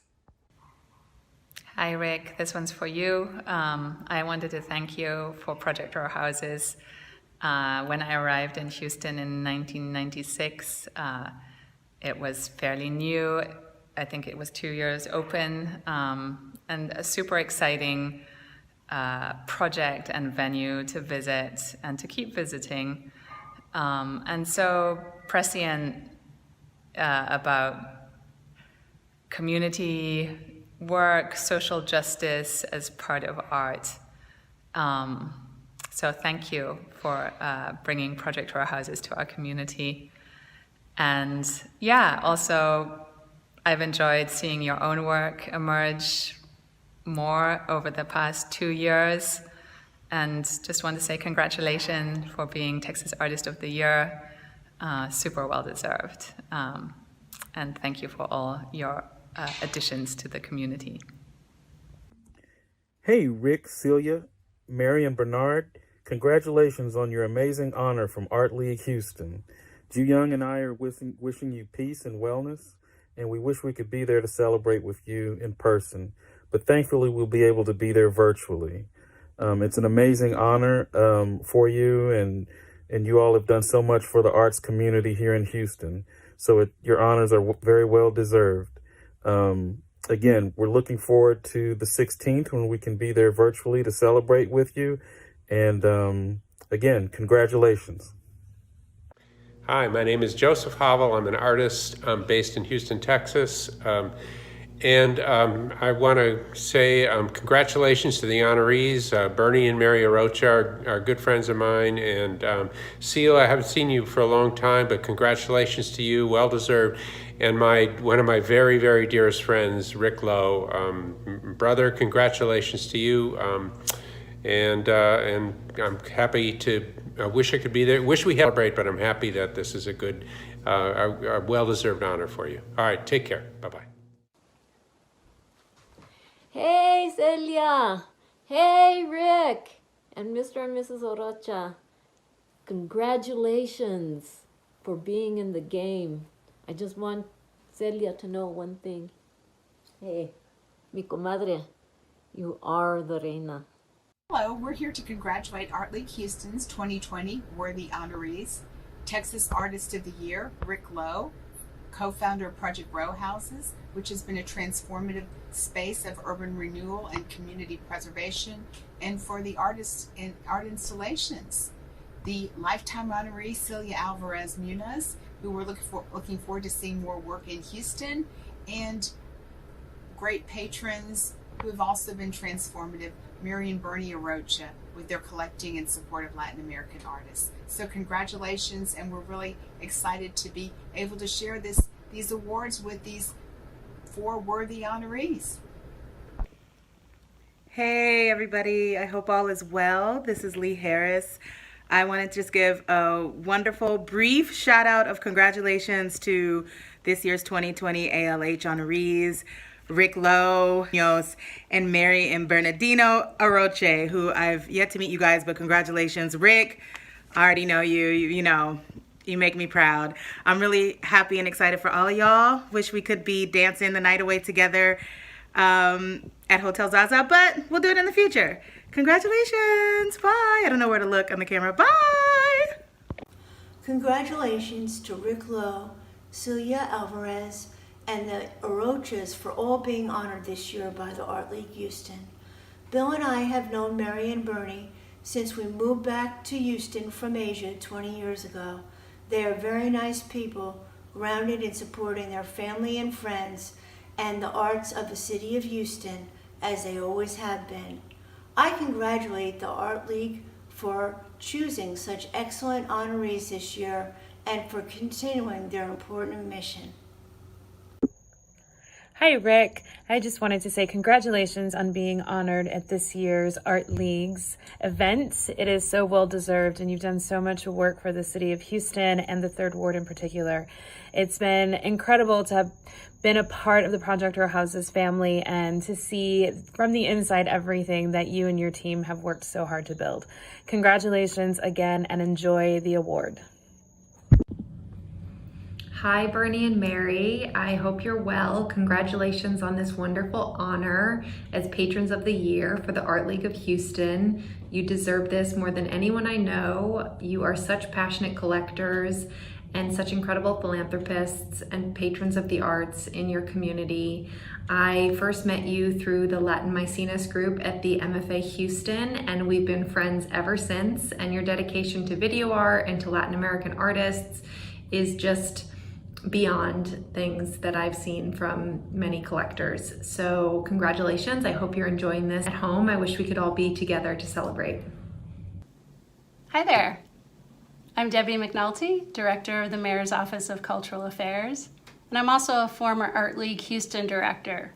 Hi, Rick. This one's for you. I wanted to thank you for Project Row Houses. When I arrived in Houston in 1996, it was fairly new. I think it was 2 years open, and a super exciting project and venue to visit and to keep visiting. And so prescient about community work, social justice as part of art. So thank you for bringing Project Row Houses to our community. And yeah, also I've enjoyed seeing your own work emerge more over the past 2 years. And just want to say congratulations for being Texas Artist of the Year. Super well deserved. And thank you for all your additions to the community. Hey, Rick, Celia, Mary, and Bernard. Congratulations on your amazing honor from Art League Houston. Ju Young and I are wishing you peace and wellness, and we wish we could be there to celebrate with you in person. But thankfully, we'll be able to be there virtually. It's an amazing honor for you, and you all have done so much for the arts community here in Houston. So your honors are very well deserved. Again, we're looking forward to the 16th when we can be there virtually to celebrate with you. And again, congratulations. Hi, my name is Joseph Havel. I'm an artist based in Houston, Texas. And I want to say congratulations to the honorees. Bernie and Mary Arocha are good friends of mine. And Celia, I haven't seen you for a long time, but congratulations to you, well deserved. And one of my very, very dearest friends, Rick Lowe. Brother, congratulations to you. And I'm happy to, I wish I could be there. Wish we celebrate, but I'm happy that this is a good, a well-deserved honor for you. All right, take care. Bye-bye. Hey, Celia. Hey, Rick. And Mr. and Mrs. Arocha. Congratulations for being in the game. I just want Celia to know one thing. Hey, mi comadre, you are the reina. Hello, we're here to congratulate Art League Houston's 2020 worthy honorees. Texas Artist of the Year, Rick Lowe, co-founder of Project Row Houses, which has been a transformative space of urban renewal and community preservation, and for the artists in art installations. The lifetime honoree, Celia Alvarez Munoz, who we're looking forward to seeing more work in Houston, and great patrons who have also been transformative, Mary and Bernie Arocha, with their collecting and support of Latin American artists. So congratulations, and we're really excited to be able to share these awards with these 4 worthy honorees. Hey everybody, I hope all is well. This is Lee Harris. I wanted to just give a wonderful, brief shout out of congratulations to this year's 2020 ALH honorees, Rick Lowe, Muñoz, and Mary Bernardino Arocha, who I've yet to meet you guys, but congratulations. Rick, I already know you, you know, you make me proud. I'm really happy and excited for all of y'all. Wish we could be dancing the night away together at Hotel Zaza, but we'll do it in the future. Congratulations. Bye. I don't know where to look on the camera. Bye. Congratulations to Rick Lowe, Celia Alvarez, and the Arochas for all being honored this year by the Art League Houston. Bill and I have known Mary and Bernie since we moved back to Houston from Asia 20 years ago. They are very nice people, grounded in supporting their family and friends and the arts of the city of Houston, as they always have been. I congratulate the Art League for choosing such excellent honorees this year and for continuing their important mission. Hi, Rick. I just wanted to say congratulations on being honored at this year's Art League's event. It is so well deserved, and you've done so much work for the city of Houston and the Third Ward in particular. It's been incredible to have been a part of the Project Row Houses family and to see from the inside everything that you and your team have worked so hard to build. Congratulations again, and enjoy the award. Hi, Bernie and Mary. I hope you're well. Congratulations on this wonderful honor as Patrons of the Year for the Art League of Houston. You deserve this more than anyone I know. You are such passionate collectors and such incredible philanthropists and patrons of the arts in your community. I first met you through the Latin Mecenas group at the MFA Houston, and we've been friends ever since. And your dedication to video art and to Latin American artists is just beyond things that I've seen from many collectors. So congratulations. I hope you're enjoying this at home. I wish we could all be together to celebrate. Hi there. I'm Debbie McNulty, Director of the Mayor's Office of Cultural Affairs, and I'm also a former Art League Houston Director.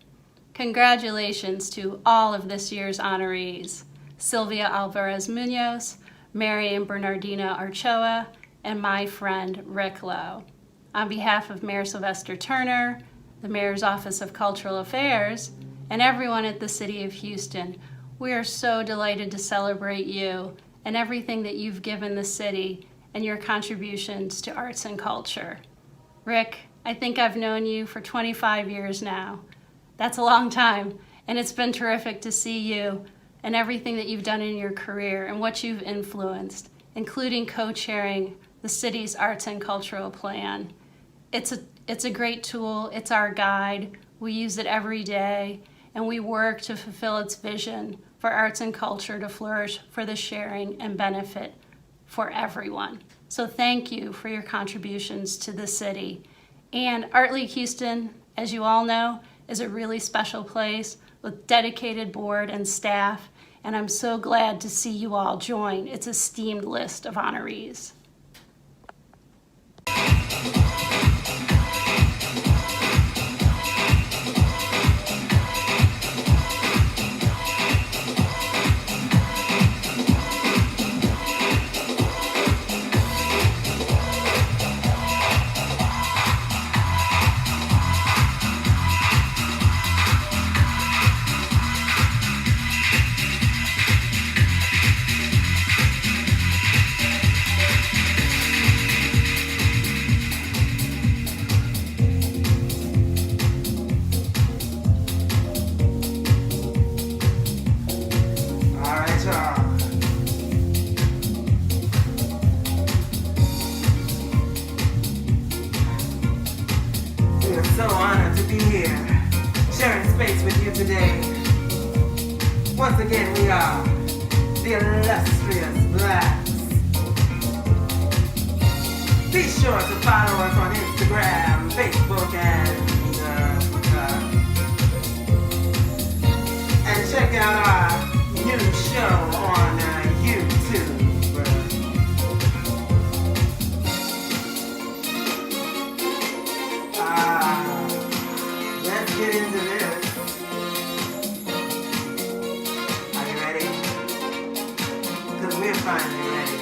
Congratulations to all of this year's honorees, Celia Álvarez Muñoz, Mary Bernardino Arocha, and my friend Rick Lowe. On behalf of Mayor Sylvester Turner, the Mayor's Office of Cultural Affairs, and everyone at the City of Houston, we are so delighted to celebrate you and everything that you've given the city and your contributions to arts and culture. Rick, I think I've known you for 25 years now. That's a long time, and it's been terrific to see you and everything that you've done in your career and what you've influenced, including co-chairing the city's arts and cultural plan. It's a great tool, it's our guide, we use it every day, and we work to fulfill its vision for arts and culture to flourish for the sharing and benefit for everyone. So thank you for your contributions to the city. And Art League Houston, as you all know, is a really special place with dedicated board and staff, and I'm so glad to see you all join its esteemed list of honorees. So honored to be here, sharing space with you today. Once again, we are the Illustrious Blacks. Be sure to follow us on Instagram, Facebook, and check out our new show on YouTube. Let's get into this. Are you ready? Because we're finally ready.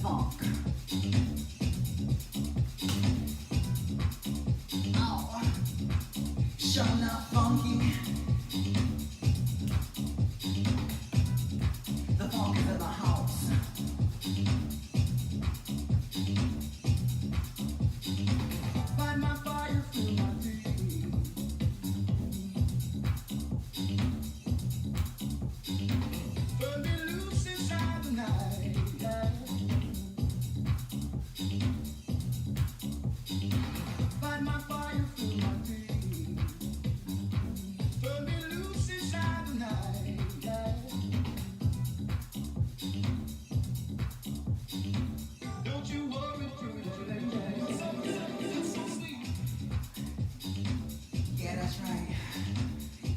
funk. Oh, showing up funky. The funk is in the house. Find my fire, feel my dream. Burn me loose inside the night. Find my fire, feel my dream. Burn me loose inside the night. Don't you worry through your day. So sweet. Yeah, that's right.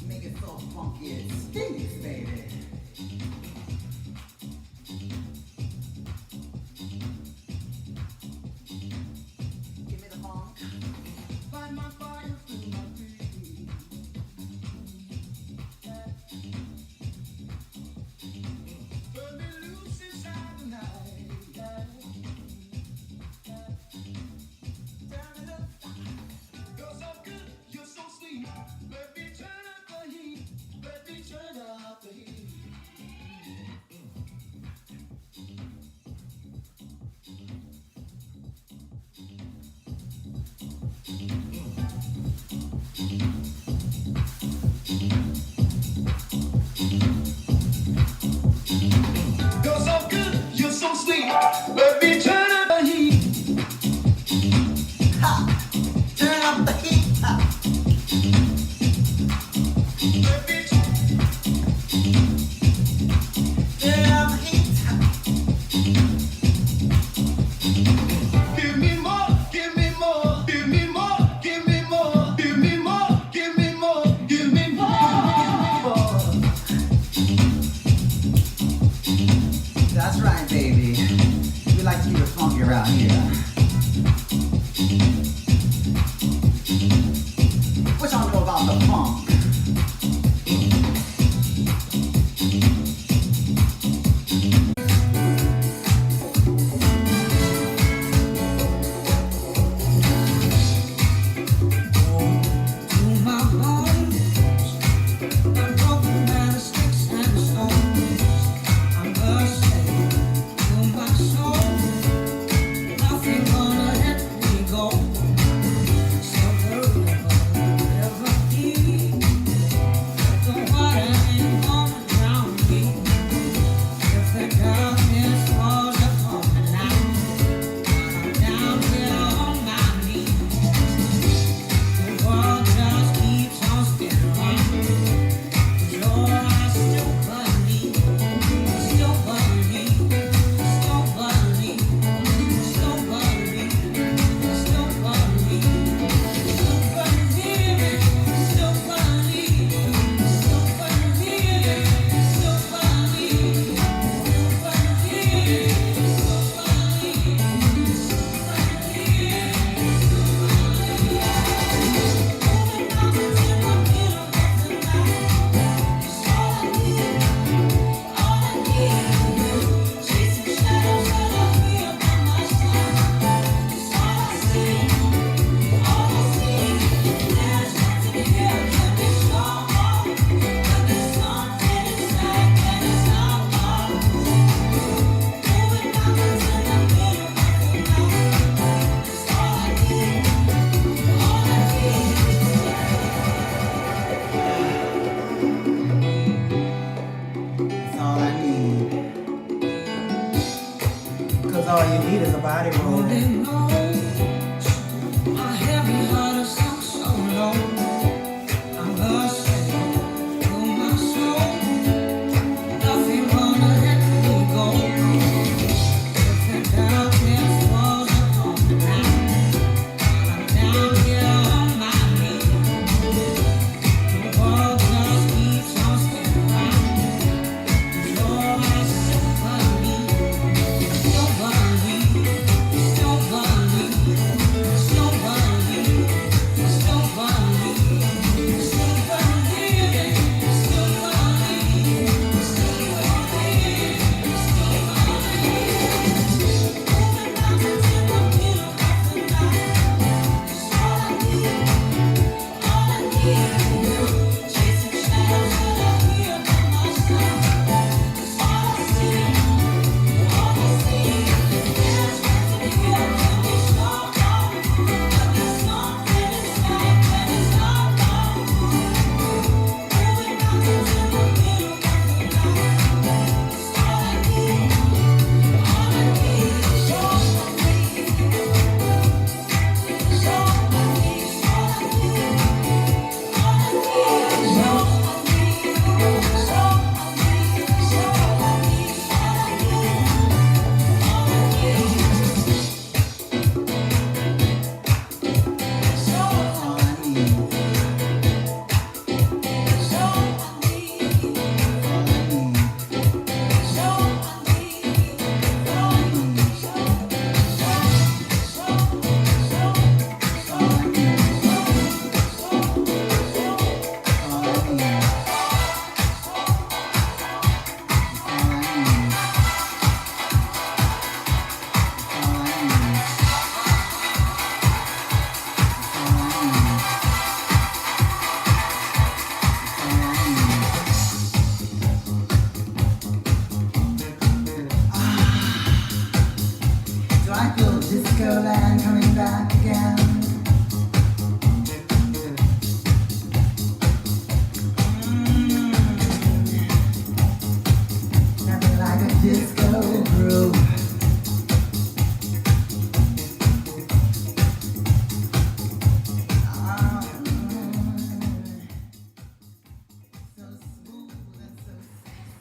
Make it so funky and stinky, baby. Give me the funk. Find my fire, feel my dream. Burn me loose inside the night. Turn it up. You're so good, you're so sweet. Let me turn up the heat. Let me turn up the heat. You're so good, you're so sweet. Let me turn up the heat. Ha! Turn up the heat. Ha! Let me turn up the heat. Ha! Give me more, give me more, give me more, give me more, give me more, give me more, give me more. That's right, baby. We like to keep it funky around here. What y'all know about the funk? all you need is a body roll. Don't believe.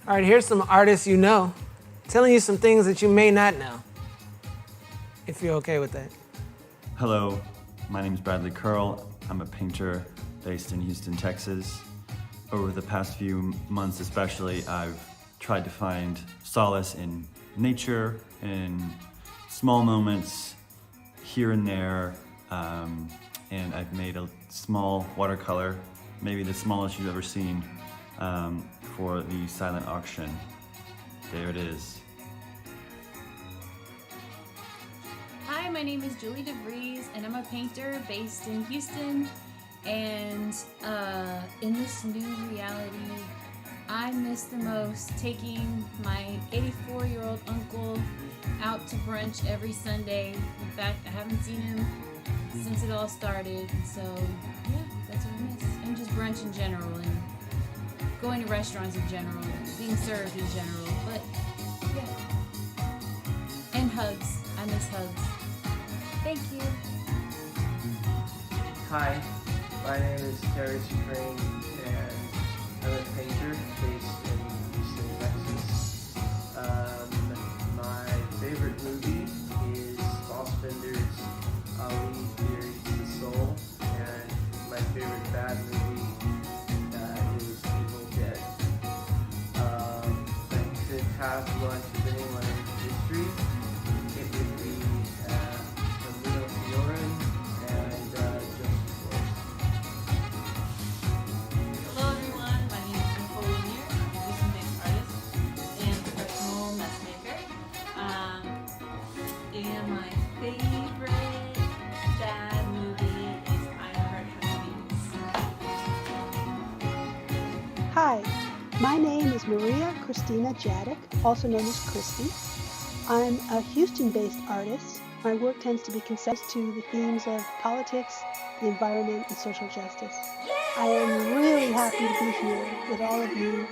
All right, here's some artists you know telling you some things that you may not know, if you're okay with that. Hello, my name is Bradley Curl. I'm a painter based in Houston, Texas. Over the past few months especially, I've tried to find solace in nature, in small moments here and there, and I've made a small watercolor, maybe the smallest you've ever seen, for the silent auction. There it is. Hi, my name is Julie DeVries, and I'm a painter based in Houston. And in this new reality, I miss the most taking my 84-year-old uncle out to brunch every Sunday. In fact, I haven't seen him since it all started. So yeah, that's what I miss. And just brunch in general, and going to restaurants in general, and being served in general. But yeah. And hugs. I miss hugs. Thank you. Hi, my name is Terry Supreme, and I'm a painter based in Houston, Texas. My favorite movie is Fassbender's Ali Theory to the Soul, and my favorite bad movie is Evil Dead. If I could have lunch with anyone in history, it would be Emilio Fiorin and Joseph Forrest. Hello everyone, my name is Nicole Lanier. I'm a Houston-based artist and professional messmaker. And my favorite bad movie is I Heart Honeybees. Hi, my name is Maria Christina Jadek, also known as Christy. I'm a Houston-based artist. My work tends to be concise to the themes of politics, the environment, and social justice. I am really happy to be here with all of you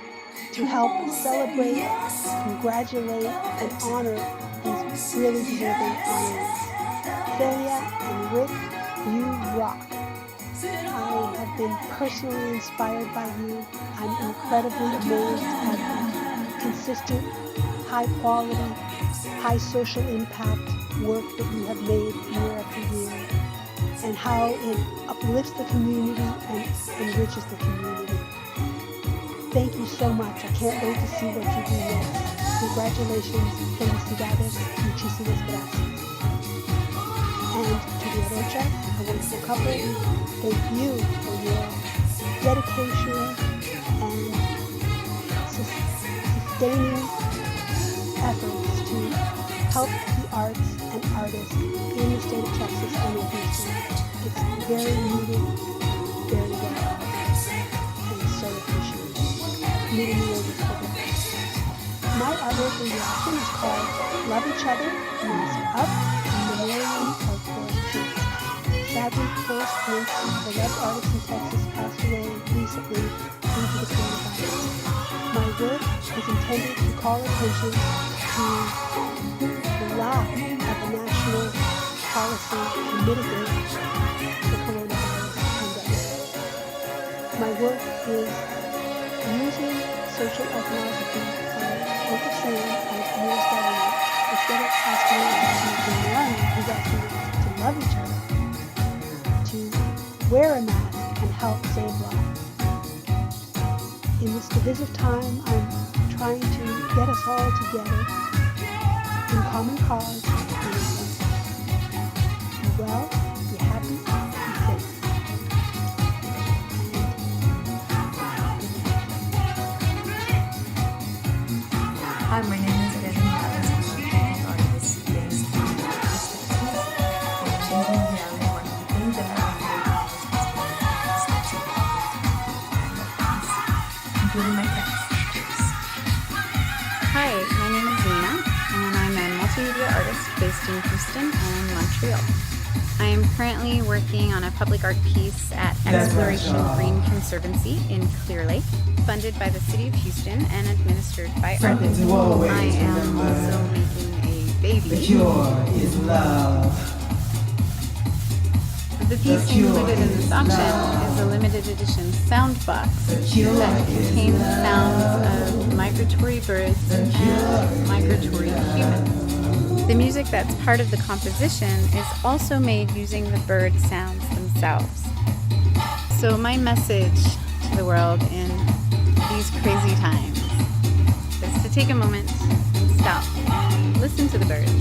to help celebrate, congratulate, and honor these really deserving honorees. Celia and Rick, you rock. I have been personally inspired by you. I'm incredibly amazed at the consistent, high quality, high social impact work that you have made year after year, and how it uplifts the community and enriches the community. Thank you so much. I can't wait to see what you do next. Congratulations, felicidades, muchísimas gracias. And to the Arocha, a wonderful couple, thank you for your dedication and sustaining efforts to help the arts and artists in the state of Texas and in Houston. It's very needed, very well, and so appreciated. Meeting you over the My artwork in the auction is called Love Each Other, Mask Up, Memoriam of Forest Prince. Sadly, Forest Prince, the beloved artist in Texas, passed away recently due to the coronavirus. My work is intended to call attention to the lack of a national policy to mitigate the coronavirus pandemic. My work is using social ethnography by focusing on U.S. government instead of asking us to learn, who's asking us to love each other, to wear a mask and help save lives. In this divisive time, I'm trying to get us all together in common cause and in be well, be happy, be safe. Hi, my name is Elena Alvarez Muñoz, an artist based in Texas. And changing reality, one of the things that I including my pets. Hi, my name is Lena, and I'm a multimedia artist based in Houston and Montreal. I am currently working on a public art piece at Exploration Green Conservancy in Clear Lake, funded by the City of Houston and administered by artists. I am also making a baby. The cure is love. The piece included in this auction is a limited edition sound box that contains the sounds of migratory migratory birds and migratory humans. The music that's part of the composition is also made using the bird sounds themselves. So my message to the world in these crazy times is to take a moment and stop and listen to the birds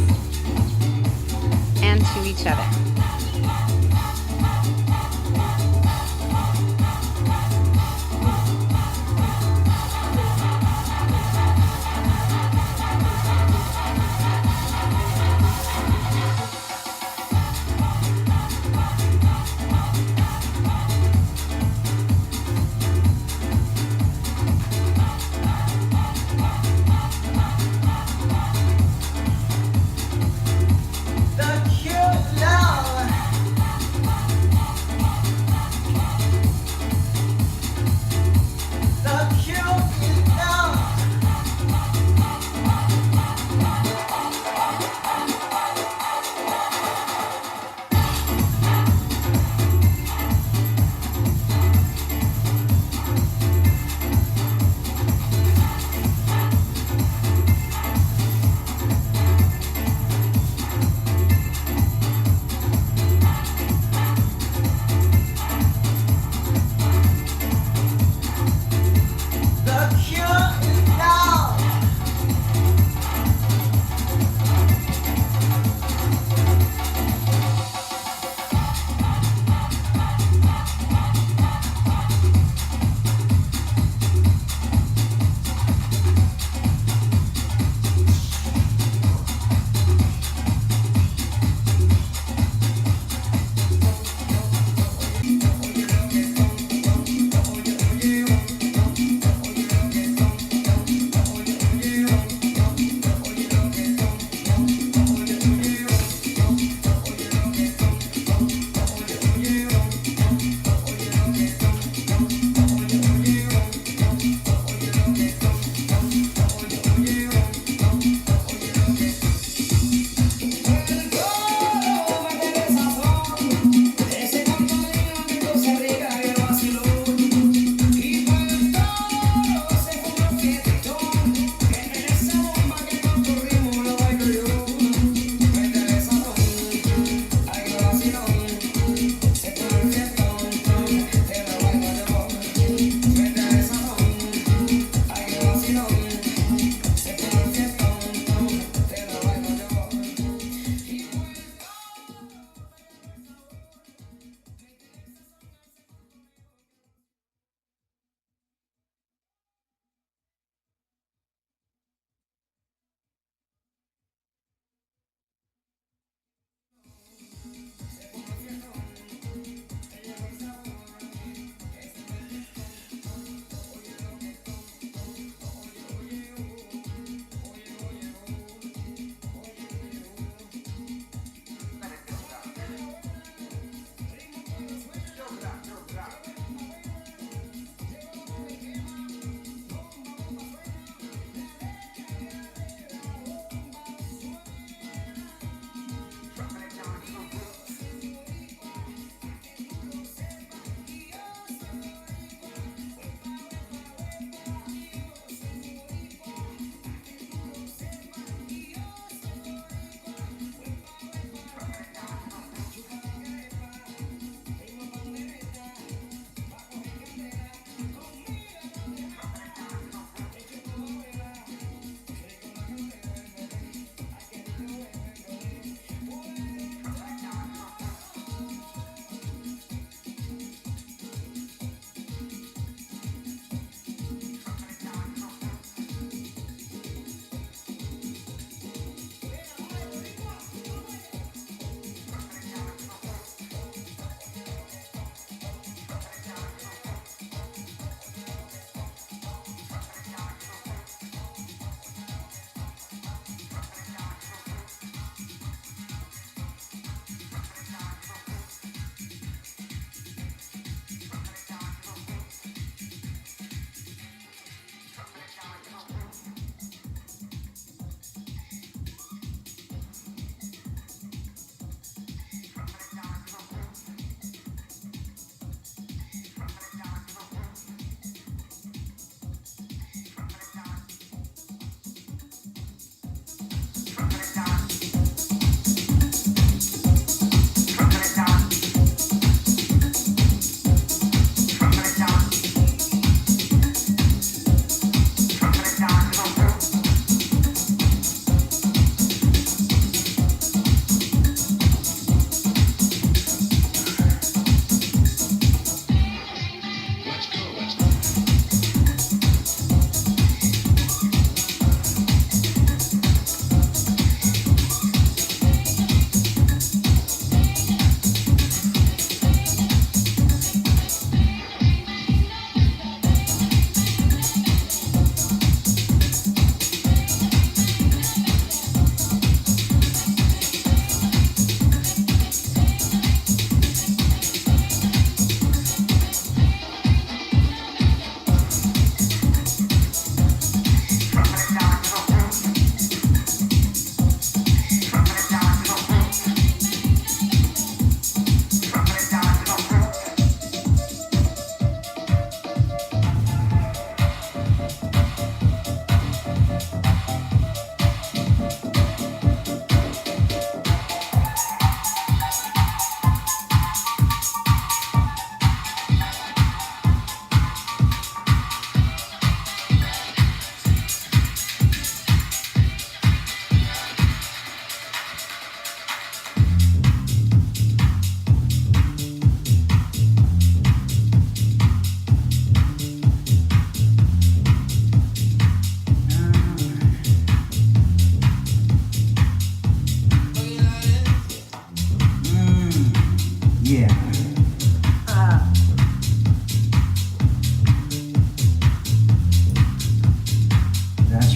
and to each other. The cute love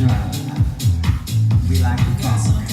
orchestra. We like to talk.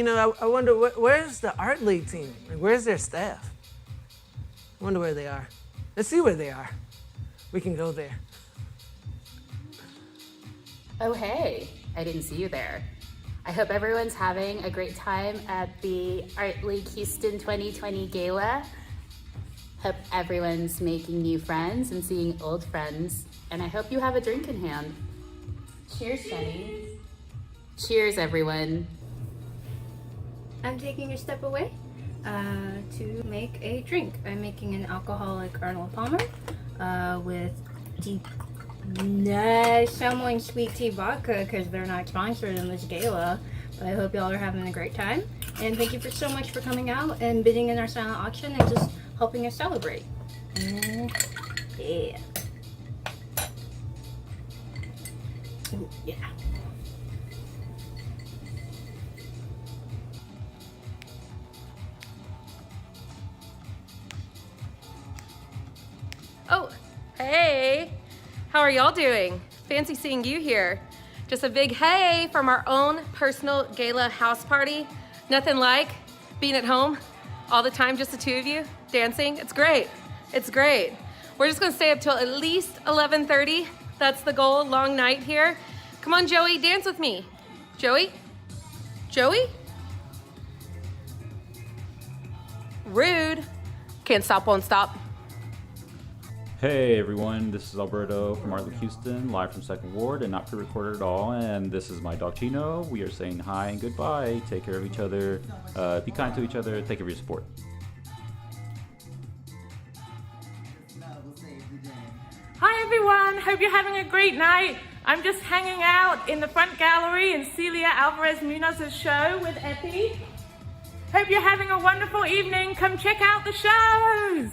I wonder where's the art league team? Like, where's their staff? I wonder where they are. Let's see where they are. We can go there. Oh, hey, I didn't see you there. I hope everyone's having a great time at the Art League Houston 2020 Gala. Hope everyone's making new friends and seeing old friends. And I hope you have a drink in hand. Cheers, Jenny. Cheers, everyone. I'm taking a step away to make a drink. I'm making an alcoholic Arnold Palmer with deep someone sweet tea vodka because they're not sponsored in this gala. But I hope y'all are having a great time. And thank you so much for coming out and bidding in our silent auction and just helping us celebrate. Yeah. Ooh, yeah. Oh, hey, how are y'all doing? Fancy seeing you here. Just a big hey from our own personal gala house party. Nothing like being at home all the time, just the two of you dancing. It's great, it's great. We're just gonna stay up till at least 11:30. That's the goal, long night here. Come on, Joey, dance with me. Joey? Joey? Rude. Can't stop, won't stop. Hey everyone, this is Alberto from Art League Houston, live from 2nd Ward and not pre-recorded at all. And this is my dog Chino. We are saying hi and goodbye. Take care of each other. Be kind to each other. Thank you for your support. Hi everyone, hope you're having a great night. I'm just hanging out in the front gallery in Celia Alvarez Munoz's show with Afi. Hope you're having a wonderful evening. Come check out the shows.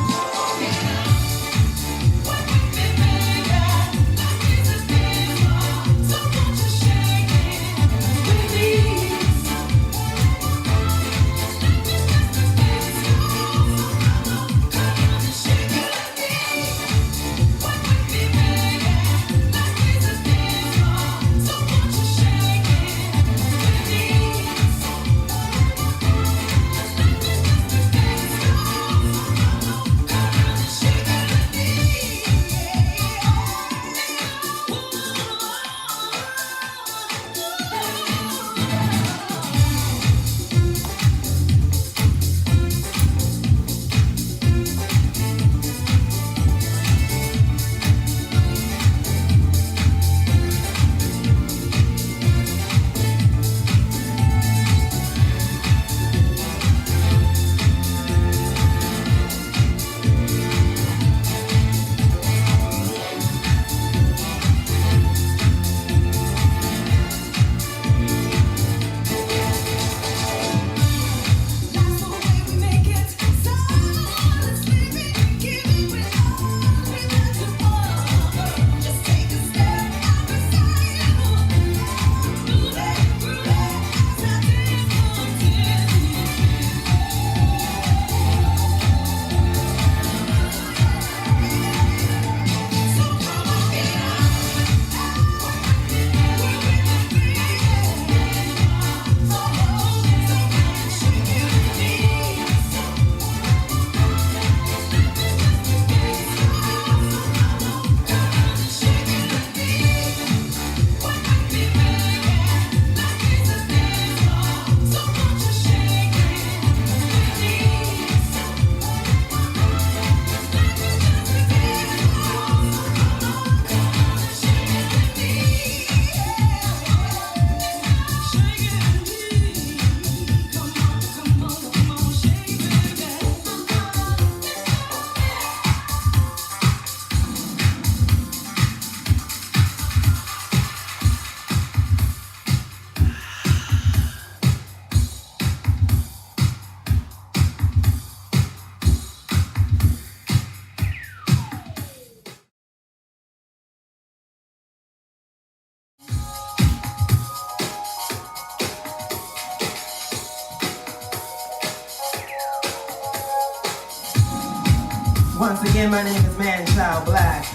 Once again, my name is Man-Child Black.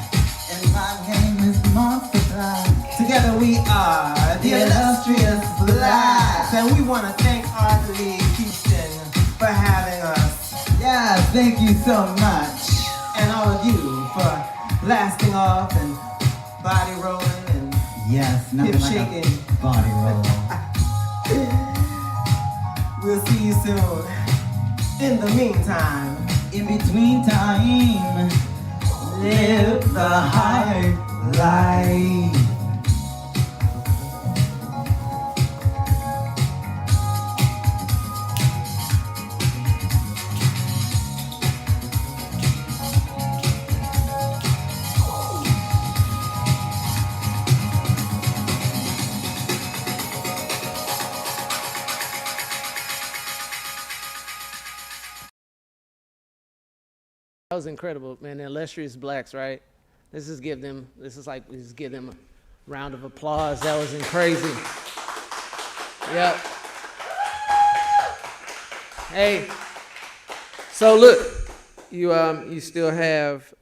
And my name is Monster Black. Together we are the Illustrious Blacks. And we want to thank Art League Houston for having us. Yeah, thank you so much. And all of you for blasting off and body rolling and yes, hip shaking. Body roll. We'll see you soon. In the meantime, in between time, live the high life. That was incredible, man. The Illustrious Blacks, right? This is like we just give them a round of applause. That was crazy. Yep. Hey. So look, you still have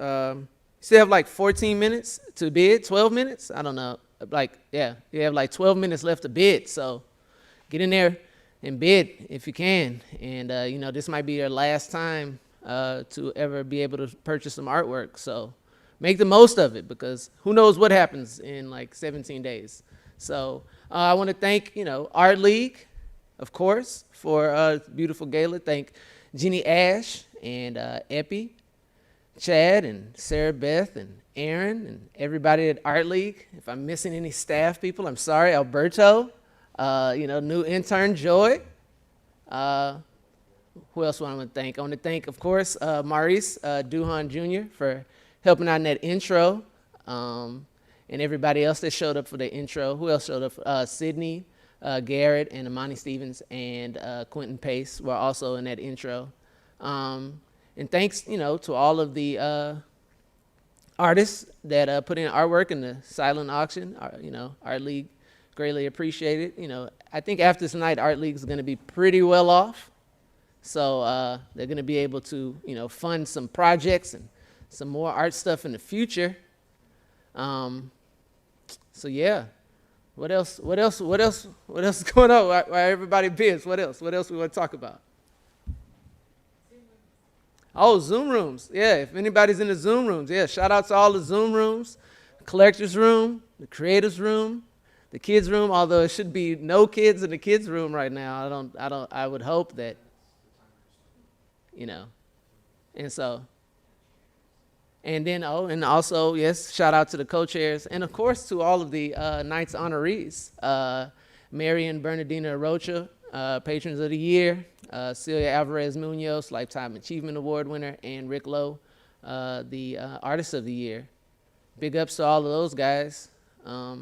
like 14 minutes to bid, 12 minutes? I don't know. You have like 12 minutes left to bid. So get in there and bid if you can. And this might be your last time to ever be able to purchase some artwork. So make the most of it, because who knows what happens in like 17 days. So I want to thank, Art League, of course, for a beautiful gala. Thank Jeannie Ash and Epi, Chad and Sarah Beth and Aaron and everybody at Art League. If I'm missing any staff people, I'm sorry. Alberto, new intern Joy. Who else do I want to thank? I want to thank, of course, Maurice Duhan Jr. for helping out in that intro, and everybody else that showed up for the intro. Who else showed up? Sydney, Garrett, and Amani Stevens, and Quentin Pace were also in that intro. And thanks, to all of the artists that put in artwork in the silent auction. Art League greatly appreciate it. I think after tonight, Art League is going to be pretty well off. So they're going to be able to, fund some projects and some more art stuff in the future. So yeah, what else is going on? Why everybody bids? What else we want to talk about? Oh, Zoom rooms. Yeah, if anybody's in the Zoom rooms, yeah, shout out to all the Zoom rooms, the collector's room, the creator's room, the kids room. Although it should be no kids in the kids room right now. I would hope that. And also, yes, shout out to the co-chairs, and of course to all of the Knights honorees, Mary Bernardino Arocha, Patrons of the Year, Celia Alvarez Muñoz, Lifetime Achievement Award winner, and Rick Lowe, the Artist of the Year. Big ups to all of those guys. I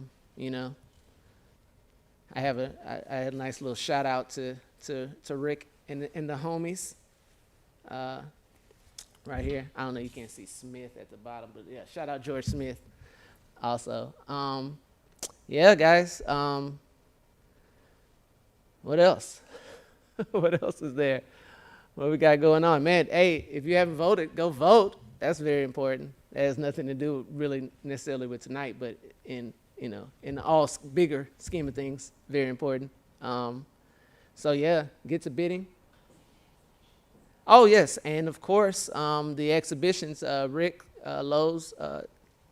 had a nice little shout out to Rick and the homies. Right here. I don't know, you can't see Smith at the bottom, but yeah, shout out George Smith also. Yeah, guys. What else? What else is there? What we got going on? Man, hey, if you haven't voted, go vote. That's very important. That has nothing to do really necessarily with tonight, but in the all bigger scheme of things, very important. So yeah, get to bidding. Oh, yes, and of course, the exhibitions, Rick Lowe's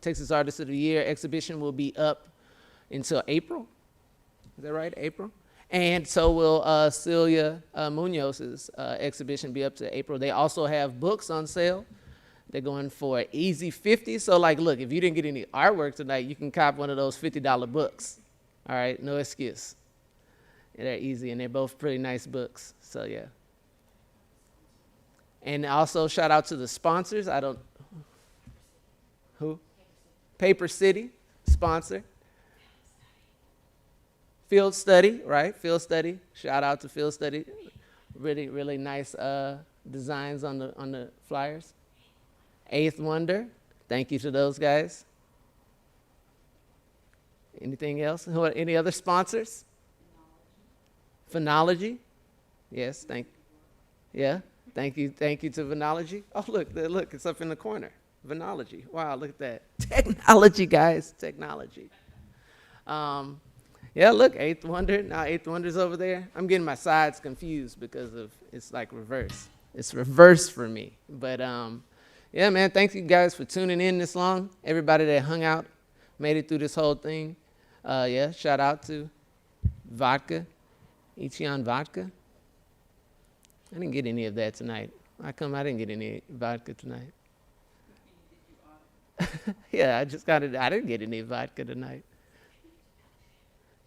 Texas Artist of the Year exhibition will be up until April. Is that right, April? And so will Celia Muñoz's exhibition be up to April. They also have books on sale. They're going for easy $50. So, look, if you didn't get any artwork tonight, you can cop one of those $50 books. All right, no excuse. Yeah, they're easy, and they're both pretty nice books. So, yeah. And also shout out to the sponsors. Who? Paper City, sponsor. Field Study, right? Field Study. Shout out to Field Study. Really, really nice designs on the flyers. Eighth Wonder. Thank you to those guys. Anything else? Any other sponsors? Phonology. Yes, thank you. Yeah. Thank you to Venology. Oh, look, it's up in the corner. Venology. Wow, look at that. Technology, guys, technology. Yeah, look, Eighth Wonder. Now Eighth Wonder's over there. I'm getting my sides confused because it's like reverse. It's reverse for me. But yeah, man, thank you guys for tuning in this long. Everybody that hung out, made it through this whole thing. Yeah, shout out to Vodka, Ichion Vodka. I didn't get any of that tonight. I didn't get any vodka tonight. Yeah, I didn't get any vodka tonight.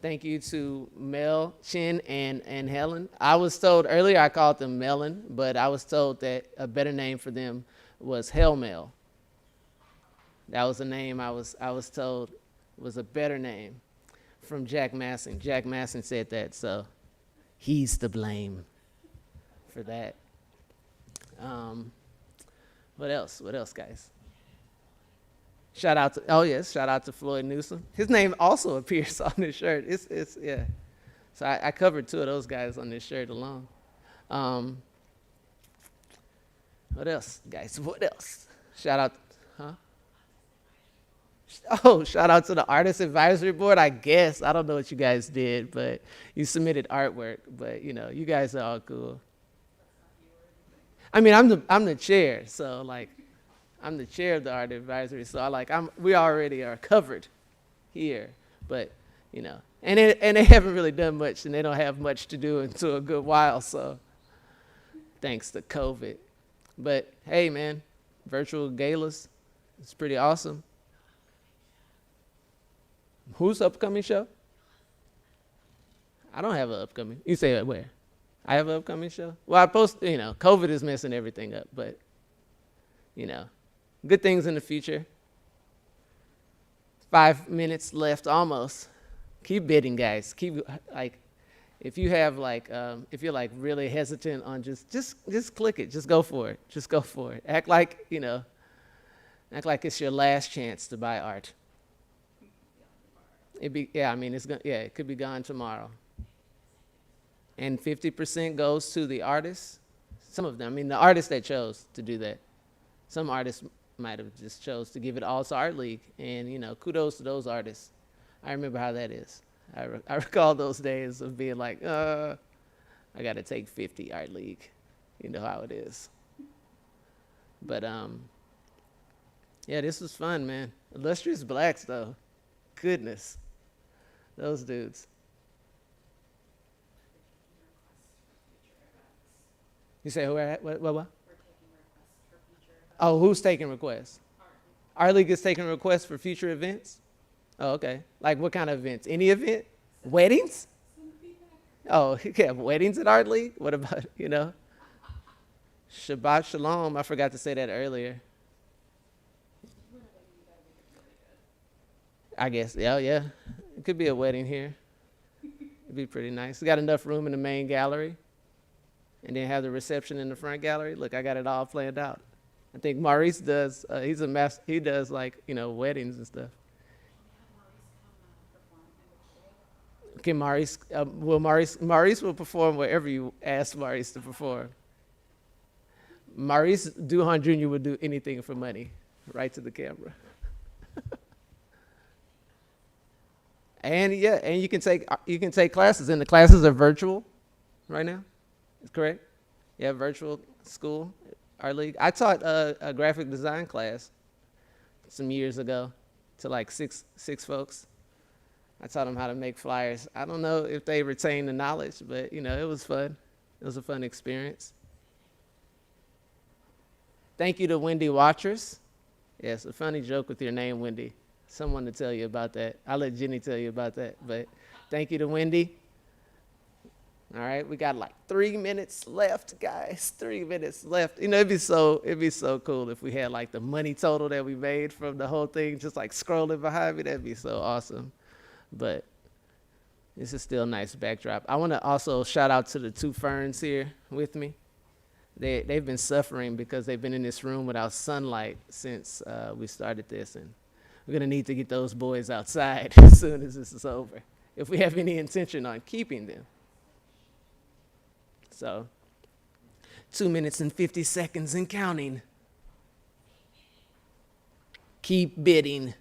Thank you to Mel, Chin, and Helen. I was told earlier I called them Melon, but I was told that a better name for them was Hell Mel. That was a name I was told was a better name from Jack Masson. Jack Masson said that, so he's to blame for that. What else, guys? Shout out to Floyd Newsom. His name also appears on this shirt. It's yeah. So I covered 2 of those guys on this shirt alone. What else, guys? What else? Shout out to the Artist Advisory Board, I guess. I don't know what you guys did, but you submitted artwork. But you guys are all cool. I mean, I'm the chair, so like. I'm the chair of the art advisory, so we already are covered here, but and they haven't really done much, and they don't have much to do until a good while, so thanks to COVID. But hey, man, virtual galas, it's pretty awesome. Whose upcoming show? I don't have an upcoming. You say where? I have an upcoming show? Well, I post. COVID is messing everything up, but good things in the future. 5 minutes left almost. Keep bidding, guys. Keep if you have if you're really hesitant on just click it. Just go for it. Just go for it. Act like it's your last chance to buy art. It could be gone tomorrow. And 50% goes to the artists. Some of them, the artists that chose to do that. Some artists might have just chose to give it all to Art League, and kudos to those artists. I remember how that is. I recall those days of being like, I got to take 50 Art League. You know how it is. But yeah, this was fun, man. Illustrious Blacks, though, goodness, those dudes. You say what? Oh, who's taking requests? Our league is taking requests for future events? Oh, okay. Like what kind of events? Any event? Weddings? Oh, you can have weddings at Art League? What about, Shabbat Shalom. I forgot to say that earlier. I guess, yeah. It could be a wedding here. It'd be pretty nice. We got enough room in the main gallery. And then have the reception in the front gallery. Look, I got it all planned out. I think Maurice does. He's a master. He does weddings and stuff. Okay, Maurice. Maurice will perform wherever you ask Maurice to perform. Maurice Duhan Jr. would do anything for money, right to the camera. And you can take classes, and the classes are virtual, right now. Is correct? Yeah, virtual school. Our league. I taught a graphic design class some years ago to six folks. I taught them how to make flyers. I don't know if they retained the knowledge, but it was fun. It was a fun experience. Thank you to Wendy Watchers. Yes, a funny joke with your name, Wendy. Someone to tell you about that. I'll let Jenny tell you about that. But thank you to Wendy. All right, we got 3 minutes left, guys. 3 minutes left. It'd be so cool if we had the money total that we made from the whole thing, just scrolling behind me. That'd be so awesome. But this is still a nice backdrop. I want to also shout out to the 2 ferns here with me. They've been suffering because they've been in this room without sunlight since we started this, and we're gonna need to get those boys outside as soon as this is over, if we have any intention on keeping them. So 2 minutes and 50 seconds and counting. Keep bidding.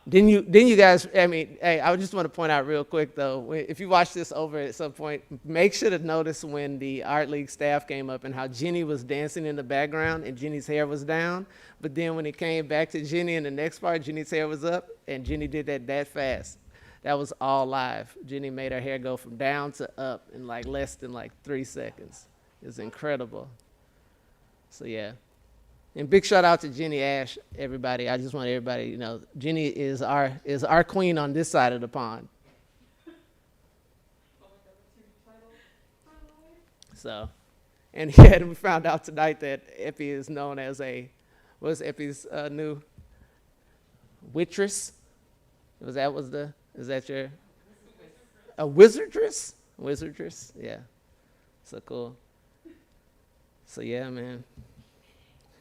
Didn't you guys, I mean, hey, I just want to point out real quick though, if you watch this over at some point, make sure to notice when the Art League staff came up and how Jenny was dancing in the background and Jenny's hair was down. But then when it came back to Jenny in the next part, Jenny's hair was up and Jenny did that fast. That was all live. Jenny made her hair go from down to up in like less than like 3 seconds. It was incredible. So yeah. And big shout out to Jenny Ash, everybody. I just want everybody, you know, Jenny is our queen on this side of the pond. So, and yeah, and we found out tonight that Epi is known as what's Epi's new waitress? Is that your, a wizardress? Wizardress, yeah. So cool. So yeah, man.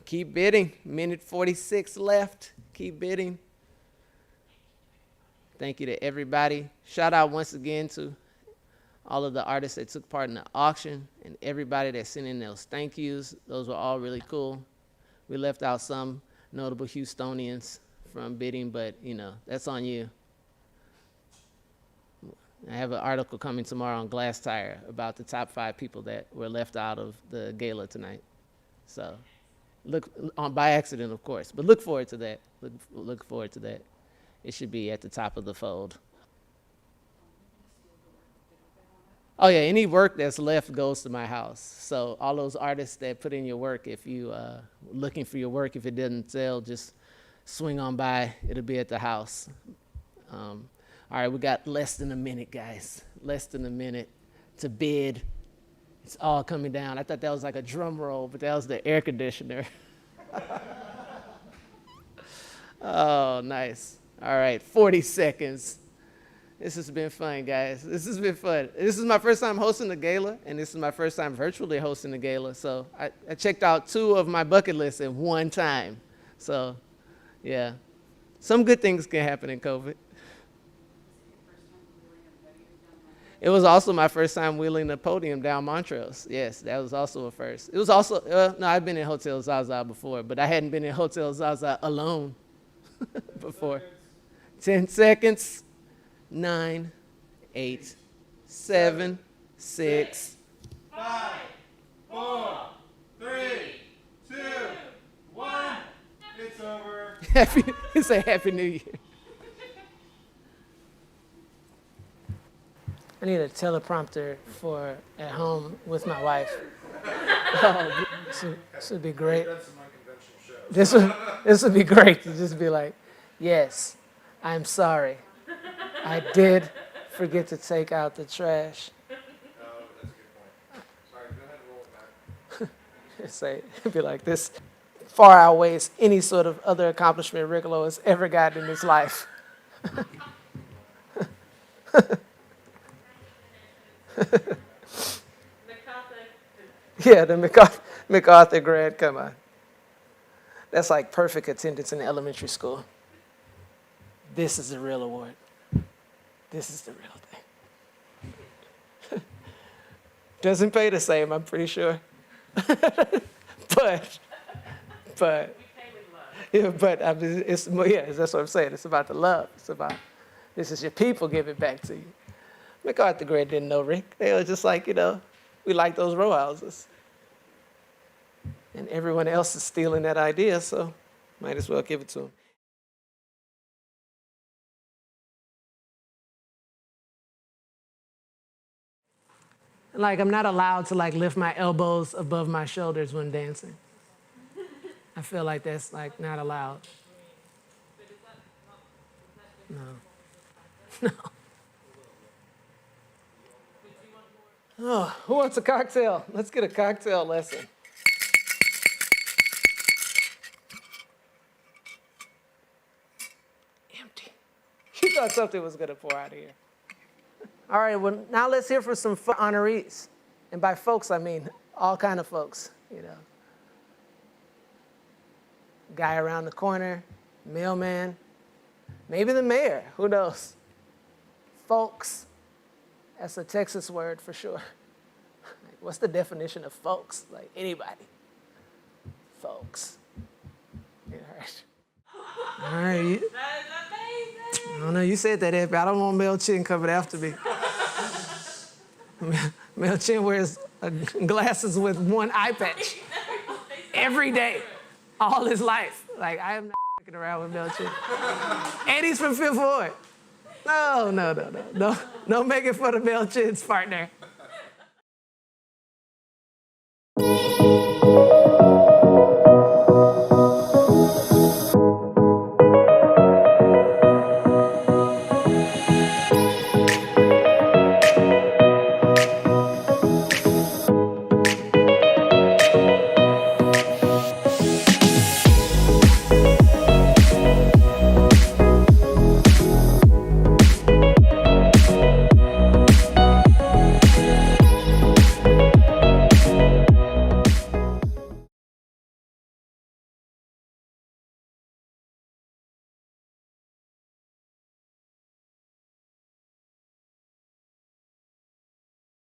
Keep bidding. Minute 46 left. Keep bidding. Thank you to everybody. Shout out once again to all of the artists that took part in the auction and everybody that sent in those thank yous. Those were all really cool. We left out some notable Houstonians from bidding, but you know, that's on you. I have an article coming tomorrow on Glass Tire about the top 5 people that were left out of the gala tonight. So. Look on by accident, of course, but look forward to that. Look forward to that. It should be at the top of the fold. Oh yeah, any work that's left goes to my house. So all those artists that put in your work, if you looking for your work, if it didn't sell, just swing on by. It'll be at the house. All right, we got less than a minute, guys. Less than a minute to bid. It's all coming down. I thought that was like a drum roll, but that was the air conditioner. Oh, nice. All right, 40 seconds. This has been fun, guys. This has been fun. This is my first time hosting the gala, and this is my first time virtually hosting the gala. So I checked out 2 of my bucket lists in one time. So, yeah. Some good things can happen in COVID. It was also my first time wheeling the podium down Montrose. Yes, that was also a first. It was also, no, I've been in Hotel Zaza before, but I hadn't been in Hotel Zaza alone before. 10 seconds. 9, 8, 7, 6. 5, 4, 3, 2, 1. It's over. It's a Happy New Year. I need a teleprompter for at home with my wife. Oh, this would be great. This would be great to just be like, yes, I'm sorry. I did forget to take out the trash. Oh, that's a good point. Sorry, go ahead and roll it back. Say, it'd be like this far outweighs any sort of other accomplishment Rick Lowe has ever gotten in his life. Yeah, the MacArthur grad, come on. That's like perfect attendance in elementary school. This is the real award. This is the real thing. Doesn't pay the same, I'm pretty sure. but yeah, but I mean, that's what I'm saying. It's about the love. It's about, this is your people giving back to you. MacArthur grad didn't know Rick. They were just like, you know, we like those row houses. And everyone else is stealing that idea, so might as well give it to them. Like, I'm not allowed to like lift my elbows above my shoulders when dancing. I feel like that's like not allowed. No. Oh, who wants a cocktail? Let's get a cocktail lesson. Empty. You thought something was gonna pour out of here. All right, well, now let's hear from some honorees. And by folks, I mean all kind of folks, you know. Guy around the corner, mailman, maybe the mayor, who knows? Folks, that's a Texas word for sure. What's the definition of folks? Like anybody. Folks. It hurts. All right. I don't know, you said that, Afi. I don't want Mel Chin coming after me. Mel Chin wears glasses with one eye patch every day, all his life. Like, I am not fucking around with Mel Chin. And he's from Fifth Ward. No, make it for the Mel Chin's partner.